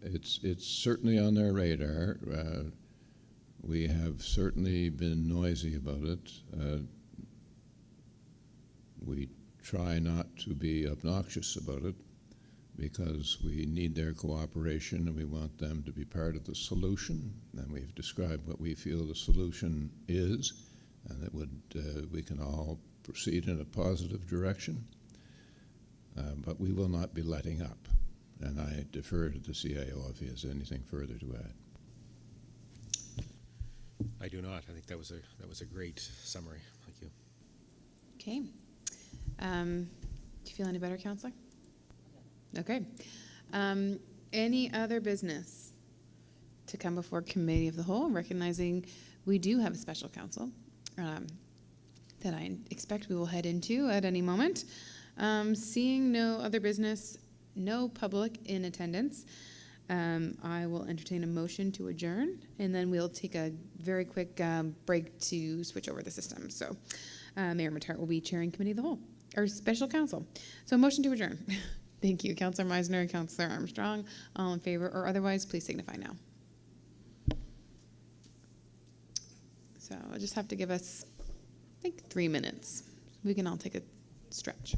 it's certainly on their radar. We have certainly been noisy about it. We try not to be obnoxious about it, because we need their cooperation and we want them to be part of the solution. And we've described what we feel the solution is, and that we can all proceed in a positive direction. But we will not be letting up. And I defer to the CIO if he has anything further to add. I do not. I think that was a great summary. Thank you. Okay. Do you feel any better, Councillor? Okay. Any other business to come before Committee of the Whole, recognizing we do have a special counsel that I expect we will head into at any moment. Seeing no other business, no public in attendance, I will entertain a motion to adjourn, and then we'll take a very quick break to switch over the system. So Mayor Matart will be chairing Committee of the Whole, or Special Counsel. So motion to adjourn. Thank you, Councillor Meisner, Councillor Armstrong. All in favor or otherwise, please signify now. So I'll just have to give us, I think, 3 minutes. We can all take a stretch.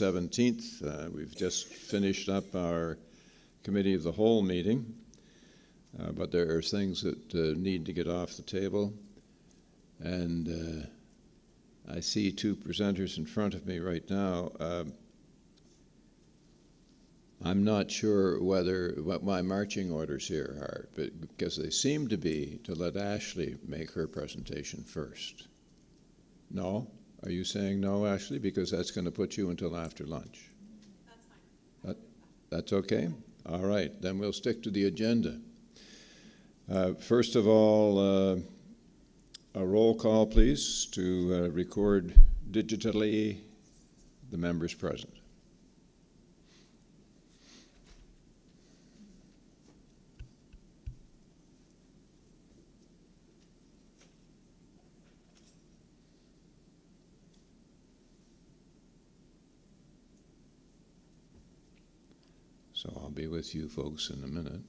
17th. We've just finished up our Committee of the Whole meeting, but there are things that need to get off the table. And I see two presenters in front of me right now. I'm not sure what my marching orders here are, but because they seem to be to let Ashley make her presentation first. No? Are you saying no, Ashley? Because that's going to put you until after lunch. That's fine. That's okay? All right, then we'll stick to the agenda. First of all, a roll call, please, to record digitally the members present. So I'll be with you folks in a minute.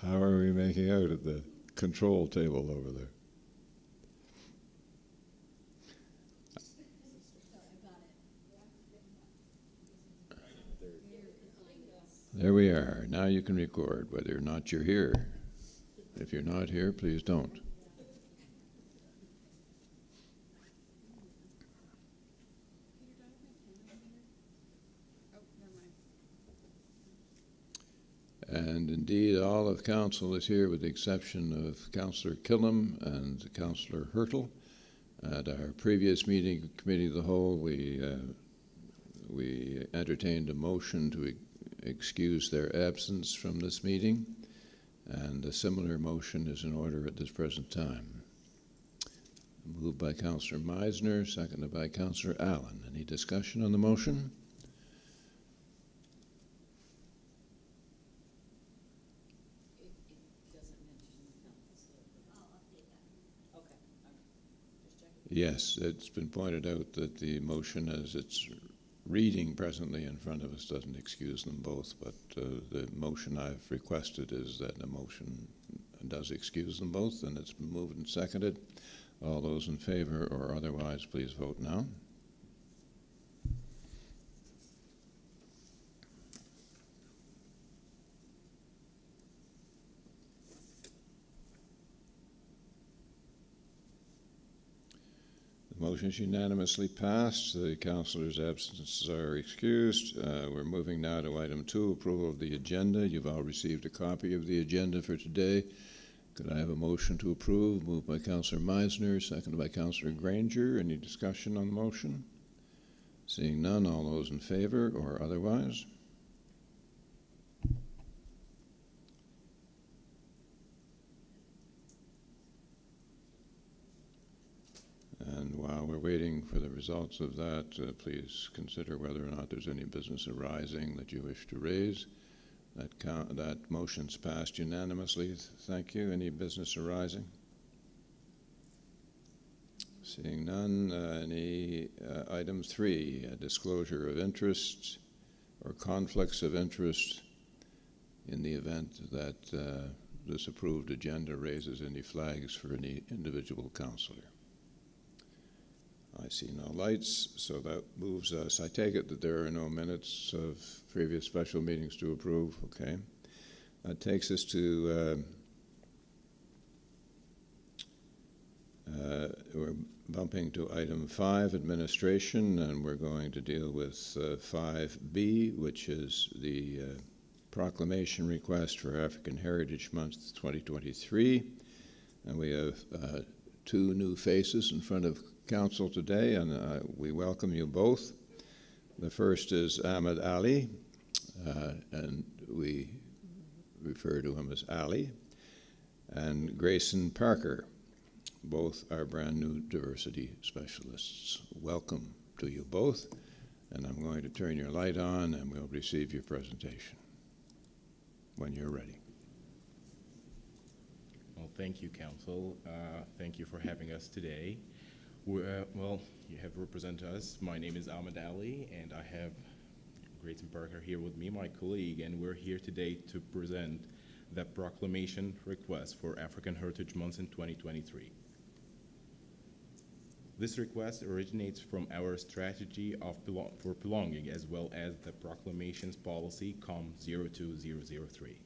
How are we making out at the control table over there? There we are. Now you can record whether or not you're here. If you're not here, please don't. And indeed, all of council is here with the exception of Councillor Killam and Councillor Hertel. At our previous meeting, Committee of the Whole, we entertained a motion to excuse their absence from this meeting, and a similar motion is in order at this present time. Moved by Councillor Meisner, seconded by Councillor Allen. Any discussion on the motion? Yes, it's been pointed out that the motion as it's reading presently in front of us doesn't excuse them both, but the motion I've requested is that the motion does excuse them both, and it's been moved and seconded. All those in favor or otherwise, please vote now. Motion is unanimously passed. The councillors' absences are excused. We're moving now to item 2, approval of the agenda. You've all received a copy of the agenda for today. Could I have a motion to approve? Moved by Councillor Meisner, seconded by Councillor Granger. Any discussion on the motion? Seeing none, all those in favor or otherwise? And while we're waiting for the results of that, please consider whether or not there's any business arising that you wish to raise. That motion's passed unanimously. Thank you. Any business arising? Seeing none, item 3, disclosure of interests or conflicts of interest in the event that this approved agenda raises any flags for any individual councillor. I see no lights, so that moves us. I take it that there are no minutes of previous special meetings to approve. Okay. That takes us to, we're bumping to item 5, administration, and we're going to deal with 5B, which is the proclamation request for African Heritage Month 2023. And we have 2 new faces in front of Council today, and we welcome you both. The first is Ahmed Ali, and we refer to him as Ali, and Grayson Parker. Both are brand new diversity specialists. Welcome to you both, and I'm going to turn your light on and we'll receive your presentation when you're ready. Well, thank you, Council. Thank you for having us today. Well, you have represented us. My name is Ahmed Ali, and I have Grayson Parker here with me, my colleague, and we're here today to present the proclamation request for African Heritage Month in 2023. This request originates from our strategy for belonging, as well as the proclamation's policy COM 02003.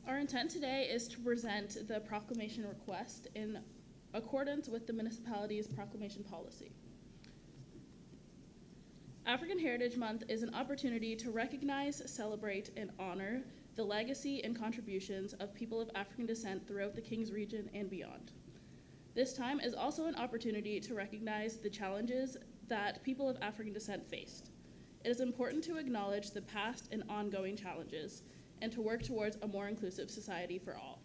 Our intent today is to present the proclamation request in accordance with the municipality's proclamation policy. African Heritage Month is an opportunity to recognize, celebrate, and honor the legacy and contributions of people of African descent throughout the King's region and beyond. This time is also an opportunity to recognize the challenges that people of African descent faced. It is important to acknowledge the past and ongoing challenges and to work towards a more inclusive society for all.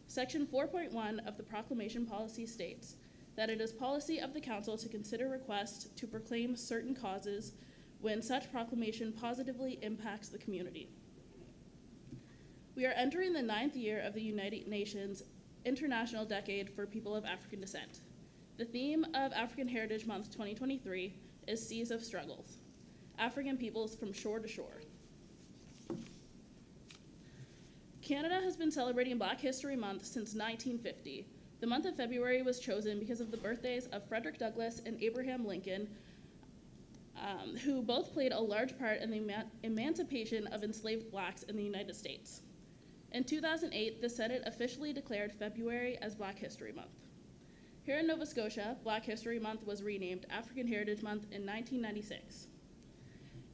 Section 4.1 of the proclamation policy states that it is policy of the Council to consider requests to proclaim certain causes when such proclamation positively impacts the community. We are entering the 9th year of the United Nations International Decade for People of African Descent. The theme of African Heritage Month 2023 is Seas of Struggles, African peoples from shore to shore. Canada has been celebrating Black History Month since 1950. The month of February was chosen because of the birthdays of Frederick Douglass and Abraham Lincoln, who both played a large part in the emancipation of enslaved Blacks in the United States. In 2008, the Senate officially declared February as Black History Month. Here in Nova Scotia, Black History Month was renamed African Heritage Month in 1996.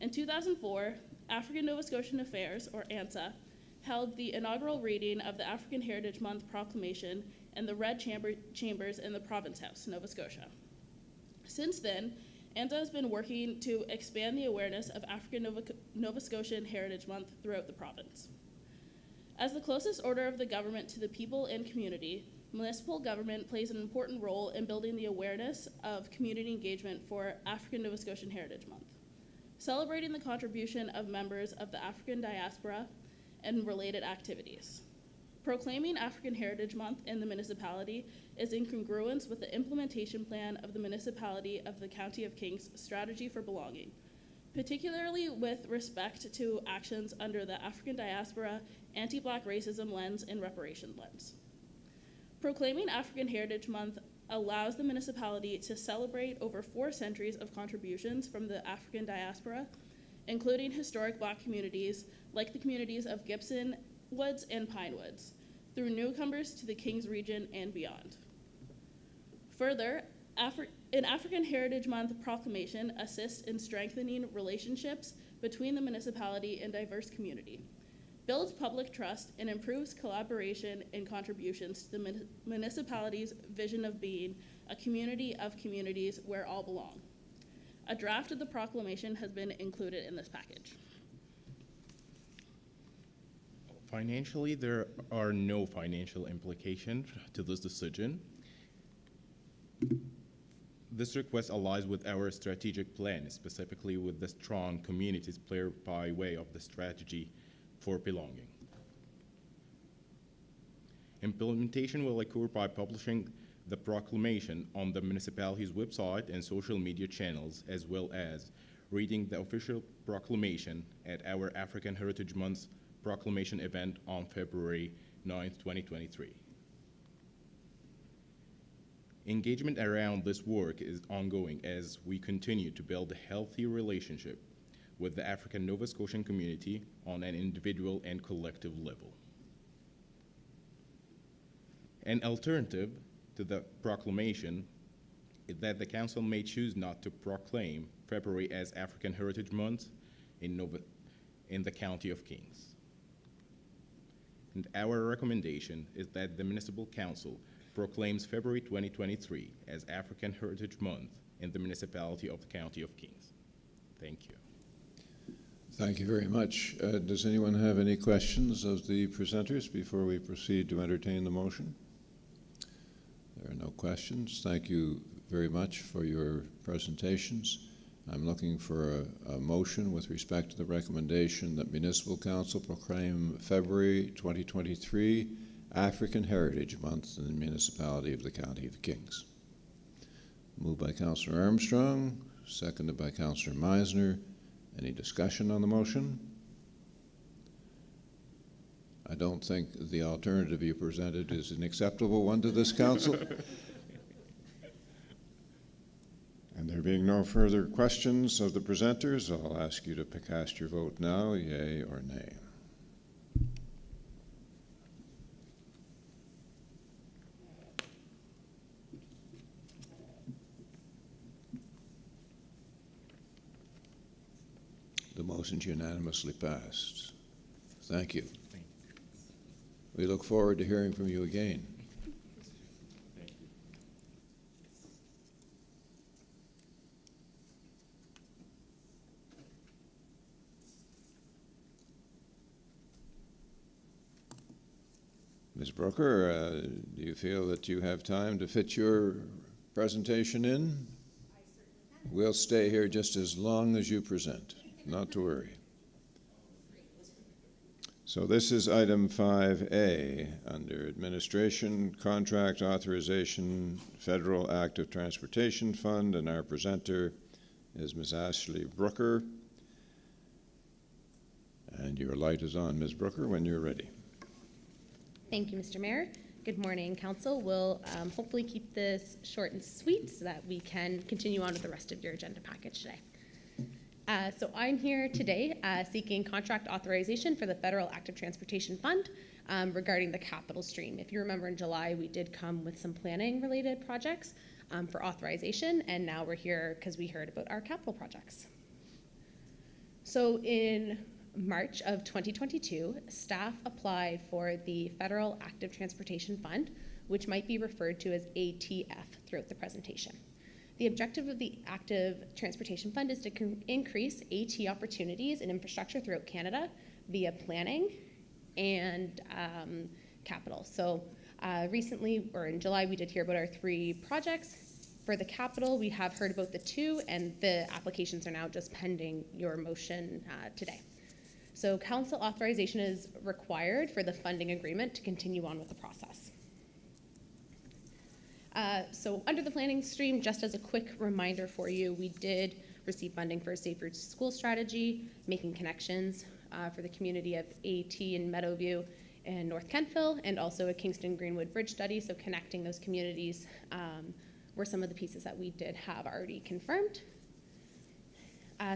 In 2004, African Nova Scotian Affairs, or ANSA, held the inaugural reading of the African Heritage Month proclamation in the Red Chambers in the Province House, Nova Scotia. Since then, ANSA has been working to expand the awareness of African Nova Scotian Heritage Month throughout the province. As the closest order of the government to the people and community, municipal government plays an important role in building the awareness of community engagement for African Nova Scotian Heritage Month, celebrating the contribution of members of the African diaspora and related activities. Proclaiming African Heritage Month in the municipality is in congruence with the implementation plan of the municipality of the County of Kings Strategy for Belonging, particularly with respect to actions under the African diaspora, anti-Black racism lens, and reparation lens. Proclaiming African Heritage Month allows the municipality to celebrate over 4 centuries of contributions from the African diaspora, including historic Black communities like the communities of Gibson Woods and Pine Woods, through newcomers to the King's region and beyond. Further, an African Heritage Month proclamation assists in strengthening relationships between the municipality and diverse community, builds public trust, and improves collaboration and contributions to the municipality's vision of being a community of communities where all belong. A draft of the proclamation has been included in this package. Financially, there are no financial implications to this decision. This request aligns with our strategic plan, specifically with the strong communities player by way of the strategy for belonging. Implementation will occur by publishing the proclamation on the municipality's website and social media channels, as well as reading the official proclamation at our African Heritage Month proclamation event on February 9th, 2023. Engagement around this work is ongoing as we continue to build a healthy relationship with the African Nova Scotian community on an individual and collective level. An alternative to the proclamation is that the Council may choose not to proclaim February as African Heritage Month in the County of Kings. And our recommendation is that the Municipal Council proclaims February 2023 as African Heritage Month in the municipality of the County of Kings. Thank you. Thank you very much. Does anyone have any questions of the presenters before we proceed to entertain the motion? There are no questions. Thank you very much for your presentations. I'm looking for a motion with respect to the recommendation that Municipal Council proclaim February 2023 African Heritage Month in the municipality of the County of Kings. Moved by Councillor Armstrong, seconded by Councillor Meisner. Any discussion on the motion? I don't think the alternative you presented is an acceptable one to this council. And there being no further questions of the presenters, I'll ask you to cast your vote now, yea or nay. The motion's unanimously passed. Thank you. We look forward to hearing from you again. Ms. Brooker, do you feel that you have time to fit your presentation in? I certainly can. We'll stay here just as long as you present, not to worry. So this is item 5A under Administration, Contract Authorization, Federal Active Transportation Fund, and our presenter is Ms. Ashley Brooker. And your light is on, Ms. Brooker, when you're ready. Thank you, Mr. Mayor. Good morning, Council. We'll hopefully keep this short and sweet so that we can continue on with the rest of your agenda package today. So I'm here today seeking contract authorization for the Federal Active Transportation Fund regarding the capital stream. If you remember in July, we did come with some planning related projects for authorization, and now we're here because we heard about our capital projects. So in March of 2022, staff applied for the Federal Active Transportation Fund, which might be referred to as ATF throughout the presentation. The objective of the Active Transportation Fund is to increase AT opportunities in infrastructure throughout Canada via planning and capital. So recently, or in July, we did hear about our 3 projects. For the capital, we have heard about the 2, and the applications are now just pending your motion today. So council authorization is required for the funding agreement to continue on with the process. So under the planning stream, just as a quick reminder for you, we did receive funding for a Safe Routes to School strategy, making connections for the community of AT in Meadowview and North Kentville, and also a Kingston Greenwood Bridge study, so connecting those communities were some of the pieces that we did have already confirmed.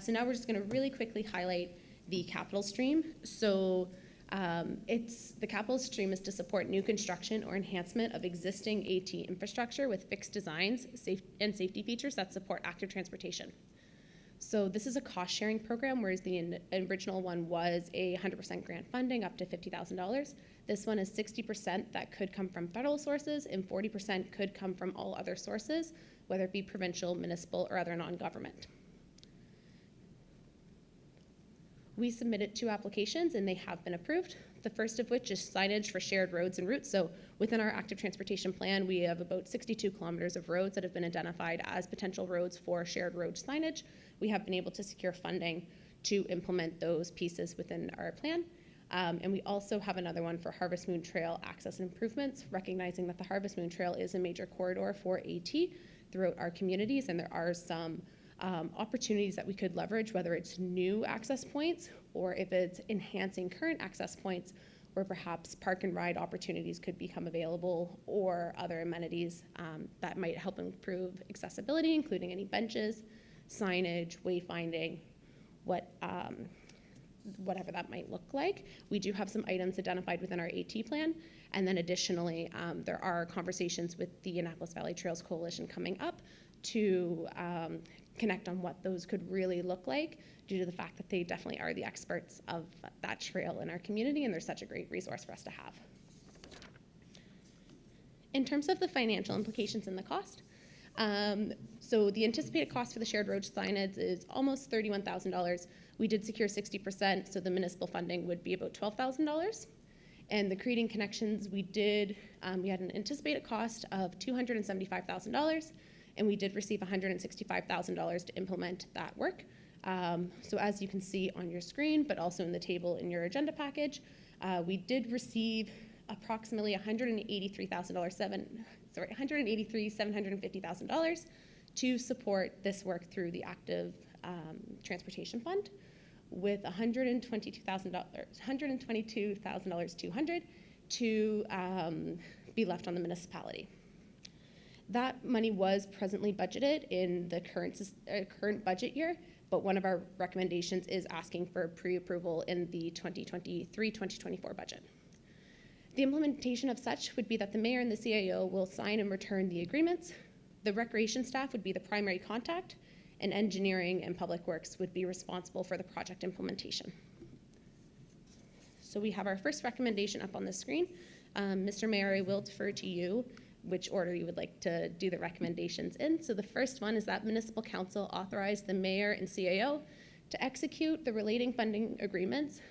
So now we're just gonna really quickly highlight the capital stream. So the capital stream is to support new construction or enhancement of existing AT infrastructure with fixed designs and safety features that support active transportation. So this is a cost-sharing program, whereas the original one was a 100% grant funding up to $50,000. This one is 60% that could come from federal sources and 40% could come from all other sources, whether it be provincial, municipal, or other non-government. We submitted 2 applications and they have been approved. The first of which is signage for shared roads and routes. So within our active transportation plan, we have about 62 kilometers of roads that have been identified as potential roads for shared road signage. We have been able to secure funding to implement those pieces within our plan. And we also have another one for Harvest Moon Trail access improvements, recognizing that the Harvest Moon Trail is a major corridor for AT throughout our communities, and there are some opportunities that we could leverage, whether it's new access points or if it's enhancing current access points, where perhaps park and ride opportunities could become available, or other amenities that might help improve accessibility, including any benches, signage, wayfinding, whatever that might look like. We do have some items identified within our AT plan, and then additionally, there are conversations with the Annapolis Valley Trails Coalition coming up to connect on what those could really look like, due to the fact that they definitely are the experts of that trail in our community, and they're such a great resource for us to have. In terms of the financial implications and the cost, so the anticipated cost for the shared road signage is almost $31,000. We did secure 60%, so the municipal funding would be about $12,000. And the creating connections, we had an anticipated cost of $275,000, and we did receive $165,000 to implement that work. So as you can see on your screen, but also in the table in your agenda package, we did receive approximately $183,750,000 to support this work through the Active Transportation Fund. with $122,200 to be left on the municipality. That money was presently budgeted in the current budget year, but one of our recommendations is asking for pre-approval in the 2023-2024 budget. The implementation of such would be that the mayor and the CAO will sign and return the agreements. The recreation staff would be the primary contact, and engineering and public works would be responsible for the project implementation. So we have our first recommendation up on the screen. Mr. Mayor, I will defer to you which order you would like to do the recommendations in. So the first one is that Municipal Council authorize the mayor and CAO to execute the relating funding agreements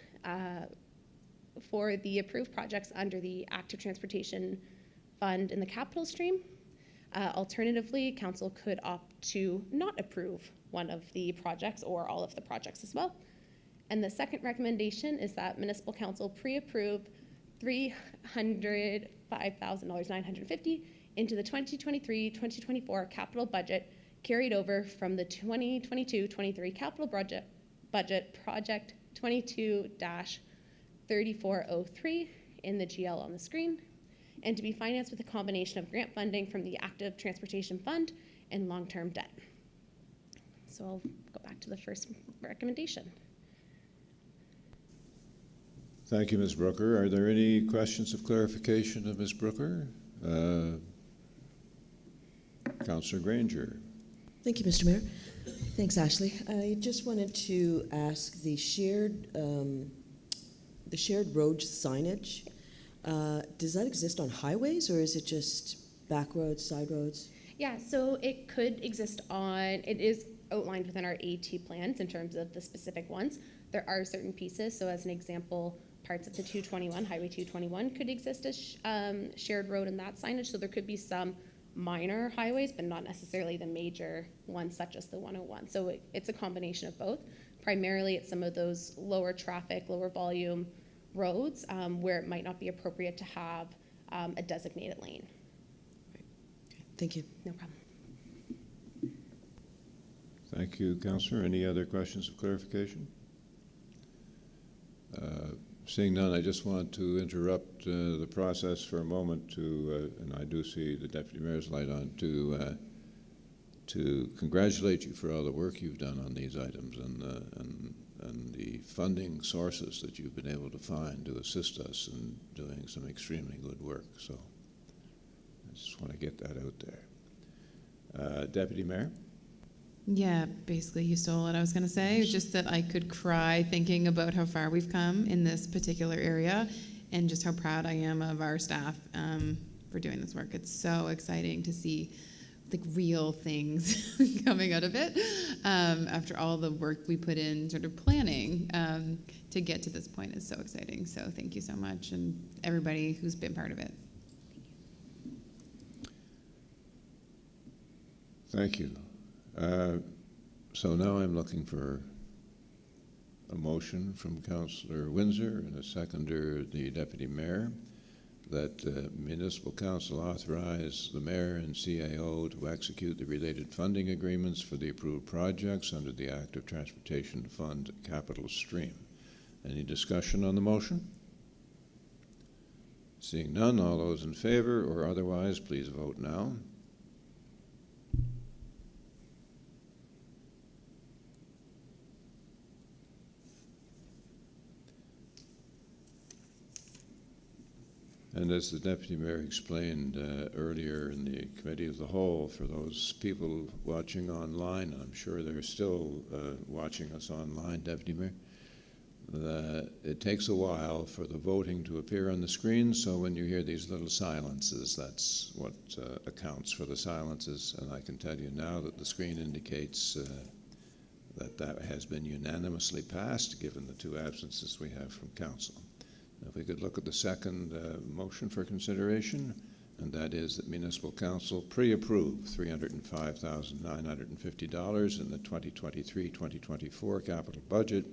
for the approved projects under the Active Transportation Fund in the capital stream. Alternatively, Council could opt to not approve one of the projects or all of the projects as well. And the second recommendation is that Municipal Council pre-approve $305,950 into the 2023-2024 capital budget carried over from the 2022-23 capital budget project 22-3403 in the GL on the screen, and to be financed with a combination of grant funding from the Active Transportation Fund and long-term debt. So I'll go back to the first recommendation. Thank you, Ms. Brooker. Are there any questions of clarification of Ms. Brooker? Councillor Granger. Thank you, Mr. Mayor. Thanks, Ashley. I just wanted to ask the shared road signage. Does that exist on highways, or is it just back roads, side roads? Yeah, so it could exist on, it is outlined within our AT plans in terms of the specific ones. There are certain pieces, so as an example, parts of the 221, Highway 221 could exist as shared road in that signage, so there could be some minor highways, but not necessarily the major ones such as the 101. So it's a combination of both. Primarily, it's some of those lower traffic, lower volume roads where it might not be appropriate to have a designated lane. Right. Okay. Thank you. No problem. Thank you, Councillor. Any other questions of clarification? Seeing none, I just want to interrupt the process for a moment to, and I do see the Deputy Mayor's light on, to congratulate you for all the work you've done on these items and the funding sources that you've been able to find to assist us in doing some extremely good work. So I just want to get that out there. Deputy Mayor? Yeah, basically you stole what I was going to say. Just that I could cry thinking about how far we've come in this particular area and just how proud I am of our staff for doing this work. It's so exciting to see like real things coming out of it after all the work we put in sort of planning to get to this point is so exciting. So thank you so much, and everybody who's been part of it. Thank you. So now I'm looking for a motion from Councillor Windsor and a seconder, the Deputy Mayor, that Municipal Council authorize the Mayor and CAO to execute the related funding agreements for the approved projects under the Active Transportation Fund capital stream. Any discussion on the motion? Seeing none, all those in favor or otherwise, please vote now. And as the Deputy Mayor explained earlier in the Committee of the Whole, for those people watching online, I'm sure they're still watching us online, Deputy Mayor, that it takes a while for the voting to appear on the screen, so when you hear these little silences, that's what accounts for the silences. And I can tell you now that the screen indicates that has been unanimously passed, given the two absences we have from Council. If we could look at the second motion for consideration, and that is that Municipal Council pre-approve $305,950 in the 2023-2024 capital budget,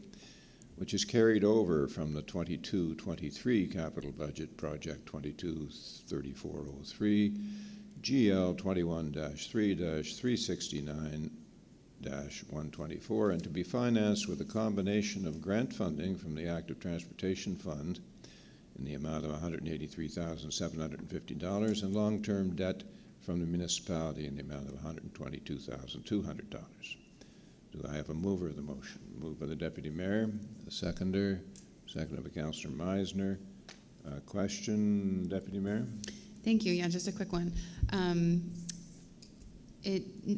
which is carried over from the 22-23 capital budget project 22-3403, GL 21-3-369 2018-124, and to be financed with a combination of grant funding from the Active Transportation Fund in the amount of $183,750 and long-term debt from the municipality in the amount of $122,200. Do I have a mover of the motion? Moved by the Deputy Mayor, the seconded by Councillor Meisner. Question, Deputy Mayor? Thank you. Yeah, just a quick one.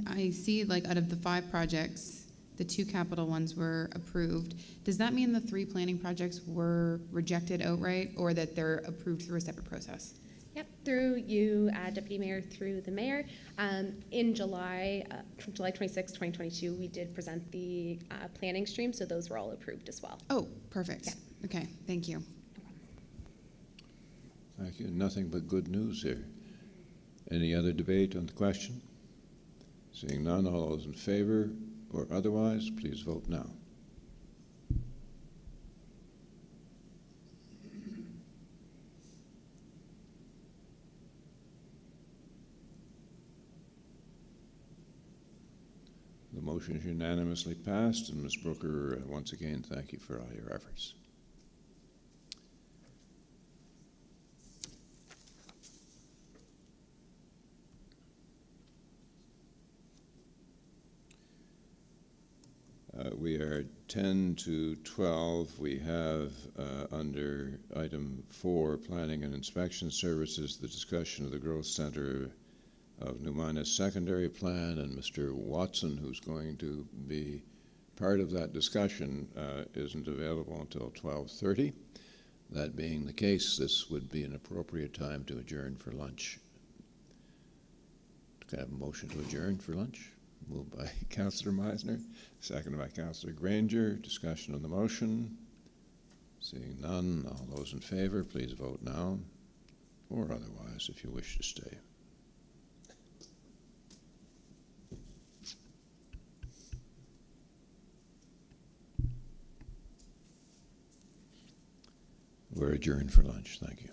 I see, like, out of the 5 projects, the 2 capital ones were approved. Does that mean the 3 planning projects were rejected outright, or that they're approved through a separate process? Yep, through you, Deputy Mayor, through the Mayor. In July 26, 2022, we did present the planning stream, so those were all approved as well. Oh, perfect. Yeah. Okay, thank you. Thank you. Nothing but good news here. Any other debate on the question? Seeing none, all those in favor or otherwise, please vote now. The motion is unanimously passed, and Ms. Brooker, once again, thank you for all your efforts. We are 10 to 12. We have under item 4, Planning and Inspection Services, the discussion of the Growth Center of New Minas Secondary Plan, and Mr. Watson, who's going to be part of that discussion, isn't available until 12:30. That being the case, this would be an appropriate time to adjourn for lunch. Can I have a motion to adjourn for lunch? Moved by Councillor Meisner, seconded by Councillor Granger. Discussion on the motion. Seeing none, all those in favor, please vote now, or otherwise if you wish to stay. We're adjourned for lunch. Thank you.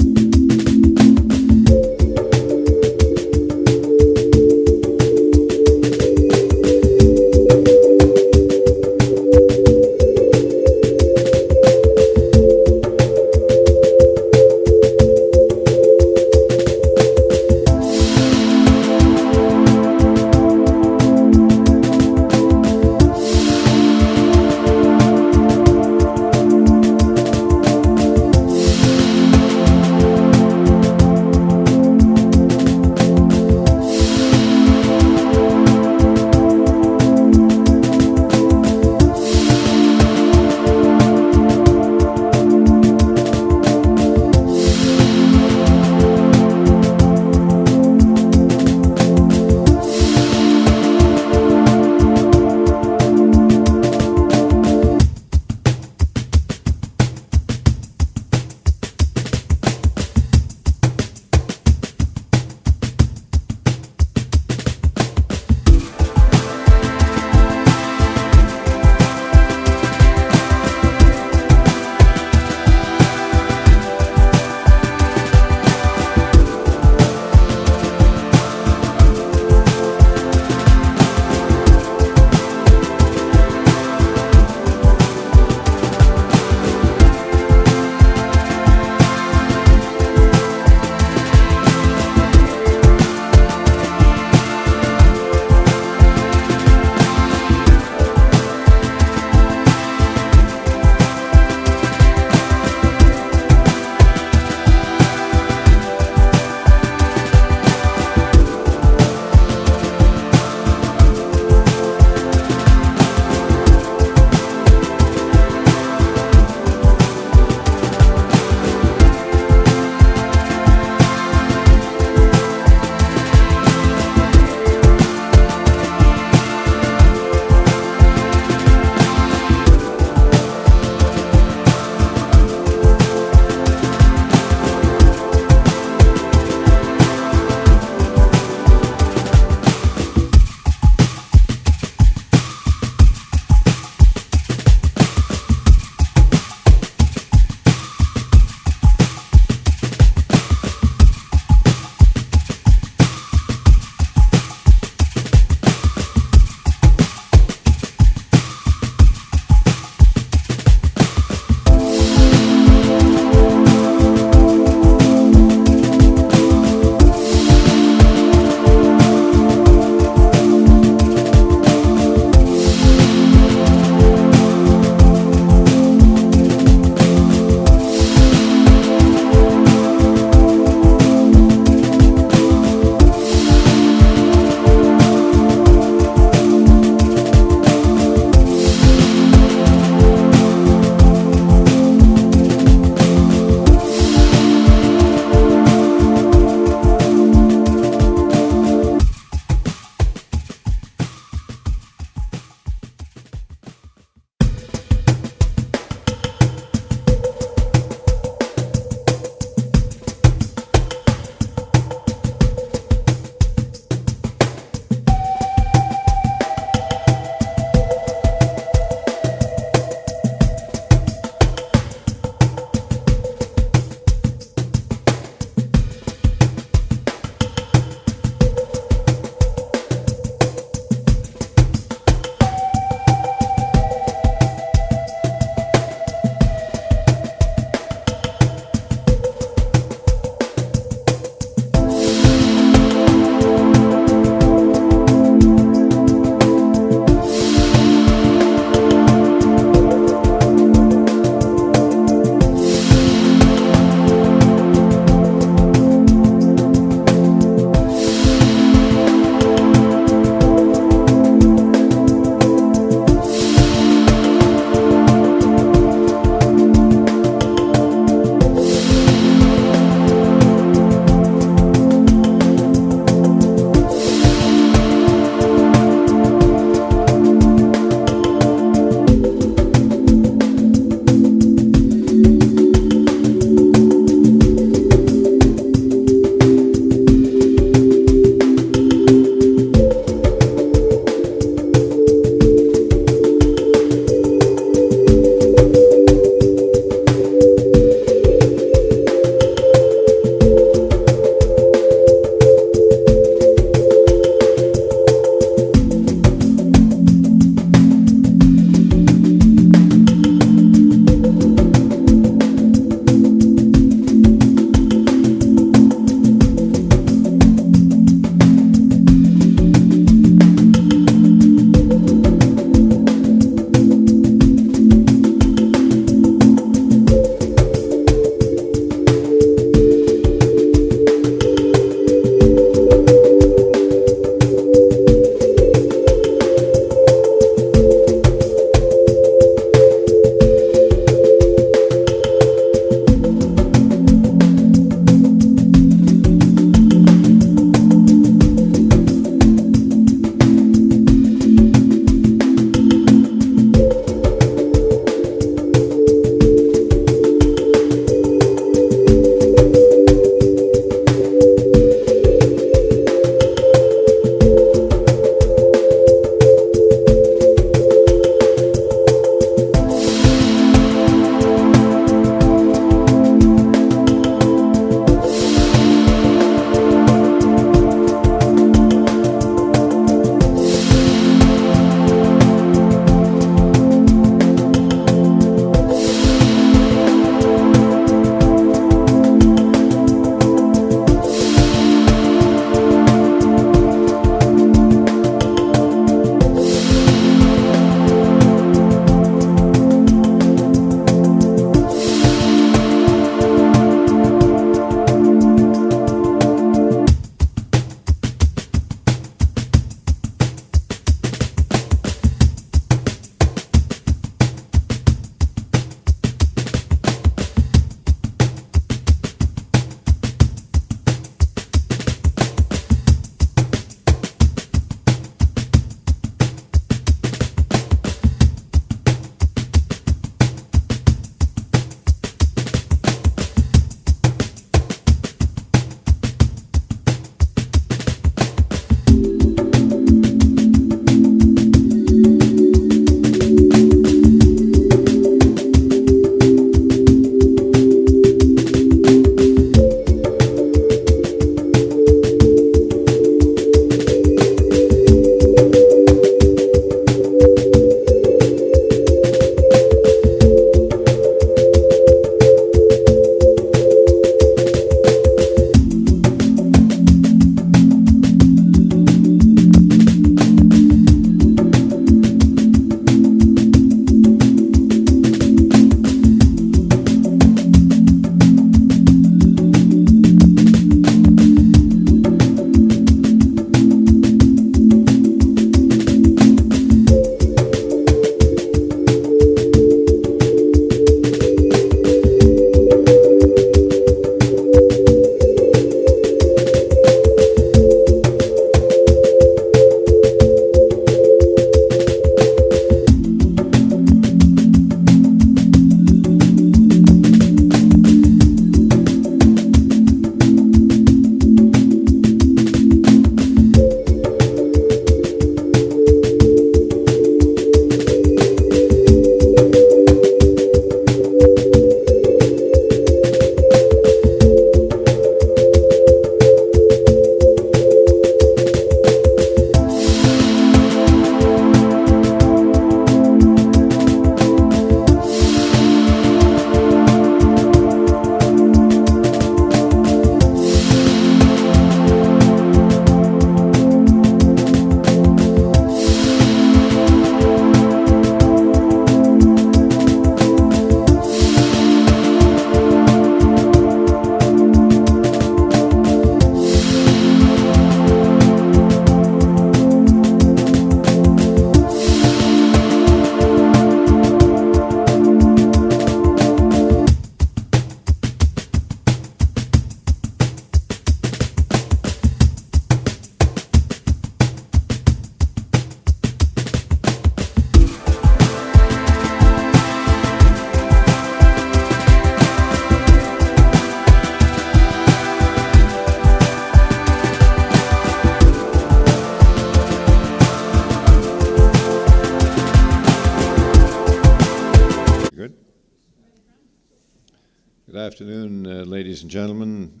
Good afternoon, ladies and gentlemen.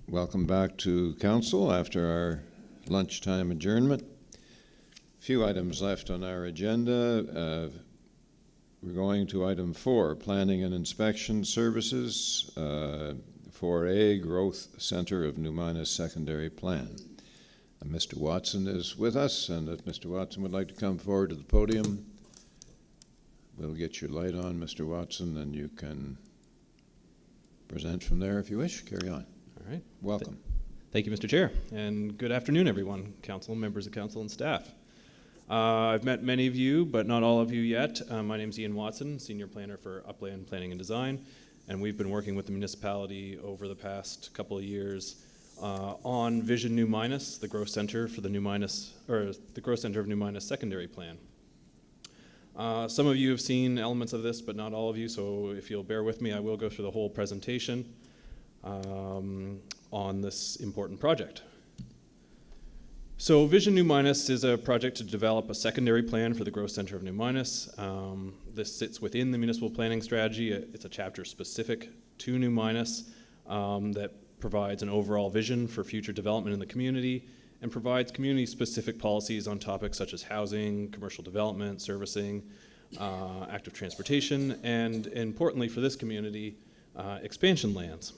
Welcome back to Council after our lunchtime adjournment. A few items left on our agenda. We're going to item 4, Planning and Inspection Services, 4A, Growth Center of New Minas Secondary Plan. Mr. Watson is with us, and if Mr. Watson would like to come forward to the podium, we'll get your light on, Mr. Watson, and you can present from there if you wish. Carry on. All right. Welcome. Thank you, Mr. Chair, and good afternoon, everyone, council, members of council, and staff. I've met many of you, but not all of you yet. My name is Ian Watson, Senior Planner for Upland Planning and Design, and we've been working with the municipality over the past couple of years on Vision New Minas, the growth center for the New Minas, or the growth center of New Minas Secondary Plan. Some of you have seen elements of this, but not all of you, so if you'll bear with me, I will go through the whole presentation on this important project. So Vision New Minas is a project to develop a secondary plan for the growth center of New Minas. This sits within the municipal planning strategy. It's a chapter specific to New Minas that provides an overall vision for future development in the community and provides community-specific policies on topics such as housing, commercial development, servicing, active transportation, and importantly for this community, expansion lands.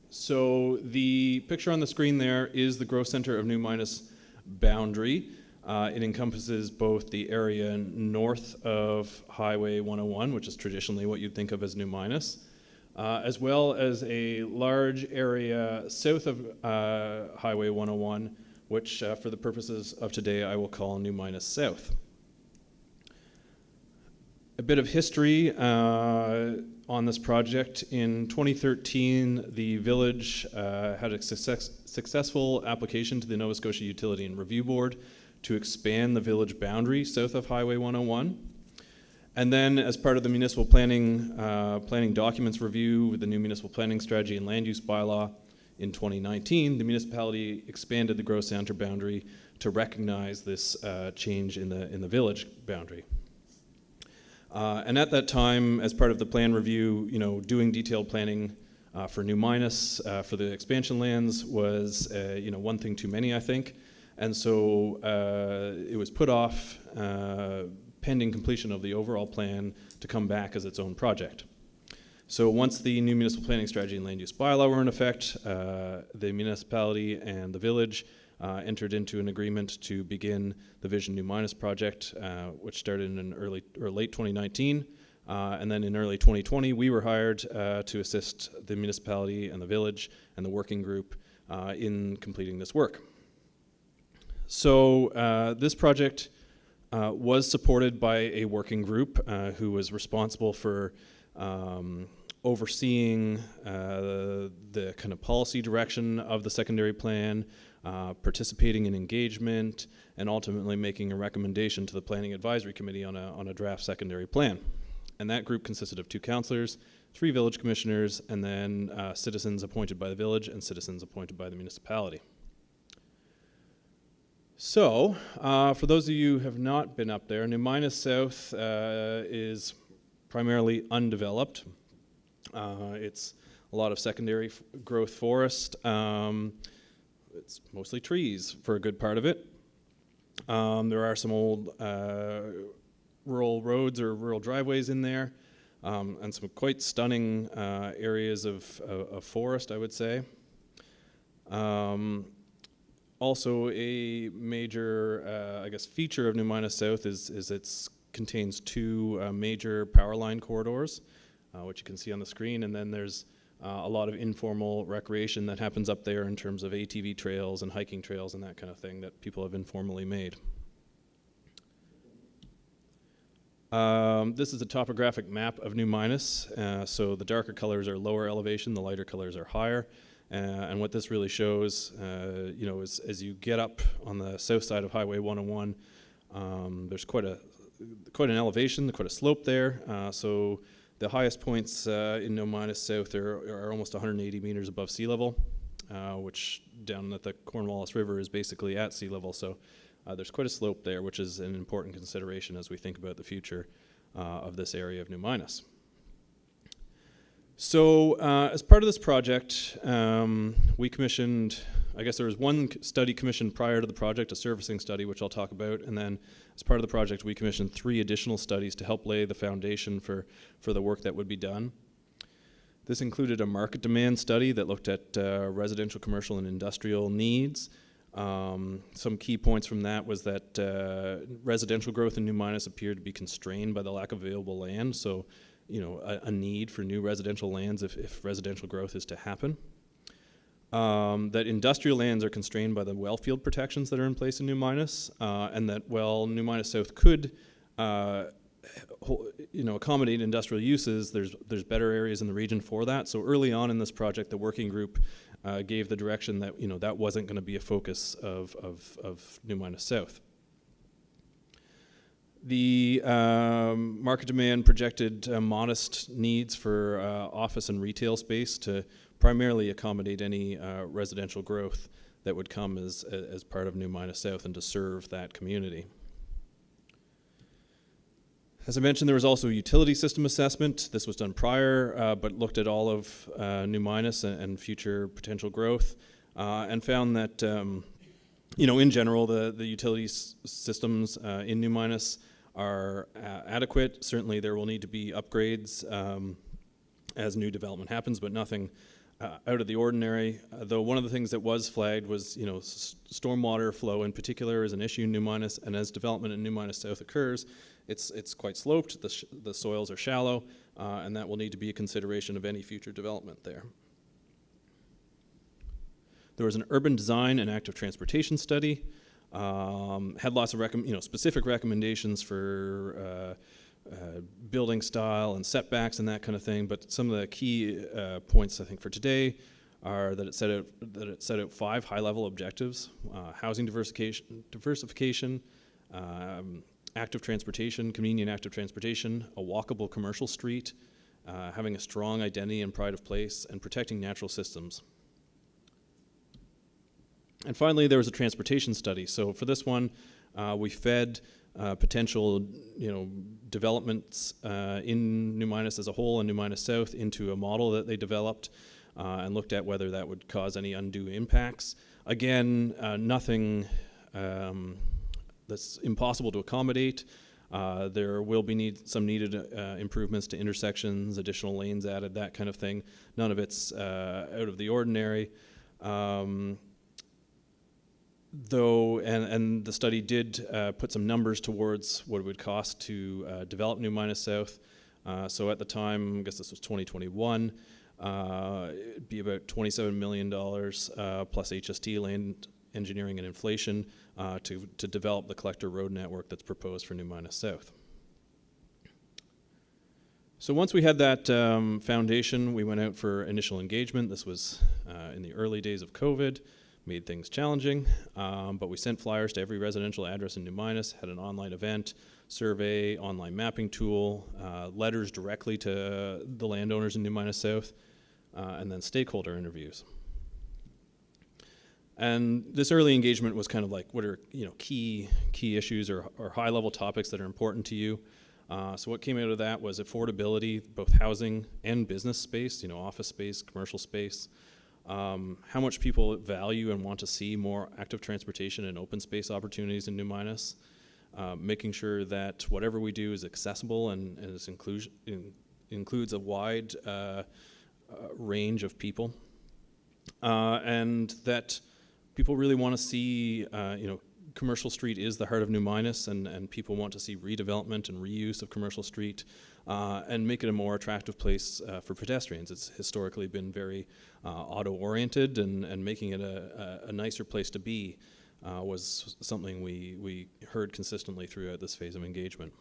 So the picture on the screen there is the growth center of New Minas boundary. It encompasses both the area north of Highway 101, which is traditionally what you'd think of as New Minas, as well as a large area south of Highway 101, which for the purposes of today I will call New Minas South. A bit of history on this project. In 2013, the village had a successful application to the Nova Scotia Utility and Review Board to expand the village boundary south of Highway 101. And then as part of the municipal planning documents review with the new municipal planning strategy and land use bylaw in 2019, the municipality expanded the growth center boundary to recognize this change in the village boundary. And at that time, as part of the plan review, doing detailed planning for New Minas for the expansion lands was, one thing too many, I think. And so it was put off pending completion of the overall plan to come back as its own project. So once the new municipal planning strategy and land use bylaw were in effect, the municipality and the village entered into an agreement to begin the Vision New Minas project, which started in late 2019. And then in early 2020, we were hired to assist the municipality and the village and the working group in completing this work. So this project was supported by a working group who was responsible for overseeing the kind of policy direction of the secondary plan, participating in engagement, and ultimately making a recommendation to the Planning Advisory Committee on a draft secondary plan. And that group consisted of 2 councillors, 3 village commissioners, and then citizens appointed by the village and citizens appointed by the municipality. So, for those of you who have not been up there, New Minas South is primarily undeveloped. It's a lot of secondary growth forest. It's mostly trees for a good part of it. There are some old rural roads or rural driveways in there, and some quite stunning areas of forest, I would say. Also, a major, feature of New Minas South is it contains 2 major power line corridors, which you can see on the screen, and then there's a lot of informal recreation that happens up there in terms of ATV trails and hiking trails and that kind of thing that people have informally made. This is a topographic map of New Minas. So the darker colors are lower elevation, the lighter colors are higher. And what this really shows, is as you get up on the south side of Highway 101, there's quite an elevation, quite a slope there. So the highest points in New Minas South are almost 180 meters above sea level, which down at the Cornwallis River is basically at sea level. So there's quite a slope there, which is an important consideration as we think about the future of this area of New Minas. So as part of this project, we commissioned, I guess there was one study commissioned prior to the project, a surfacing study, which I'll talk about, and then as part of the project, we commissioned 3 additional studies to help lay the foundation for the work that would be done. This included a market demand study that looked at residential, commercial, and industrial needs. Some key points from that was that residential growth in New Minas appeared to be constrained by the lack of available land, so a need for new residential lands if residential growth is to happen. That industrial lands are constrained by the well field protections that are in place in New Minas, and that while New Minas South could accommodate industrial uses, there's better areas in the region for that. So early on in this project, the working group gave the direction that that wasn't going to be a focus of New Minas South. The market demand projected modest needs for office and retail space to primarily accommodate any residential growth that would come as part of New Minas South and to serve that community. As I mentioned, there was also a utility system assessment. This was done prior, but looked at all of New Minas and future potential growth, and found that in general, the utility systems in New Minas are adequate. Certainly there will need to be upgrades as new development happens, but nothing out of the ordinary. Though one of the things that was flagged was, stormwater flow in particular is an issue in New Minas, and as development in New Minas South occurs, it's quite sloped, the soils are shallow, and that will need to be a consideration of any future development there. There was an urban design and active transportation study. Had lots of specific recommendations for building style and setbacks and that kind of thing, but some of the key points I think for today are that it set out 5 high-level objectives: housing diversification, active transportation, convenient active transportation, a walkable commercial street, having a strong identity and pride of place, and protecting natural systems. And finally, there was a transportation study. So for this one, we fed potential, developments in New Minas as a whole and New Minas South into a model that they developed and looked at whether that would cause any undue impacts. Again, nothing that's impossible to accommodate. There will be some needed improvements to intersections, additional lanes added, that kind of thing. None of it's out of the ordinary. Though, and the study did put some numbers towards what it would cost to develop New Minas South. So at the time, I guess this was 2021, it'd be about $27 million plus HST, land engineering and inflation, to develop the collector road network that's proposed for New Minas South. So once we had that foundation, we went out for initial engagement. This was in the early days of COVID. Made things challenging, but we sent flyers to every residential address in New Minas, had an online event, survey, online mapping tool, letters directly to the landowners in New Minas South, and then stakeholder interviews. And this early engagement was kind of like, what are key issues or high-level topics that are important to you? So what came out of that was affordability, both housing and business space, office space, commercial space. How much people value and want to see more active transportation and open space opportunities in New Minas, making sure that whatever we do is accessible and includes a wide range of people, and that people really want to see, Commercial Street is the heart of New Minas, and people want to see redevelopment and reuse of Commercial Street, and make it a more attractive place for pedestrians. It's historically been very auto-oriented, and making it a nicer place to be was something we heard consistently throughout this phase of engagement.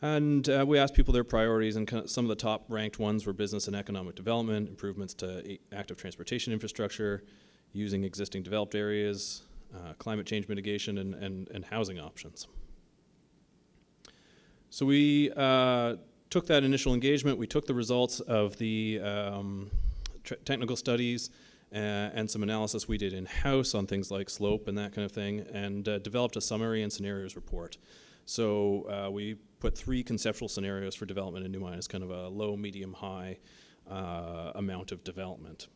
And we asked people their priorities, and some of the top ranked ones were business and economic development, improvements to active transportation infrastructure, using existing developed areas, climate change mitigation, and housing options. So we took that initial engagement, we took the results of the technical studies and some analysis we did in-house on things like slope and that kind of thing, and developed a summary and scenarios report. So we put 3 conceptual scenarios for development in New Minas, kind of a low, medium, high amount of development.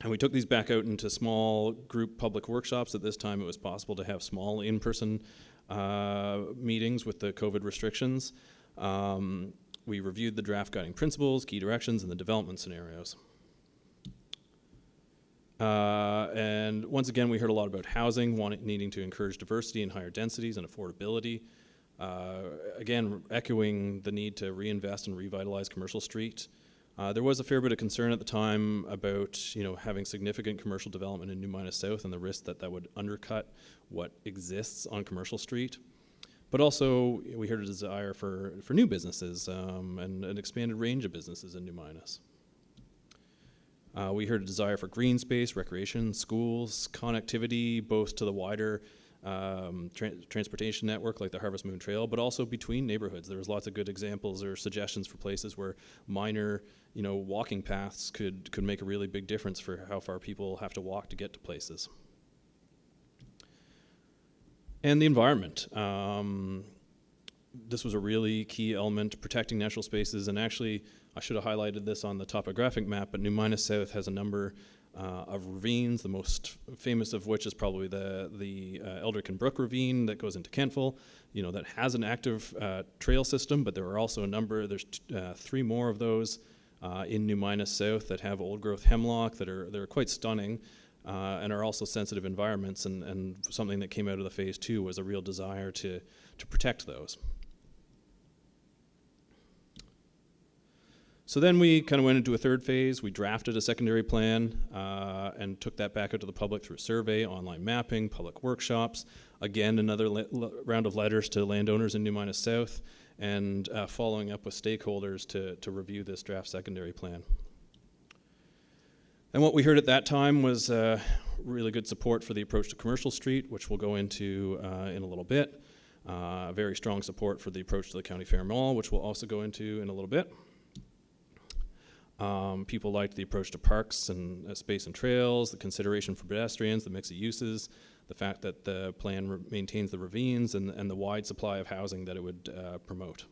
And we took these back out into small group public workshops. At this time, it was possible to have small in-person meetings with the COVID restrictions. We reviewed the draft guiding principles, key directions, and the development scenarios. And once again, we heard a lot about housing, needing to encourage diversity and higher densities and affordability. Again, echoing the need to reinvest and revitalize Commercial Street. There was a fair bit of concern at the time about, having significant commercial development in New Minas South and the risk that that would undercut what exists on Commercial Street. But also, we heard a desire for new businesses and an expanded range of businesses in New Minas. We heard a desire for green space, recreation, schools, connectivity, both to the wider transportation network like the Harvest Moon Trail, but also between neighborhoods. There was lots of good examples or suggestions for places where minor, walking paths could make a really big difference for how far people have to walk to get to places. And the environment. This was a really key element, protecting natural spaces, and actually, I should have highlighted this on the topographic map, but New Minas South has a number of ravines, the most famous of which is probably the Eldrick Brook ravine that goes into Kentville, that has an active trail system, but there are also there's 3 more of those in New Minas South that have old growth hemlock they're quite stunning and are also sensitive environments, and something that came out of the phase 2 was a real desire to protect those. So then we kind of went into a third phase. We drafted a secondary plan and took that back out to the public through a survey, online mapping, public workshops. Again, another round of letters to landowners in New Minas South, and following up with stakeholders to review this draft secondary plan. And what we heard at that time was really good support for the approach to Commercial Street, which we'll go into in a little bit. Very strong support for the approach to the County Fair Mall, which we'll also go into in a little bit. People liked the approach to parks and space and trails, the consideration for pedestrians, the mix of uses, the fact that the plan maintains the ravines, and the wide supply of housing that it would promote.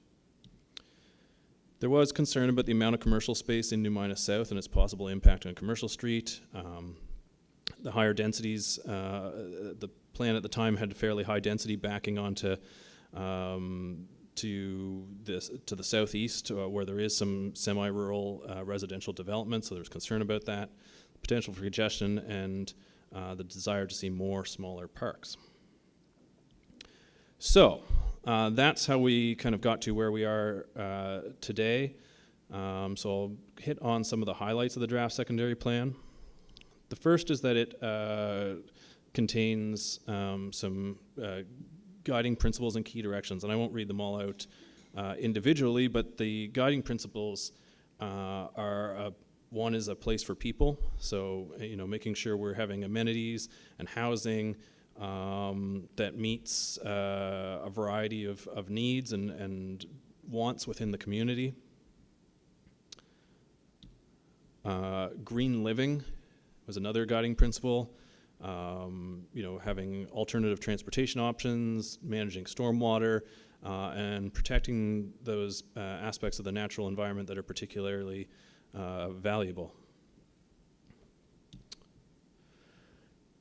There was concern about the amount of commercial space in New Minas South and its possible impact on Commercial Street. The higher densities, the plan at the time had fairly high density backing onto to the southeast, where there is some semi-rural residential development, so there's concern about that, potential for congestion, and the desire to see more smaller parks. So that's how we kind of got to where we are today. So I'll hit on some of the highlights of the draft secondary plan. The first is that it contains some guiding principles and key directions, and I won't read them all out individually, but the guiding principles are one is a place for people, so making sure we're having amenities and housing that meets a variety of needs and wants within the community. Green living was another guiding principle. Having alternative transportation options, managing stormwater, and protecting those aspects of the natural environment that are particularly valuable.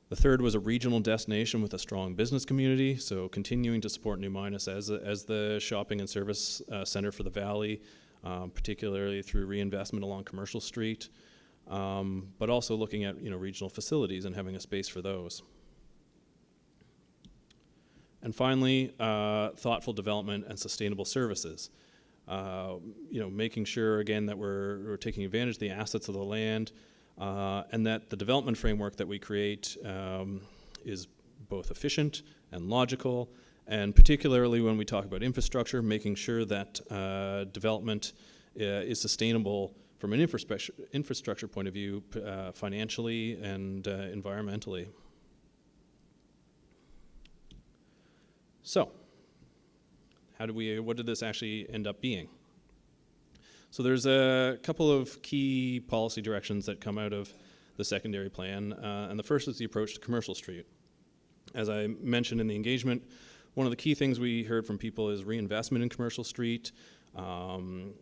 The third was a regional destination with a strong business community, so continuing to support New Minas as the shopping and service center for the valley, particularly through reinvestment along Commercial Street. But also looking at regional facilities and having a space for those. And finally, thoughtful development and sustainable services. Making sure again that we're taking advantage of the assets of the land, and that the development framework that we create is both efficient and logical, and particularly when we talk about infrastructure, making sure that development is sustainable from an infrastructure point of view, financially and environmentally. So, what did this actually end up being? So there's a couple of key policy directions that come out of the secondary plan, and the first is the approach to Commercial Street. As I mentioned in the engagement, One of the key things we heard from people is reinvestment in Commercial Street, doubling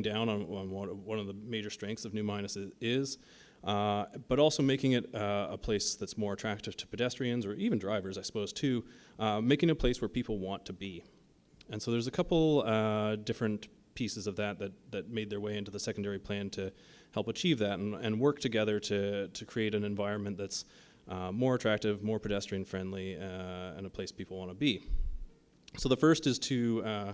down on what one of the major strengths of New Minas is, but also making it a place that's more attractive to pedestrians or even drivers, I suppose, too, making it a place where people want to be. And so there's a couple different pieces of that made their way into the secondary plan to help achieve that and work together to create an environment that's more attractive, more pedestrian friendly, and a place people want to be. So the first is to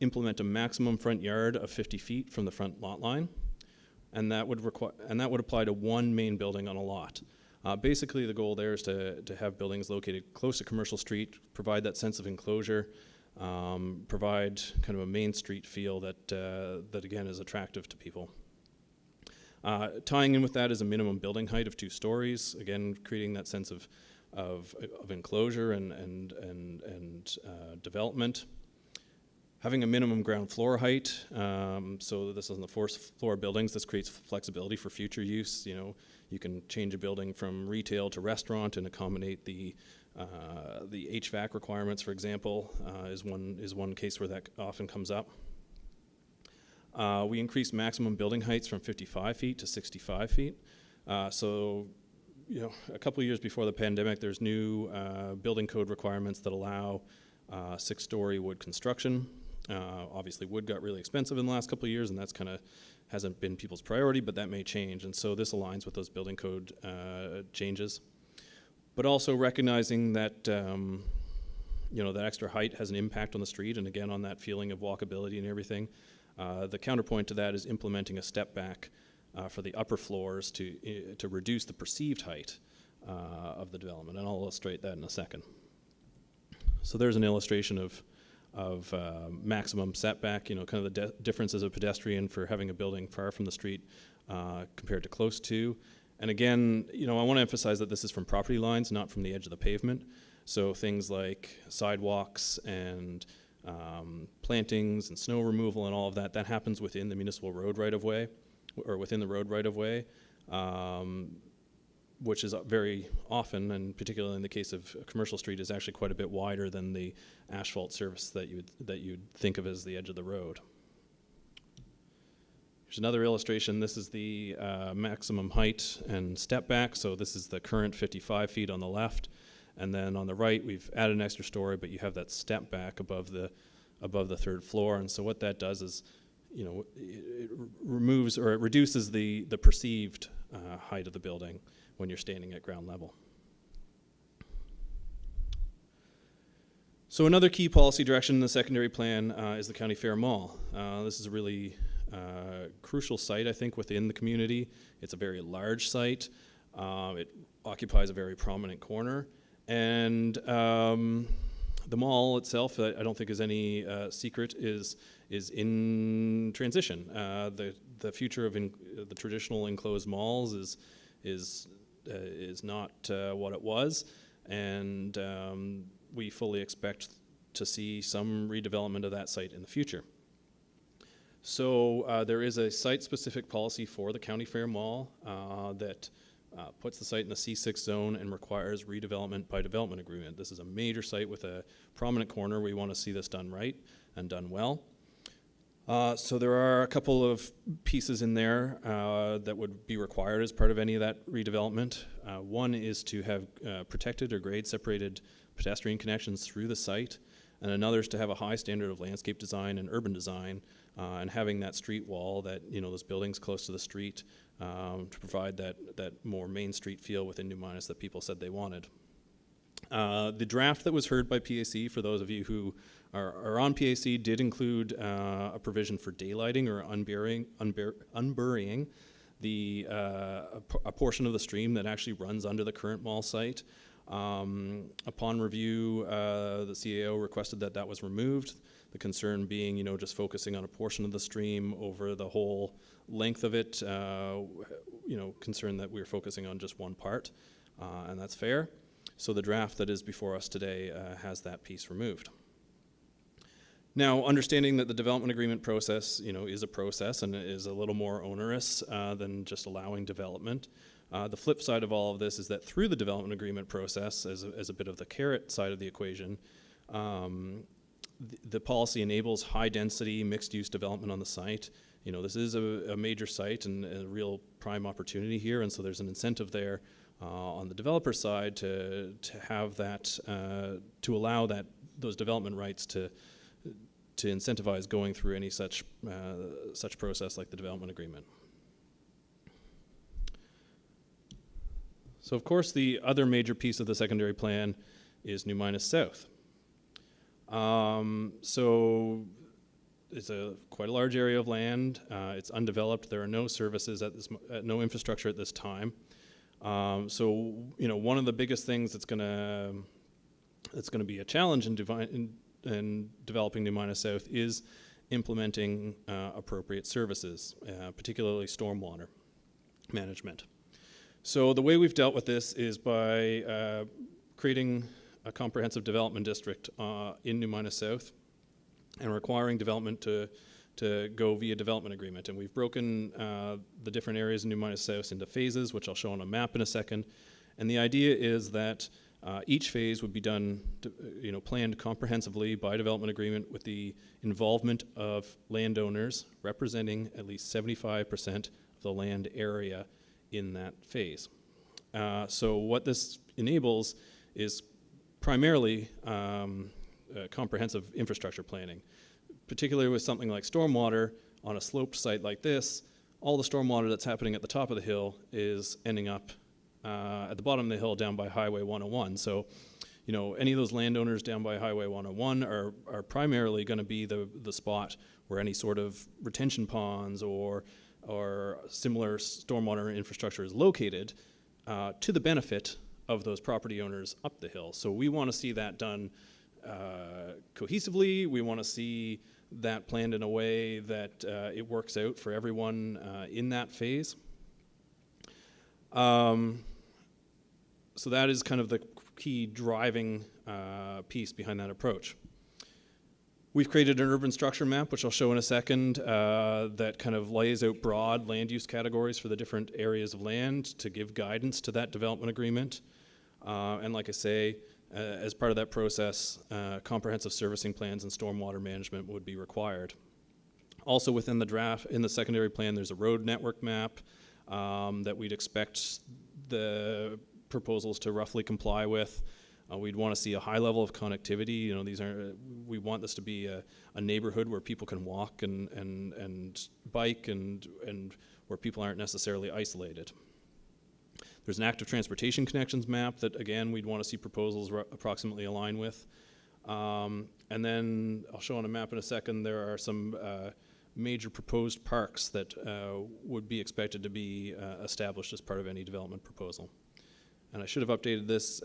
implement a maximum front yard of 50 feet from the front lot line, and that would apply to one main building on a lot. Basically, the goal there is to have buildings located close to Commercial Street, provide that sense of enclosure, provide kind of a main street feel that again is attractive to people. Tying in with that is a minimum building height of 2 stories, again creating that sense of enclosure and development. Having a minimum ground floor height, so this is on the 4th floor buildings. This creates flexibility for future use. You can change a building from retail to restaurant and accommodate the HVAC requirements, for example, is one case where that often comes up. We increase maximum building heights from 55 feet to 65 feet. So, a couple of years before the pandemic, there's new building code requirements that allow 6-story wood construction. Obviously, wood got really expensive in the last couple of years, and that's kind of hasn't been people's priority, but that may change. And so this aligns with those building code changes. But also recognizing that that extra height has an impact on the street, and again on that feeling of walkability and everything. The counterpoint to that is implementing a step back for the upper floors to reduce the perceived height of the development, and I'll illustrate that in a second. So there's an illustration of maximum setback, kind of the difference as a pedestrian for having a building far from the street compared to close to. And again, I want to emphasize that this is from property lines, not from the edge of the pavement. So things like sidewalks and plantings and snow removal and all of that happens within the municipal road right-of-way, or within the road right-of-way, which is very often, and particularly in the case of Commercial Street, is actually quite a bit wider than the asphalt surface that you'd think of as the edge of the road. Here's another illustration. This is the maximum height and step back. So this is the current 55 feet on the left. And then on the right, we've added an extra story, but you have that step back above the 3rd floor. And so what that does is, it removes or it reduces the perceived height of the building when you're standing at ground level. So another key policy direction in the secondary plan is the County Fair Mall. This is a really crucial site, I think, within the community. It's a very large site. It occupies a very prominent corner. And the mall itself, I don't think is any secret, is in transition. The future of the traditional enclosed malls is not what it was, and we fully expect to see some redevelopment of that site in the future. So there is a site-specific policy for the County Fair Mall that puts the site in the C6 zone and requires redevelopment by development agreement. This is a major site with a prominent corner. We want to see this done right and done well. So there are a couple of pieces in there that would be required as part of any of that redevelopment. One is to have protected or grade-separated pedestrian connections through the site, and another is to have a high standard of landscape design and urban design, and having that street wall, that those buildings close to the street, to provide that more Main Street feel within New Minas that people said they wanted. The draft that was heard by PAC, for those of you who are on PAC, did include a provision for daylighting or unburying a portion of the stream that actually runs under the current mall site. Upon review, the CAO requested that was removed. The concern being, just focusing on a portion of the stream over the whole length of it, concern that we're focusing on just one part, and that's fair. So the draft that is before us today has that piece removed. Now, understanding that the development agreement process, is a process and is a little more onerous than just allowing development, The flip side of all of this is that through the development agreement process, as a bit of the carrot side of the equation, the policy enables high-density, mixed-use development on the site. You know, this is a major site and a real prime opportunity here, and so there's an incentive there on the developer side to have that, to allow those development rights to incentivize going through any such process like the development agreement. So of course the other major piece of the secondary plan is New Minas South. So it's quite a large area of land. It's undeveloped. There are no services no infrastructure at this time. So you know, one of the biggest things that's going to be a challenge in developing New Minas South is implementing appropriate services, particularly stormwater management. So the way we've dealt with this is by creating a comprehensive development district in New Minas South and requiring development to go via development agreement. And we've broken the different areas in New Minas South into phases, which I'll show on a map in a second. And the idea is that each phase would be done, planned comprehensively by development agreement with the involvement of landowners representing at least 75% of the land area in that phase. So what this enables is primarily comprehensive infrastructure planning, particularly with something like stormwater on a sloped site like this. All the stormwater that's happening at the top of the hill is ending up at the bottom of the hill down by Highway 101. So, you know, any of those landowners down by Highway 101 are primarily going to be the spot where any sort of retention ponds or similar stormwater infrastructure is located to the benefit of those property owners up the hill. So we want to see that done cohesively. We want to see that planned in a way that it works out for everyone in that phase. So that is kind of the key driving piece behind that approach. We've created an urban structure map, which I'll show in a second, that kind of lays out broad land use categories for the different areas of land to give guidance to that development agreement. And like I say, as part of that process, comprehensive servicing plans and stormwater management would be required. Also within the draft, in the secondary plan, there's a road network map that we'd expect the proposals to roughly comply with. We'd want to see a high level of connectivity. You know, we want this to be a neighborhood where people can walk and bike and where people aren't necessarily isolated. There's an active transportation connections map that, again, we'd want to see proposals approximately align with. And then I'll show on a map in a second, there are some major proposed parks that would be expected to be established as part of any development proposal. And I should have updated this,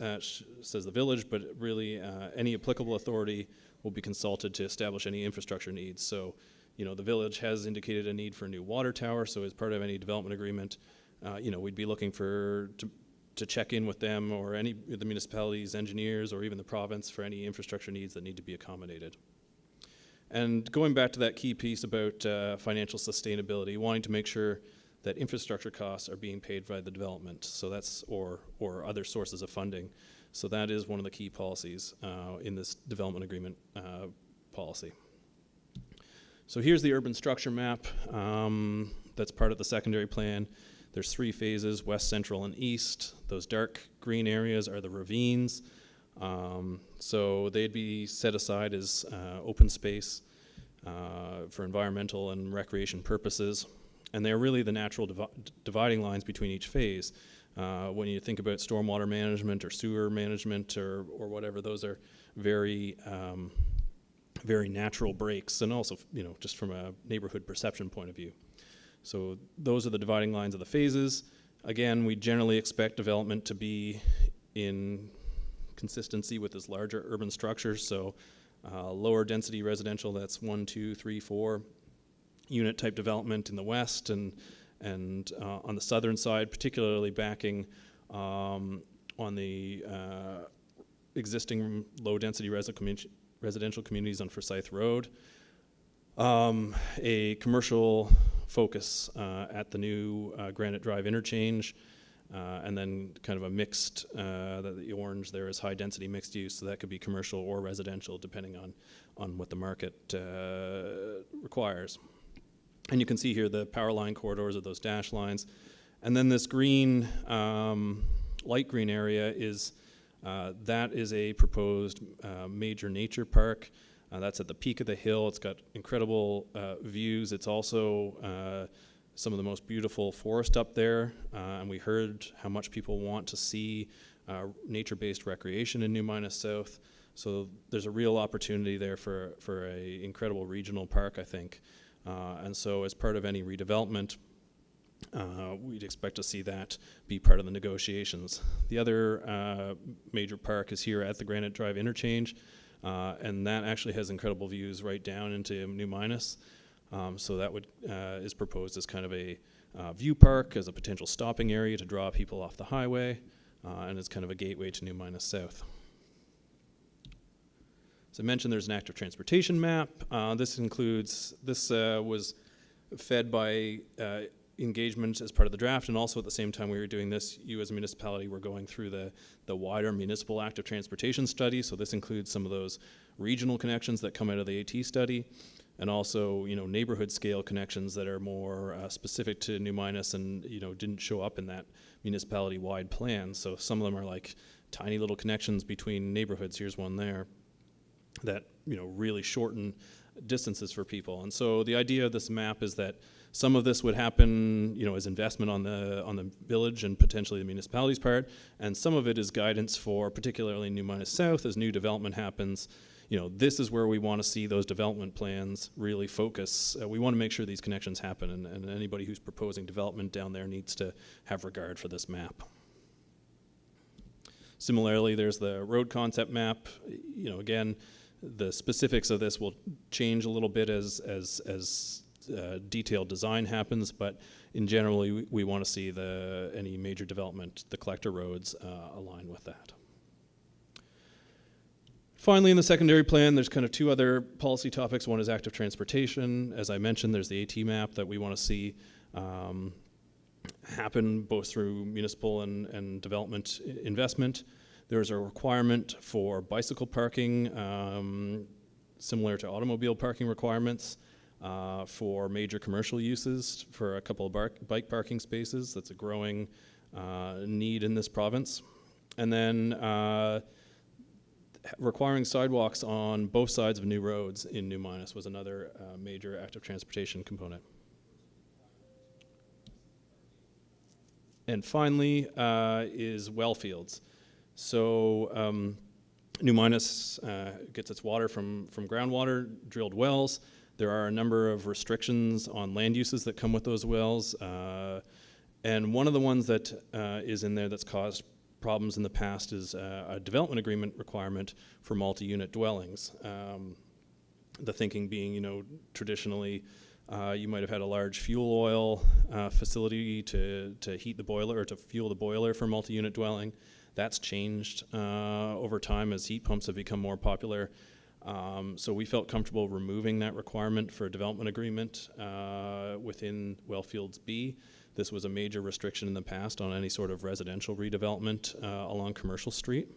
says the village, but really any applicable authority will be consulted to establish any infrastructure needs. So, you know, the village has indicated a need for a new water tower, so as part of any development agreement, we'd be looking to check in with them or any of the municipality's engineers or even the province for any infrastructure needs that need to be accommodated. And going back to that key piece about financial sustainability, wanting to make sure that infrastructure costs are being paid by the development, so that's or other sources of funding. So that is one of the key policies in this development agreement policy. So here's the urban structure map that's part of the secondary plan. There's 3 phases, west, central, and east. Those dark green areas are the ravines. So they'd be set aside as open space for environmental and recreation purposes. And they're really the natural dividing lines between each phase. When you think about stormwater management or sewer management or whatever, those are very, very natural breaks, and also, you know, just from a neighborhood perception point of view. So those are the dividing lines of the phases. Again, we generally expect development to be in consistency with this larger urban structure. So lower density residential, that's 1, 2, 3, 4 unit type development in the west, and on the southern side, particularly backing on the existing low density residential communities on Forsyth Road. A commercial focus at the new Granite Drive interchange, and then kind of a mixed, the orange there is high density mixed use, so that could be commercial or residential depending on what the market requires. And you can see here the power line corridors of those dash lines. And then this green, light green area is, that is a proposed major nature park. That's at the peak of the hill. It's got incredible views. It's also some of the most beautiful forest up there. And we heard how much people want to see nature-based recreation in New Minas South. So there's a real opportunity there for a incredible regional park, I think. And so as part of any redevelopment, we'd expect to see that be part of the negotiations. The other major park is here at the Granite Drive interchange, and that actually has incredible views right down into New Minas. So that is proposed as kind of a view park, as a potential stopping area to draw people off the highway, and it's kind of a gateway to New Minas South. As I mentioned, there's an active transportation map. This was fed by engagement as part of the draft, and also at the same time we were doing this, you as a municipality were going through the wider municipal active transportation study. So this includes some of those regional connections that come out of the AT study, and also neighborhood scale connections that are more specific to New Minas and didn't show up in that municipality wide plan. So some of them are like tiny little connections between neighborhoods. Here's one there that really shorten distances for people. And so the idea of this map is that some of this would happen as investment on the village and potentially the municipality's part, and some of it is guidance for particularly New Minas South as new development happens. This is where we want to see those development plans really focus. We want to make sure these connections happen, and anybody who's proposing development down there needs to have regard for this map. Similarly, there's the road concept map. Again, the specifics of this will change a little bit as detailed design happens, but in general, we want to see any major development, the collector roads, align with that. Finally, in the secondary plan, there's kind of two other policy topics. One is active transportation. As I mentioned, there's the AT map that we want to see happen both through municipal and development investment. There's a requirement for bicycle parking, similar to automobile parking requirements, for major commercial uses for a couple of bike parking spaces. That's a growing need in this province. And then requiring sidewalks on both sides of new roads in New Minas was another major active transportation component. And finally is well fields. So New Minas gets its water from groundwater, drilled wells. There are a number of restrictions on land uses that come with those wells. And one of the ones that is in there that's caused problems in the past is a development agreement requirement for multi-unit dwellings. The thinking being, traditionally, you might have had a large fuel oil facility to heat the boiler or to fuel the boiler for multi-unit dwelling. That's changed over time as heat pumps have become more popular. So we felt comfortable removing that requirement for a development agreement within Wellfields B. This was a major restriction in the past on any sort of residential redevelopment along Commercial Street.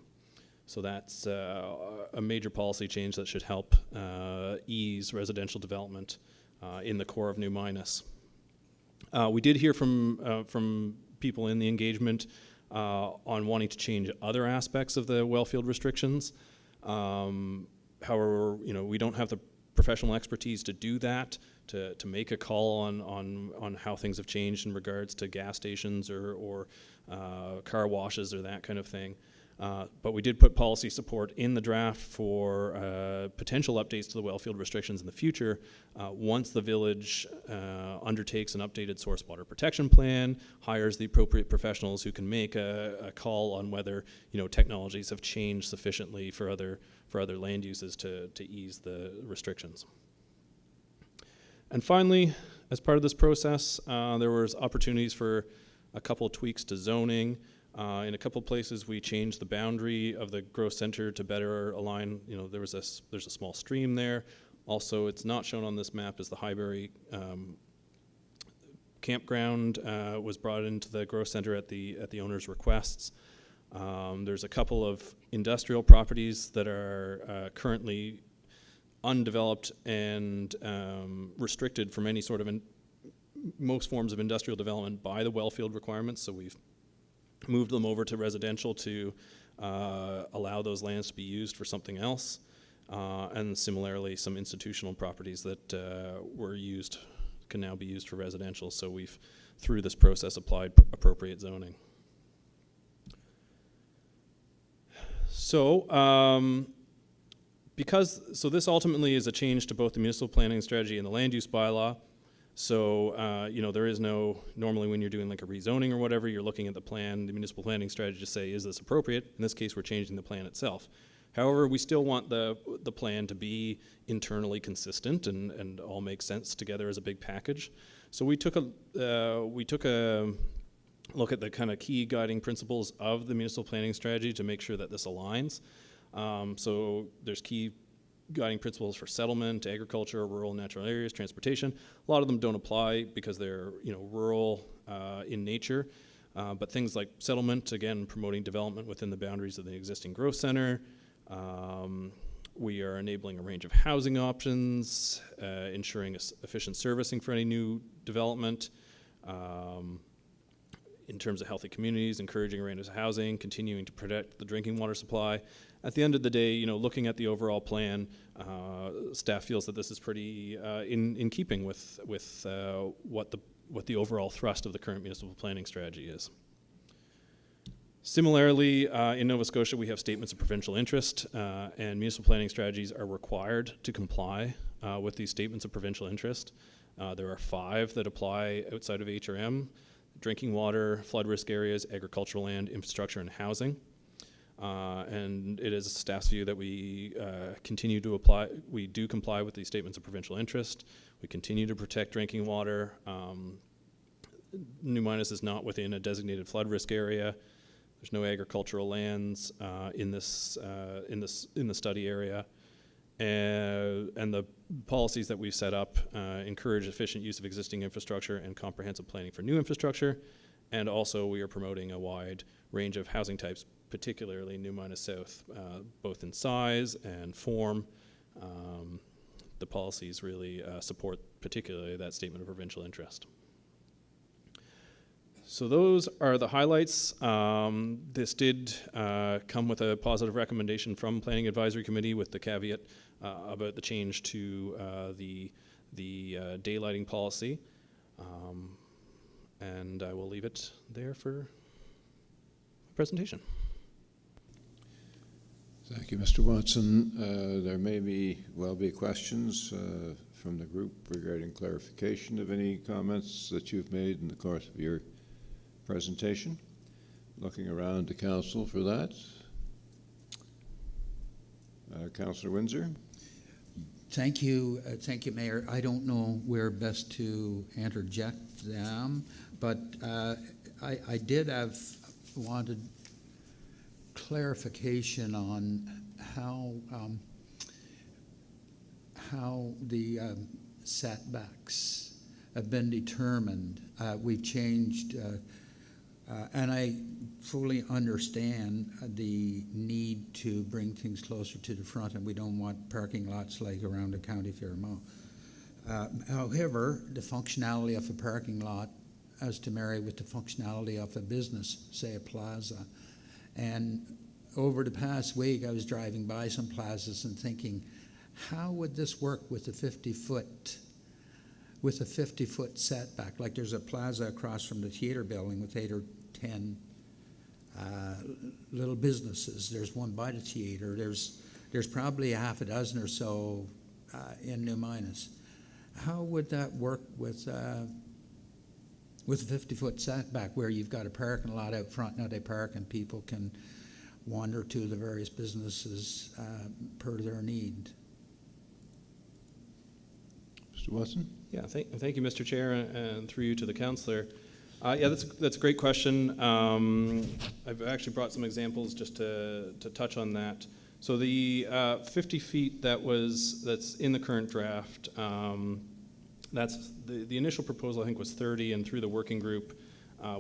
So that's a major policy change that should help ease residential development in the core of New Minas. We did hear from people in the engagement on wanting to change other aspects of the wellfield restrictions. However, we don't have the professional expertise to do that, to make a call on how things have changed in regards to gas stations or car washes or that kind of thing. But we did put policy support in the draft for potential updates to the wellfield restrictions in the future once the village undertakes an updated source water protection plan, hires the appropriate professionals who can make a call on whether technologies have changed sufficiently for other land uses to ease the restrictions. And finally, as part of this process, there was opportunities for a couple of tweaks to zoning. In a couple places, we changed the boundary of the growth center to better align. There's a small stream there. Also, it's not shown on this map is the Highbury campground was brought into the growth center at the owner's requests. There's a couple of industrial properties that are currently undeveloped and restricted from any sort of most forms of industrial development by the wellfield requirements. So we've moved them over to residential to allow those lands to be used for something else. And similarly, some institutional properties that were used can now be used for residential. So we've, through this process, applied appropriate zoning. So, so this ultimately is a change to both the municipal planning strategy and the land use bylaw. So, you know, there is no, normally when you're doing like a rezoning or whatever, you're looking at the plan, the municipal planning strategy to say, is this appropriate? In this case, we're changing the plan itself. However, we still want the plan to be internally consistent and all make sense together as a big package. So we took a look at the kind of key guiding principles of the municipal planning strategy to make sure that this aligns. So there's key guiding principles for settlement, agriculture, rural natural areas, transportation. A lot of them don't apply because they're, you know, rural in nature. But things like settlement, again, promoting development within the boundaries of the existing growth center. We are enabling a range of housing options, ensuring efficient servicing for any new development. In terms of healthy communities, encouraging a range of housing, continuing to protect the drinking water supply. At the end of the day, you know, looking at the overall plan, staff feels that this is pretty in keeping with what the overall thrust of the current municipal planning strategy is. Similarly, in Nova Scotia, we have statements of provincial interest, and municipal planning strategies are required to comply with these statements of provincial interest. There are 5 that apply outside of HRM: drinking water, flood risk areas, agricultural land, infrastructure, and housing. And it is staff's view that we continue to apply, we do comply with these statements of provincial interest. We continue to protect drinking water. New Minas is not within a designated flood risk area. There's no agricultural lands in the study area. And the policies that we've set up encourage efficient use of existing infrastructure and comprehensive planning for new infrastructure. And also we are promoting a wide range of housing types, particularly New Minas South, both in size and form. The policies really support particularly that statement of provincial interest. So those are the highlights. This did come with a positive recommendation from Planning Advisory Committee with the caveat about the change to the daylighting policy. And I will leave it there for presentation. Thank you, Mr. Watson. There may be questions from the group regarding clarification of any comments that you've made in the course of your presentation. Looking around to council for that. Councillor Windsor. Thank you, Mayor. I don't know where best to interject them, but I did have wanted clarification on how the setbacks have been determined. We've changed, and I fully understand the need to bring things closer to the front, and we don't want parking lots like around the County Fair Mall. However, the functionality of a parking lot has to marry with the functionality of a business, say a plaza. And over the past week, I was driving by some plazas and thinking, how would this work with a 50-foot setback? Like there's a plaza across from the theater building with 8 or 10 little businesses. There's one by the theater. There's probably a half a dozen or so in New Minas. How would that work with a 50-foot setback where you've got a parking lot out front? Now they park and people can wander to the various businesses per their need. Mr. Watson? Yeah, thank you, Mr. Chair, and through you to the councillor. Yeah, that's a great question. I've actually brought some examples just to touch on that. So the 50 feet that's in the current draft, that's the initial proposal, I think, was 30, and through the working group,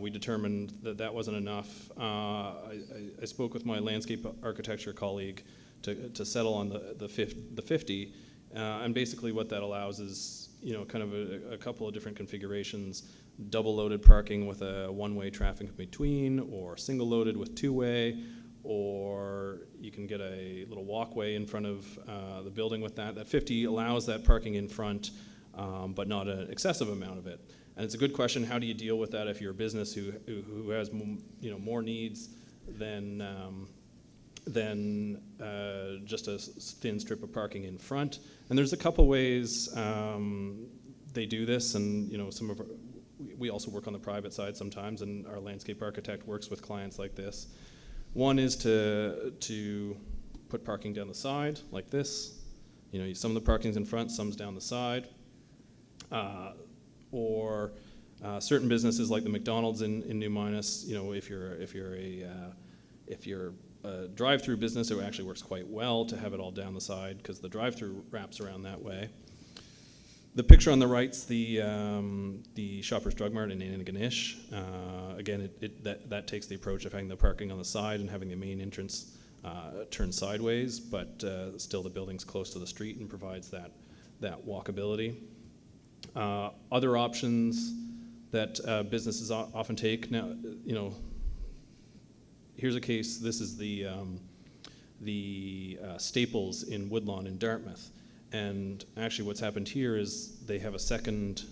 we determined that that wasn't enough. I spoke with my landscape architecture colleague to settle on the 50, and basically what that allows is, kind of a couple of different configurations: double loaded parking with a one-way traffic in between, or single loaded with two-way, or you can get a little walkway in front of the building with that. That 50 allows that parking in front, but not an excessive amount of it. And it's a good question: how do you deal with that if you're a business who has more needs than just a thin strip of parking in front? And there's a couple ways they do this, and we also work on the private side sometimes, and our landscape architect works with clients like this. One is to put parking down the side like this. Some of the parking's in front, some's down the side. Or certain businesses like the McDonald's in New Minas, if you're a drive-through business, it actually works quite well to have it all down the side because the drive-through wraps around that way. The picture on the right's the Shoppers Drug Mart in Antigonish. Again, that takes the approach of having the parking on the side and having the main entrance turn sideways, but still the building's close to the street and provides that walkability. Other options that businesses often take now, here's a case. This is the Staples in Woodlawn in Dartmouth, and actually, what's happened here is they have a second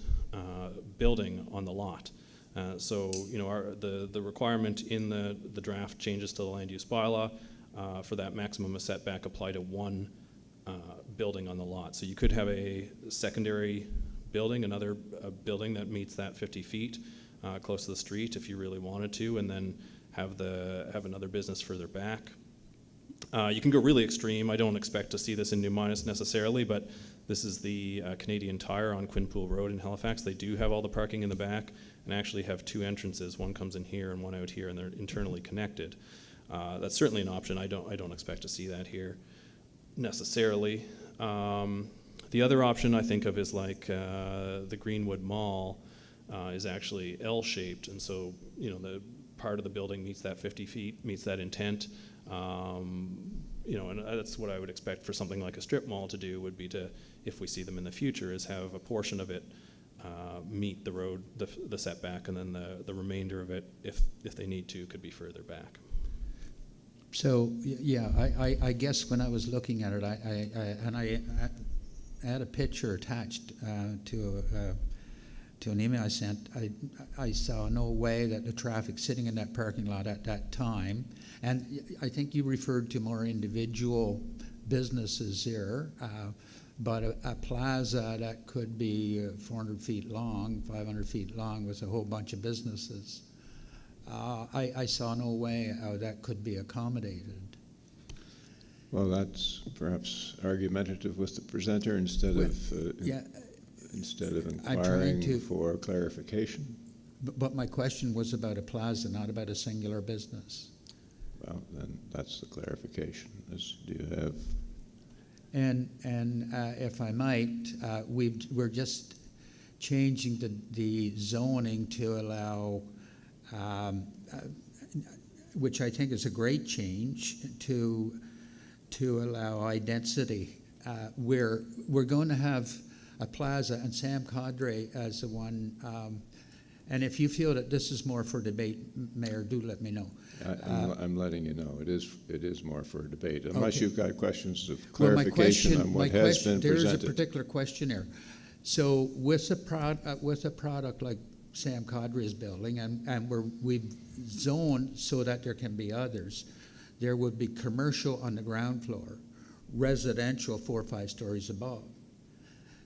building on the lot. So the requirement in the draft changes to the land use bylaw for that maximum of setback apply to one building on the lot. So you could have a secondary building, another building that meets that 50 feet close to the street if you really wanted to, and then have another business further back. You can go really extreme. I don't expect to see this in New Minas necessarily, but this is the Canadian Tire on Quinpool Road in Halifax. They do have all the parking in the back and actually have two entrances. One comes in here and one out here, and they're internally connected. That's certainly an option. I don't expect to see that here necessarily. The other option I think of is like the Greenwood Mall is actually L-shaped, and so the part of the building meets that 50 feet, meets that intent. And that's what I would expect for something like a strip mall to do, would be to, if we see them in the future, is have a portion of it meet the road, the setback, and then the remainder of it, if they need to, could be further back. So yeah, I guess when I was looking at it, I had a picture attached to an email I sent. I saw no way that the traffic sitting in that parking lot at that time, and I think you referred to more individual businesses here, but a plaza that could be 400 feet long, 500 feet long, with a whole bunch of businesses. I saw no way how that could be accommodated. Well, that's perhaps argumentative with the presenter instead of inquiring for clarification. But my question was about a plaza, not about a singular business. Well, then that's the clarification. Do you have? And if I might, we're just changing the zoning to allow, which I think is a great change, to allow high density. We're going to have a plaza, and Sam Cadre as the one. And if you feel that this is more for debate, Mayor, do let me know. I'm letting you know. It is more for debate, unless you've got questions of Well, clarification on what has been there presented. is a particular question there. So with a product like Sam Cadre's building, and we've zoned so that there can be others, there would be commercial on the ground floor, residential 4 or 5 stories above.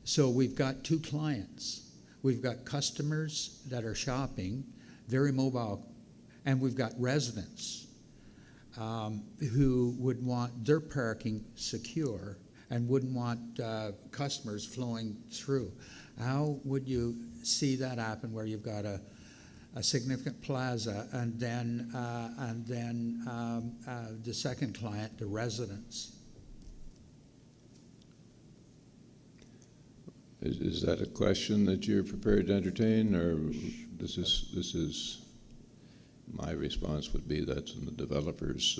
So we've got two clients. We've got customers that are shopping, very mobile, and we've got residents who would want their parking secure and wouldn't want customers flowing through. How would you see that happen, where you've got a significant plaza and then the second client, the residents? Is that a question that you're prepared to entertain, or this is my response would be that's in the developer's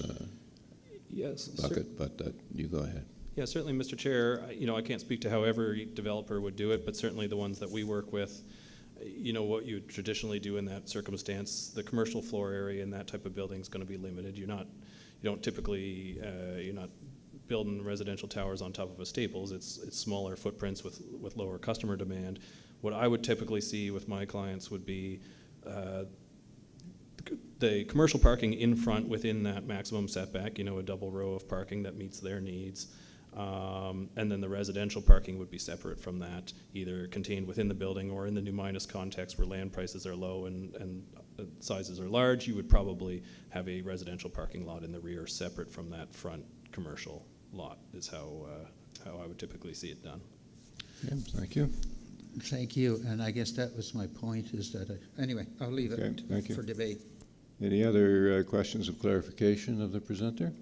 Yes, bucket, but you go ahead. Yeah, certainly, Mr. Chair. I can't speak to how every developer would do it, but certainly the ones that we work with, what you would traditionally do in that circumstance, the commercial floor area in that type of building is going to be limited. You don't typically, you're not building residential towers on top of a Staples. It's smaller footprints with lower customer demand. What I would typically see with my clients would be the commercial parking in front within that maximum setback, a double row of parking that meets their needs. And then the residential parking would be separate from that, either contained within the building or in the new Minas context where land prices are low and sizes are large. You would probably have a residential parking lot in the rear separate from that front commercial lot is how I would typically see it done. Yeah, thank you. Thank you, and I guess that was my point, is that, anyway, I'll leave it thank you. for debate. Any other questions of clarification of the presenter?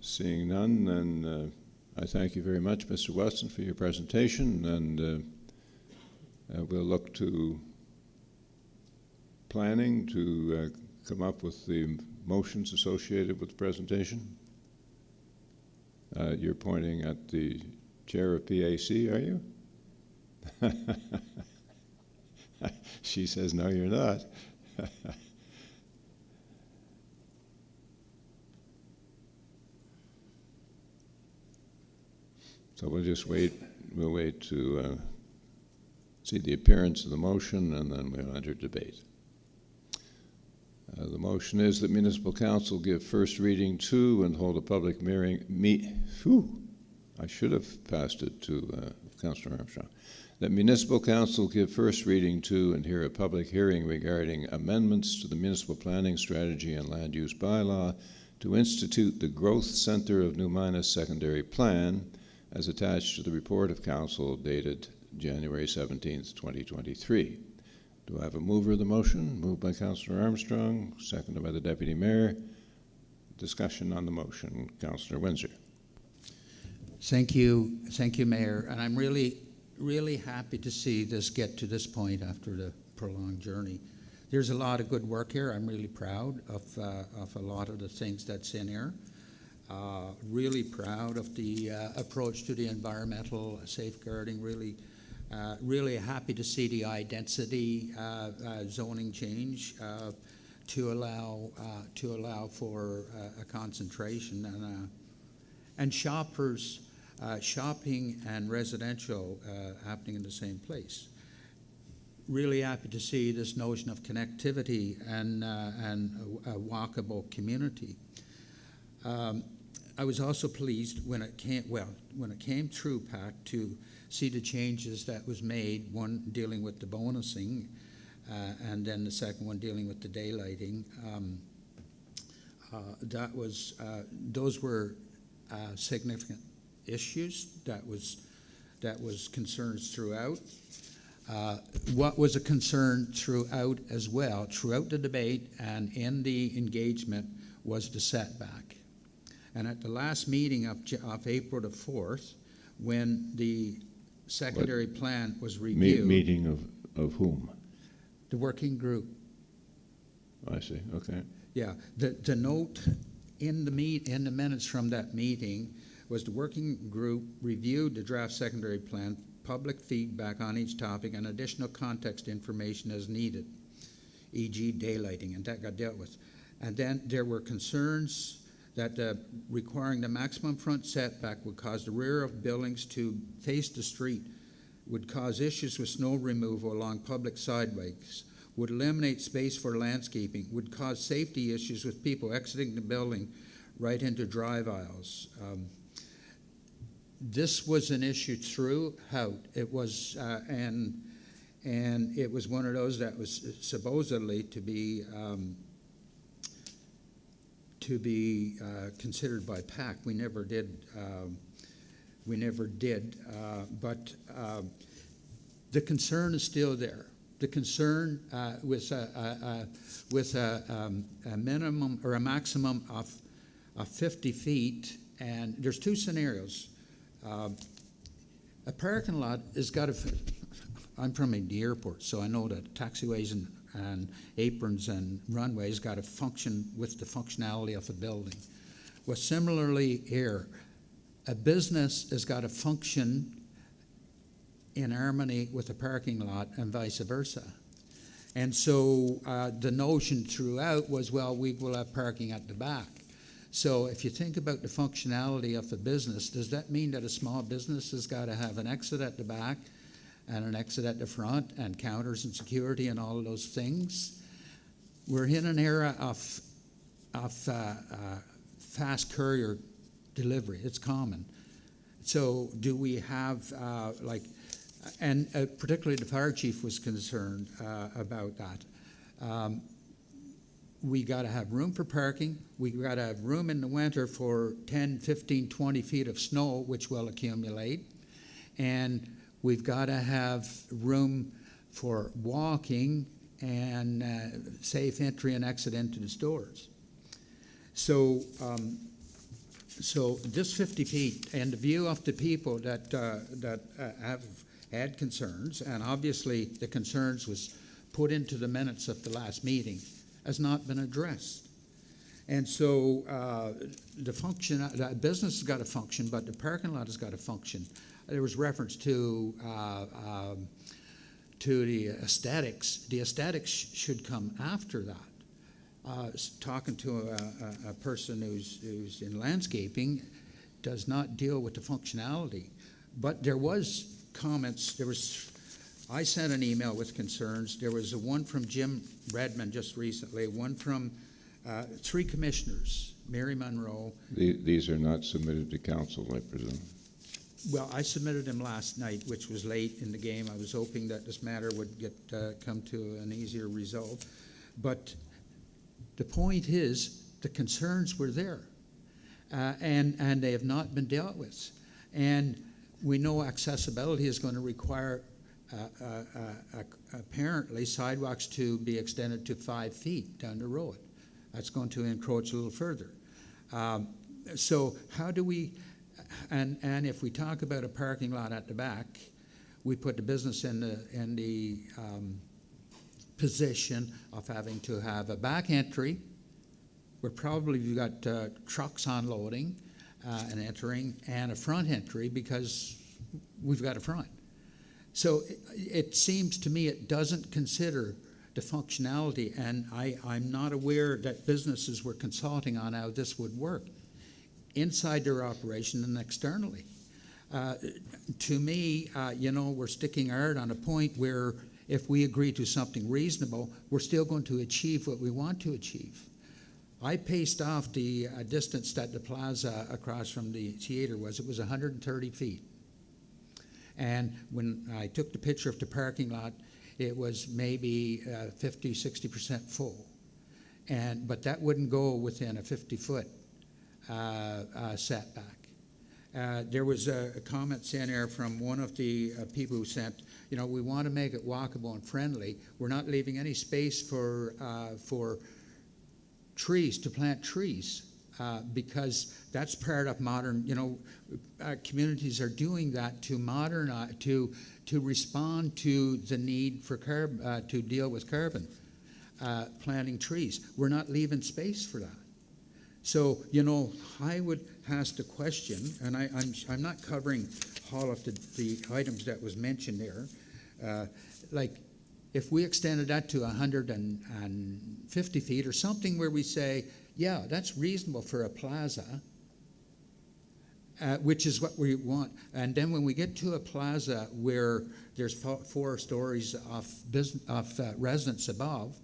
Seeing none, then I thank you very much, Mr. Weston, for your presentation, and we'll look to planning to come up with the motions associated with the presentation. You're pointing at the chair of PAC, are you? She says, no, you're not. So we'll just wait. We'll wait to see the appearance of the motion, and then we'll enter debate. The motion is that Municipal Council give first reading to and hold a public hearing. I should have passed it to Councillor Armstrong. That Municipal Council give first reading to and hear a public hearing regarding amendments to the Municipal Planning Strategy and Land Use Bylaw to institute the Growth Center of New Minas Secondary Plan as attached to the report of Council dated January 17th, 2023. Do I have a mover of the motion? Moved by Councillor Armstrong, seconded by the Deputy Mayor. Discussion on the motion. Councillor Windsor. Thank you, Mayor. And I'm really, really happy to see this get to this point after the prolonged journey. There's a lot of good work here. I'm really proud of a lot of the things that's in here. Really proud of the approach to the environmental safeguarding. Really happy to see the high density zoning change to allow for a concentration and shoppers shopping and residential happening in the same place. Really happy to see this notion of connectivity and a walkable community. I was also pleased when it came through, Pat, to see the changes that was made, one dealing with the bonusing, and then the second one dealing with the daylighting. Those were significant issues. That was concerns throughout. What was a concern throughout as well, throughout the debate and in the engagement, was the setback. And at the last meeting of April the 4th, when the secondary plan was reviewed. Meeting of whom? The working group. I see, okay. Yeah, the note in the minutes from that meeting was the working group reviewed the draft secondary plan, public feedback on each topic, and additional context information as needed, e.g. daylighting, and that got dealt with. And then there were concerns that requiring the maximum front setback would cause the rear of buildings to face the street, would cause issues with snow removal along public sideways, would eliminate space for landscaping, would cause safety issues with people exiting the building right into drive aisles. This was an issue throughout. It was, and it was one of those that was supposedly to be considered by PAC. We never did. But the concern is still there. The concern with a minimum or a maximum of 50 feet, and there's two scenarios. A parking lot has got to, I'm from the airport, so I know that taxiways and aprons and runways got to function with the functionality of a building. Well, similarly here, a business has got to function in harmony with a parking lot and vice versa. And so the notion throughout was, well, we will have parking at the back. So if you think about the functionality of a business, does that mean that a small business has got to have an exit at the back and an exit at the front and counters and security and all of those things? We're in an era of fast courier delivery. It's common. So do we have and particularly the fire chief was concerned about that. We got to have room for parking. We got to have room in the winter for 10, 15, 20 feet of snow, which will accumulate. And we've got to have room for walking and safe entry and exit into the stores. So, so this 50 feet and the view of the people that have had concerns, and obviously the concerns was put into the minutes of the last meeting, has not been addressed. And so the business has got to function, but the parking lot has got to function. There was reference to the aesthetics. The aesthetics should come after that. Talking to a person who's in landscaping does not deal with the functionality. But there was comments, I sent an email with concerns. There was one from Jim Redmond just recently, one from 3 commissioners, Mary Monroe. These are not submitted to council, I presume. Well, I submitted them last night, which was late in the game. I was hoping that this matter would come to an easier result. But the point is, the concerns were there, and they have not been dealt with. And we know accessibility is going to require apparently sidewalks to be extended to 5 feet down the road. That's going to encroach a little further. So how do we, and if we talk about a parking lot at the back, we put the business in the position of having to have a back entry where probably you've got trucks unloading and entering, and a front entry because we've got a front. So it seems to me it doesn't consider the functionality, and I'm not aware that businesses were consulting on how this would work inside their operation and externally. To me, we're sticking hard on a point where if we agree to something reasonable, we're still going to achieve what we want to achieve. I paced off the distance that the plaza across from the theater was. It was 130 feet. And when I took the picture of the parking lot, it was maybe 50, 60% full. But that wouldn't go within a 50-foot setback. There was comments in there from one of the people who sent, we want to make it walkable and friendly. We're not leaving any space for trees, to plant trees, because that's part of modern, communities are doing that to modernize, to respond to the need for carbon, to deal with carbon, planting trees. We're not leaving space for that. So, I would ask the question, and I'm not covering all of the items that was mentioned there, if we extended that to 150 feet or something where we say, yeah, that's reasonable for a plaza, which is what we want. And then when we get to a plaza where there's 4 stories of residents above,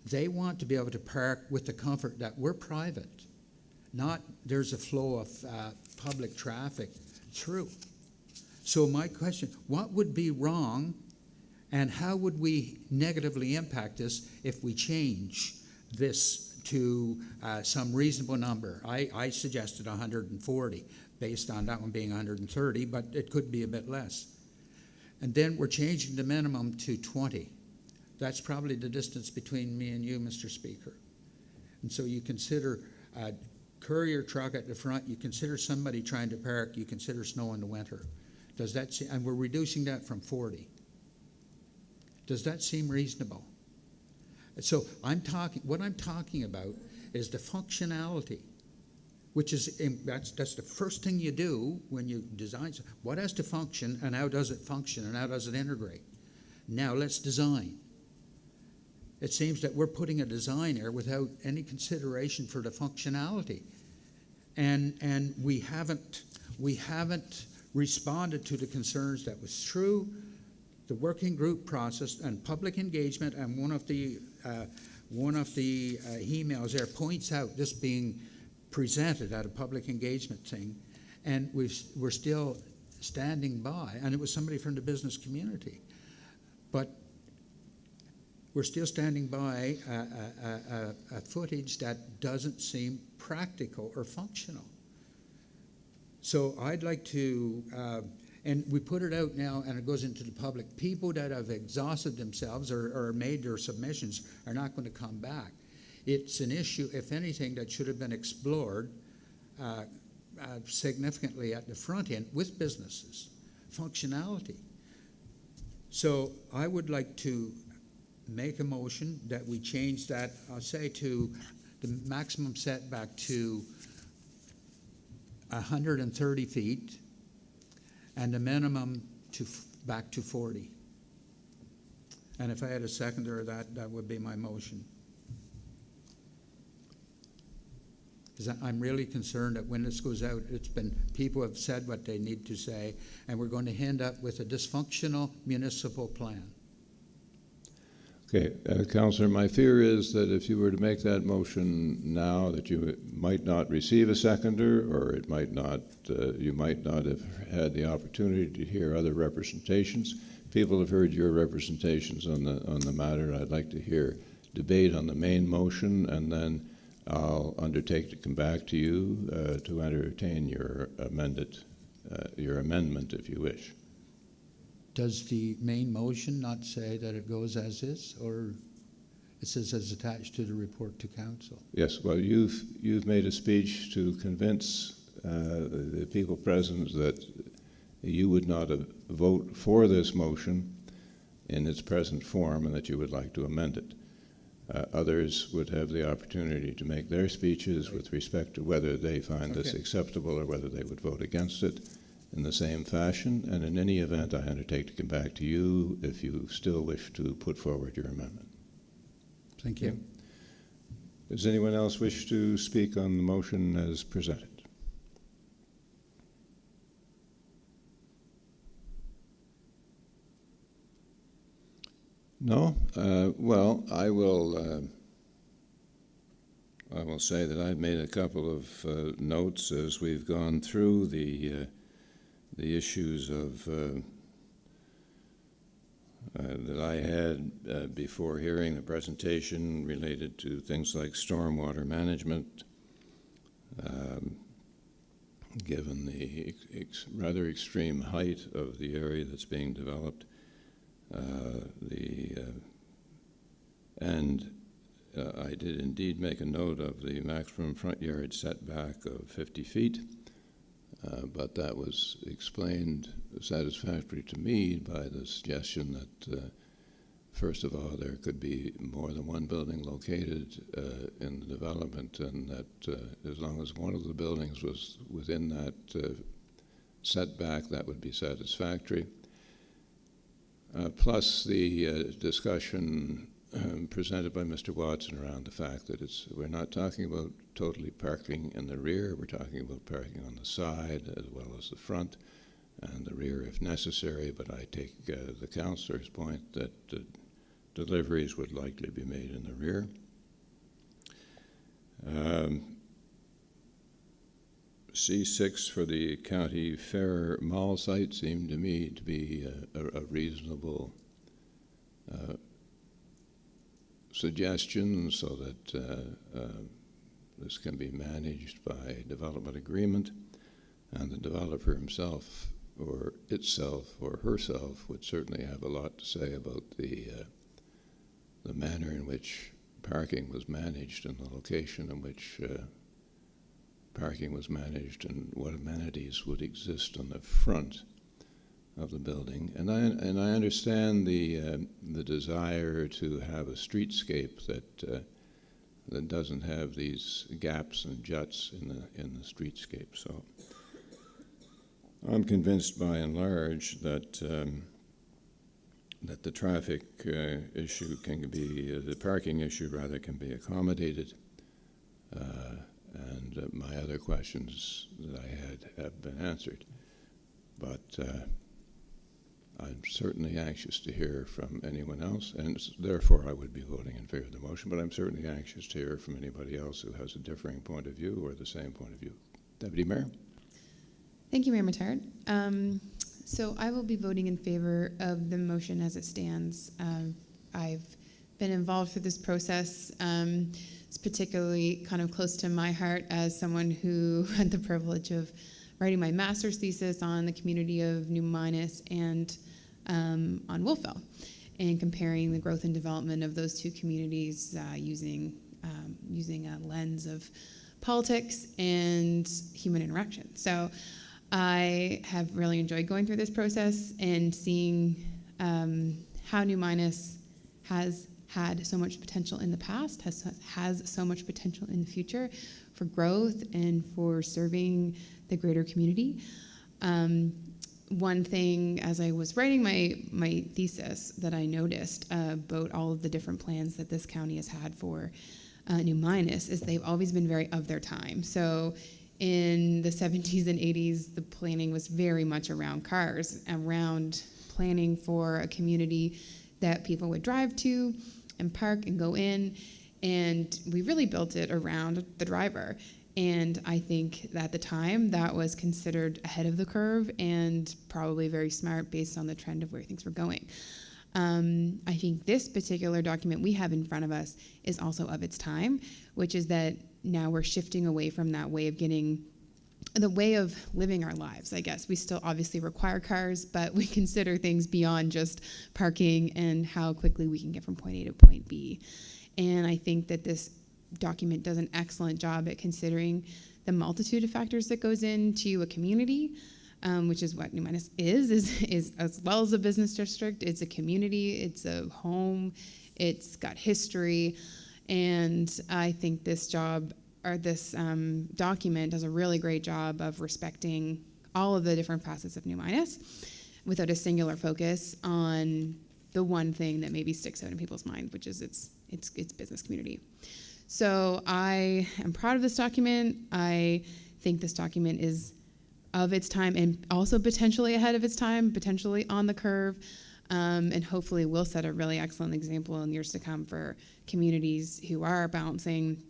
they want to be able to park with the comfort that we're private, not there's a flow of public traffic through. So my question, what would be wrong and how would we negatively impact this if we change this to some reasonable number? I suggested 140 based on that one being 130, but it could be a bit less. And then we're changing the minimum to 20. That's probably the distance between me and you, Mr. Speaker. And so you consider courier truck at the front, you consider somebody trying to park, you consider snow in the winter. Does that seem, and we're reducing that from 40. Does that seem reasonable? So what I'm talking about is the functionality, which is, that's the first thing you do when you design. What has to function, and how does it function, and how does it integrate? Now let's design. It seems that we're putting a design there without any consideration for the functionality. And we haven't responded to the concerns that was through the working group process and public engagement, and one of the emails there points out this being presented at a public engagement thing, and we're still standing by, and it was somebody from the business community, but we're still standing by a footage that doesn't seem practical or functional. So I'd like to, and we put it out now and it goes into the public. People that have exhausted themselves or made their submissions are not going to come back. It's an issue, if anything, that should have been explored significantly at the front end with businesses, functionality. So I would like to make a motion that we change that, I'll say, to the maximum setback to 130 feet and the minimum back to 40. And if I had a seconder of that, that would be my motion. Because I'm really concerned that when this goes out, people have said what they need to say, and we're going to end up with a dysfunctional municipal plan. Okay, Councillor, my fear is that if you were to make that motion now, that you might not receive a seconder, or it might not, you might not have had the opportunity to hear other representations. People have heard your representations on the matter. I'd like to hear debate on the main motion, and then I'll undertake to come back to you to entertain your amendment, if you wish. Does the main motion not say that it goes as is, or it says as attached to the report to council? Yes, well, you've made a speech to convince the people present that you would not vote for this motion in its present form and that you would like to amend it. Others would have the opportunity to make their speeches with respect to whether they find this acceptable or whether they would vote against it in the same fashion. And in any event, I undertake to come back to you if you still wish to put forward your amendment. Thank you. Does anyone else wish to speak on the motion as presented? No? Well, I will say that I've made a couple of notes as we've gone through the issues of that I had before hearing the presentation related to things like stormwater management, given the rather extreme height of the area that's being developed. I did indeed make a note of the maximum front yard setback of 50 feet, but that was explained satisfactorily to me by the suggestion that, first of all, there could be more than one building located in the development, and that as long as one of the buildings was within that setback, that would be satisfactory. Plus the discussion presented by Mr. Watson around the fact that we're not talking about totally parking in the rear, we're talking about parking on the side as well as the front and the rear if necessary, but I take the councillor's point that deliveries would likely be made in the rear. C6 for the County Fair Mall site seemed to me to be a reasonable suggestion, so that this can be managed by development agreement, and the developer himself or itself or herself would certainly have a lot to say about the manner in which parking was managed and the location in which parking was managed and what amenities would exist on the front of the building. And I understand the desire to have a streetscape that doesn't have these gaps and juts in the streetscape. So I'm convinced by and large that that the traffic issue can be, the parking issue rather, can be accommodated. And my other questions that I had have been answered. But I'm certainly anxious to hear from anyone else, and therefore I would be voting in favor of the motion, but I'm certainly anxious to hear from anybody else who has a differing point of view or the same point of view. Deputy Mayor? Thank you, Mayor Mattard. So I will be voting in favor of the motion as it stands. I've been involved through this process. It's particularly kind of close to my heart as someone who had the privilege of writing my master's thesis on the community of New Minas and on Wolfville, and comparing the growth and development of those two communities using a lens of politics and human interaction. So I have really enjoyed going through this process and seeing how New Minas has had so much potential in the past, has so much potential in the future for growth and for serving the greater community. One thing, as I was writing my thesis, that I noticed about all of the different plans that this county has had for New Minas is they've always been very of their time. So in the 70s and 80s, the planning was very much around cars, around planning for a community that people would drive to and park and go in. And we really built it around the driver. And I think that at the time that was considered ahead of the curve and probably very smart based on the trend of where things were going. I think this particular document we have in front of us is also of its time, which is that now we're shifting away from that way of the way of living our lives, I guess. We still obviously require cars, but we consider things beyond just parking and how quickly we can get from point A to point B. And I think that this document does an excellent job at considering the multitude of factors that goes into a community, which is what New Minas is as well as a business district. It's a community, it's a home, it's got history, and I think this document does a really great job of respecting all of the different facets of New Minas without a singular focus on the one thing that maybe sticks out in people's mind, which is its business community. So I am proud of this document. I think this document is of its time and also potentially ahead of its time, potentially on the curve, and hopefully will set a really excellent example in years to come for communities who are balancing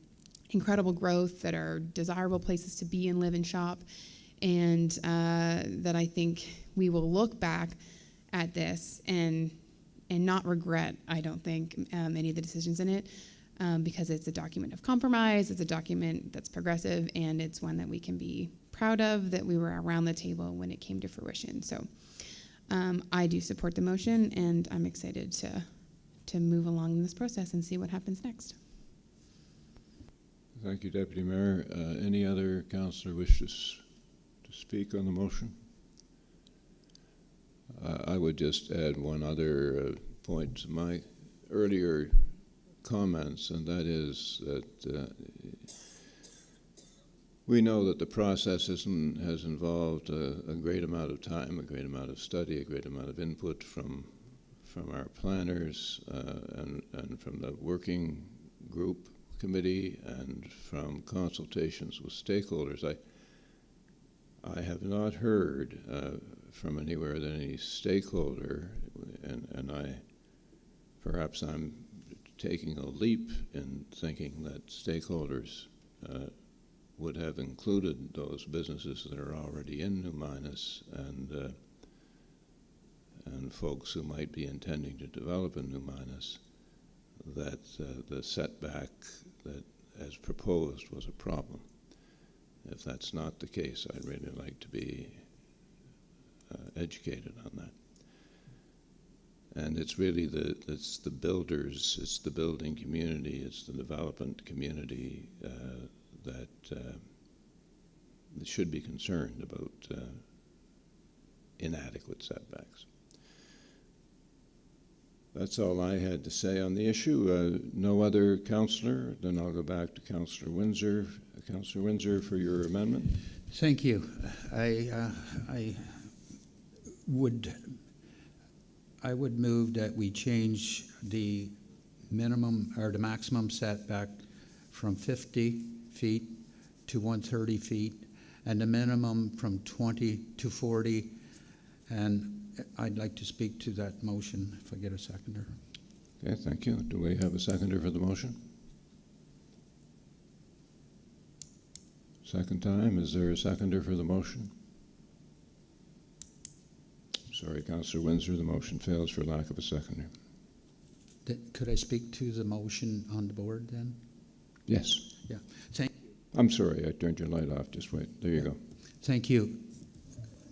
incredible growth, that are desirable places to be and live and shop, and that I think we will look back at this and not regret, I don't think, any of the decisions in it, because it's a document of compromise, it's a document that's progressive, and it's one that we can be proud of, that we were around the table when it came to fruition. So I do support the motion, and I'm excited to move along in this process and see what happens next. Thank you, Deputy Mayor. Any other councillor wishes to speak on the motion? I would just add one other point to my earlier comments, and that is that we know that the process has involved a great amount of time, a great amount of study, a great amount of input from our planners and from the working group committee and from consultations with stakeholders. I have not heard from anywhere that any stakeholder, and perhaps I'm taking a leap in thinking that stakeholders would have included those businesses that are already in New Minas and folks who might be intending to develop in New Minas, that the setback that as proposed was a problem. If that's not the case, I'd really like to be educated on that. And it's really it's the builders, it's the building community, it's the development community that that should be concerned about inadequate setbacks. That's all I had to say on the issue. No other councillor? Then I'll go back to Councillor Windsor. Councillor Windsor, for your amendment. Thank you. I would move that we change the minimum or the maximum setback from 50 feet to 130 feet, and the minimum from 20 to 40. And I'd like to speak to that motion if I get a seconder. Okay, thank you. Do we have a seconder for the motion? Second time. Is there a seconder for the motion? Sorry, Councillor Windsor, the motion fails for lack of a seconder. Could I speak to the motion on the board then? Yes. Yeah. Thank you. I'm sorry, I turned your light off. Just wait. There you go. Thank you.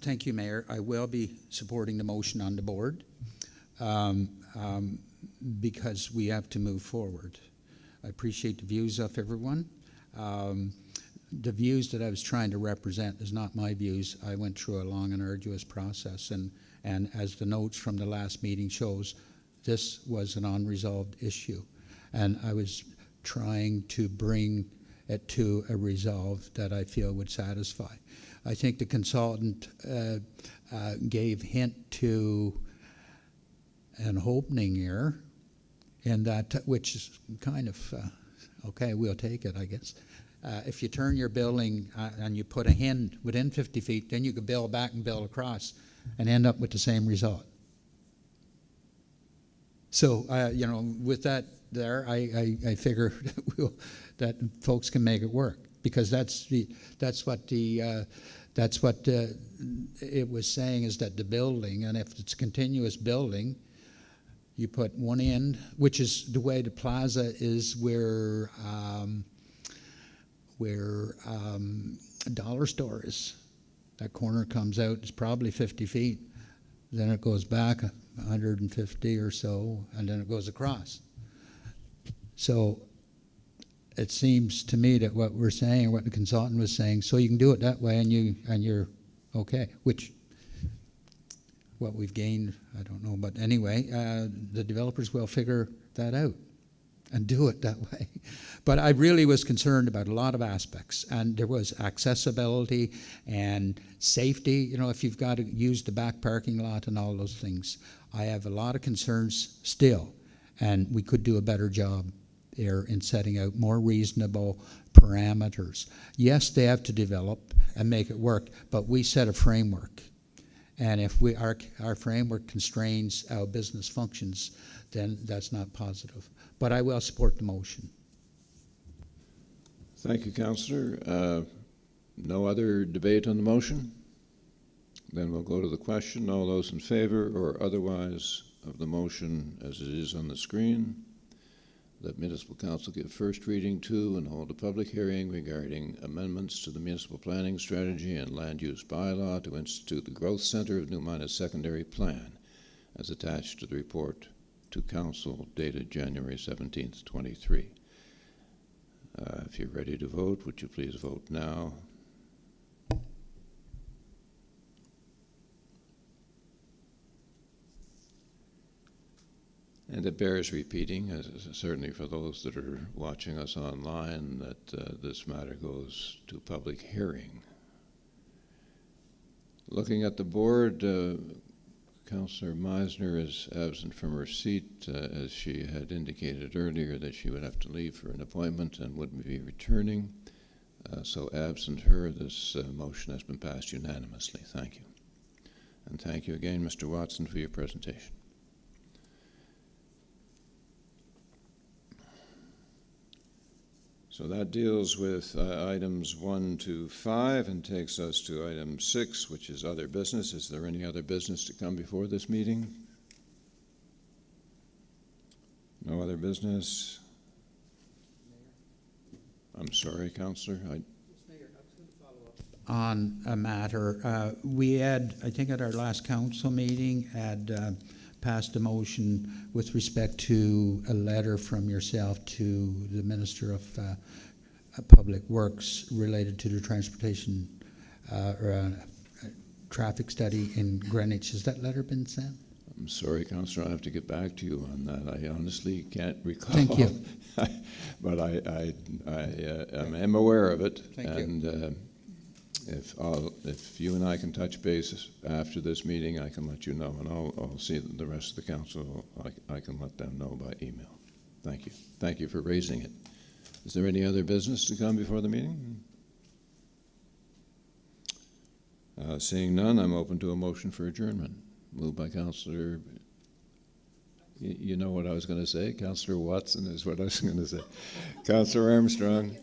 Thank you, Mayor. I will be supporting the motion on the board because we have to move forward. I appreciate the views of everyone. The views that I was trying to represent is not my views. I went through a long and arduous process, and as the notes from the last meeting shows, this was an unresolved issue. And I was trying to bring it to a resolve that I feel would satisfy. I think the consultant gave hint to an opening here, in that, which is kind of, okay, we'll take it, I guess. If you turn your building and you put a hin within 50 feet, then you could build back and build across and end up with the same result. So, you know, with that there, I figure that folks can make it work, because that's what it was saying, is that the building, and if it's continuous building, you put one end, which is the way the plaza is, where a dollar store is. That corner comes out, it's probably 50 feet. Then it goes back 150 or so, and then it goes across. So it seems to me that what we're saying, or what the consultant was saying, so you can do it that way, and you're okay. Which, what we've gained, I don't know, but anyway, the developers will figure that out and do it that way. But I really was concerned about a lot of aspects, and there was accessibility and safety. You know, if you've got to use the back parking lot and all those things, I have a lot of concerns still, and we could do a better job there in setting out more reasonable parameters. Yes, they have to develop and make it work, but we set a framework. And if our framework constrains our business functions, then that's not positive. But I will support the motion. Thank you, Councillor. No other debate on the motion? Then we'll go to the question. All those in favour or otherwise of the motion as it is on the screen, that Municipal Council give first reading to and hold a public hearing regarding amendments to the Municipal Planning Strategy and Land Use Bylaw to institute the Growth Centre of New Minas Secondary Plan, as attached to the report to Council dated January 17th, 23. If you're ready to vote, would you please vote now? And it bears repeating, certainly for those that are watching us online, that this matter goes to public hearing. Looking at the board, Councillor Meisner is absent from her seat, as she had indicated earlier that she would have to leave for an appointment and wouldn't be returning. So absent her, this motion has been passed unanimously. Thank you. And thank you again, Mr. Watson, for your presentation. So that deals with items 1 to 5 and takes us to item 6, which is other business. Is there any other business to come before this meeting? No other business? I'm sorry, Councillor. On a matter, we had, I think at our last council meeting, had passed a motion with respect to a letter from yourself to the Minister of Public Works related to the transportation or a traffic study in Greenwich. Has that letter been sent? I'm sorry, Councillor, I have to get back to you on that. I honestly can't recall. Thank you. But I am aware of it. Thank you. And if you and I can touch base after this meeting, I can let you know, and I'll see the rest of the council. I can let them know by email. Thank you. Thank you for raising it. Is there any other business to come before the meeting? Seeing none, I'm open to a motion for adjournment. Moved by Councillor, you know what I was going to say? Councillor Watson is what I was going to say. Councillor Armstrong.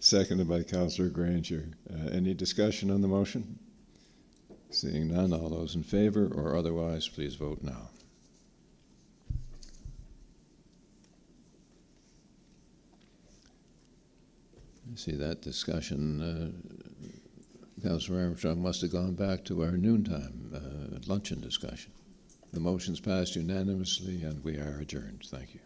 Seconded by Councillor Granger. Any discussion on the motion? Seeing none, all those in favor or otherwise, please vote now. I see that discussion. Councillor Armstrong must have gone back to our noontime luncheon discussion. The motion's passed unanimously, and we are adjourned. Thank you.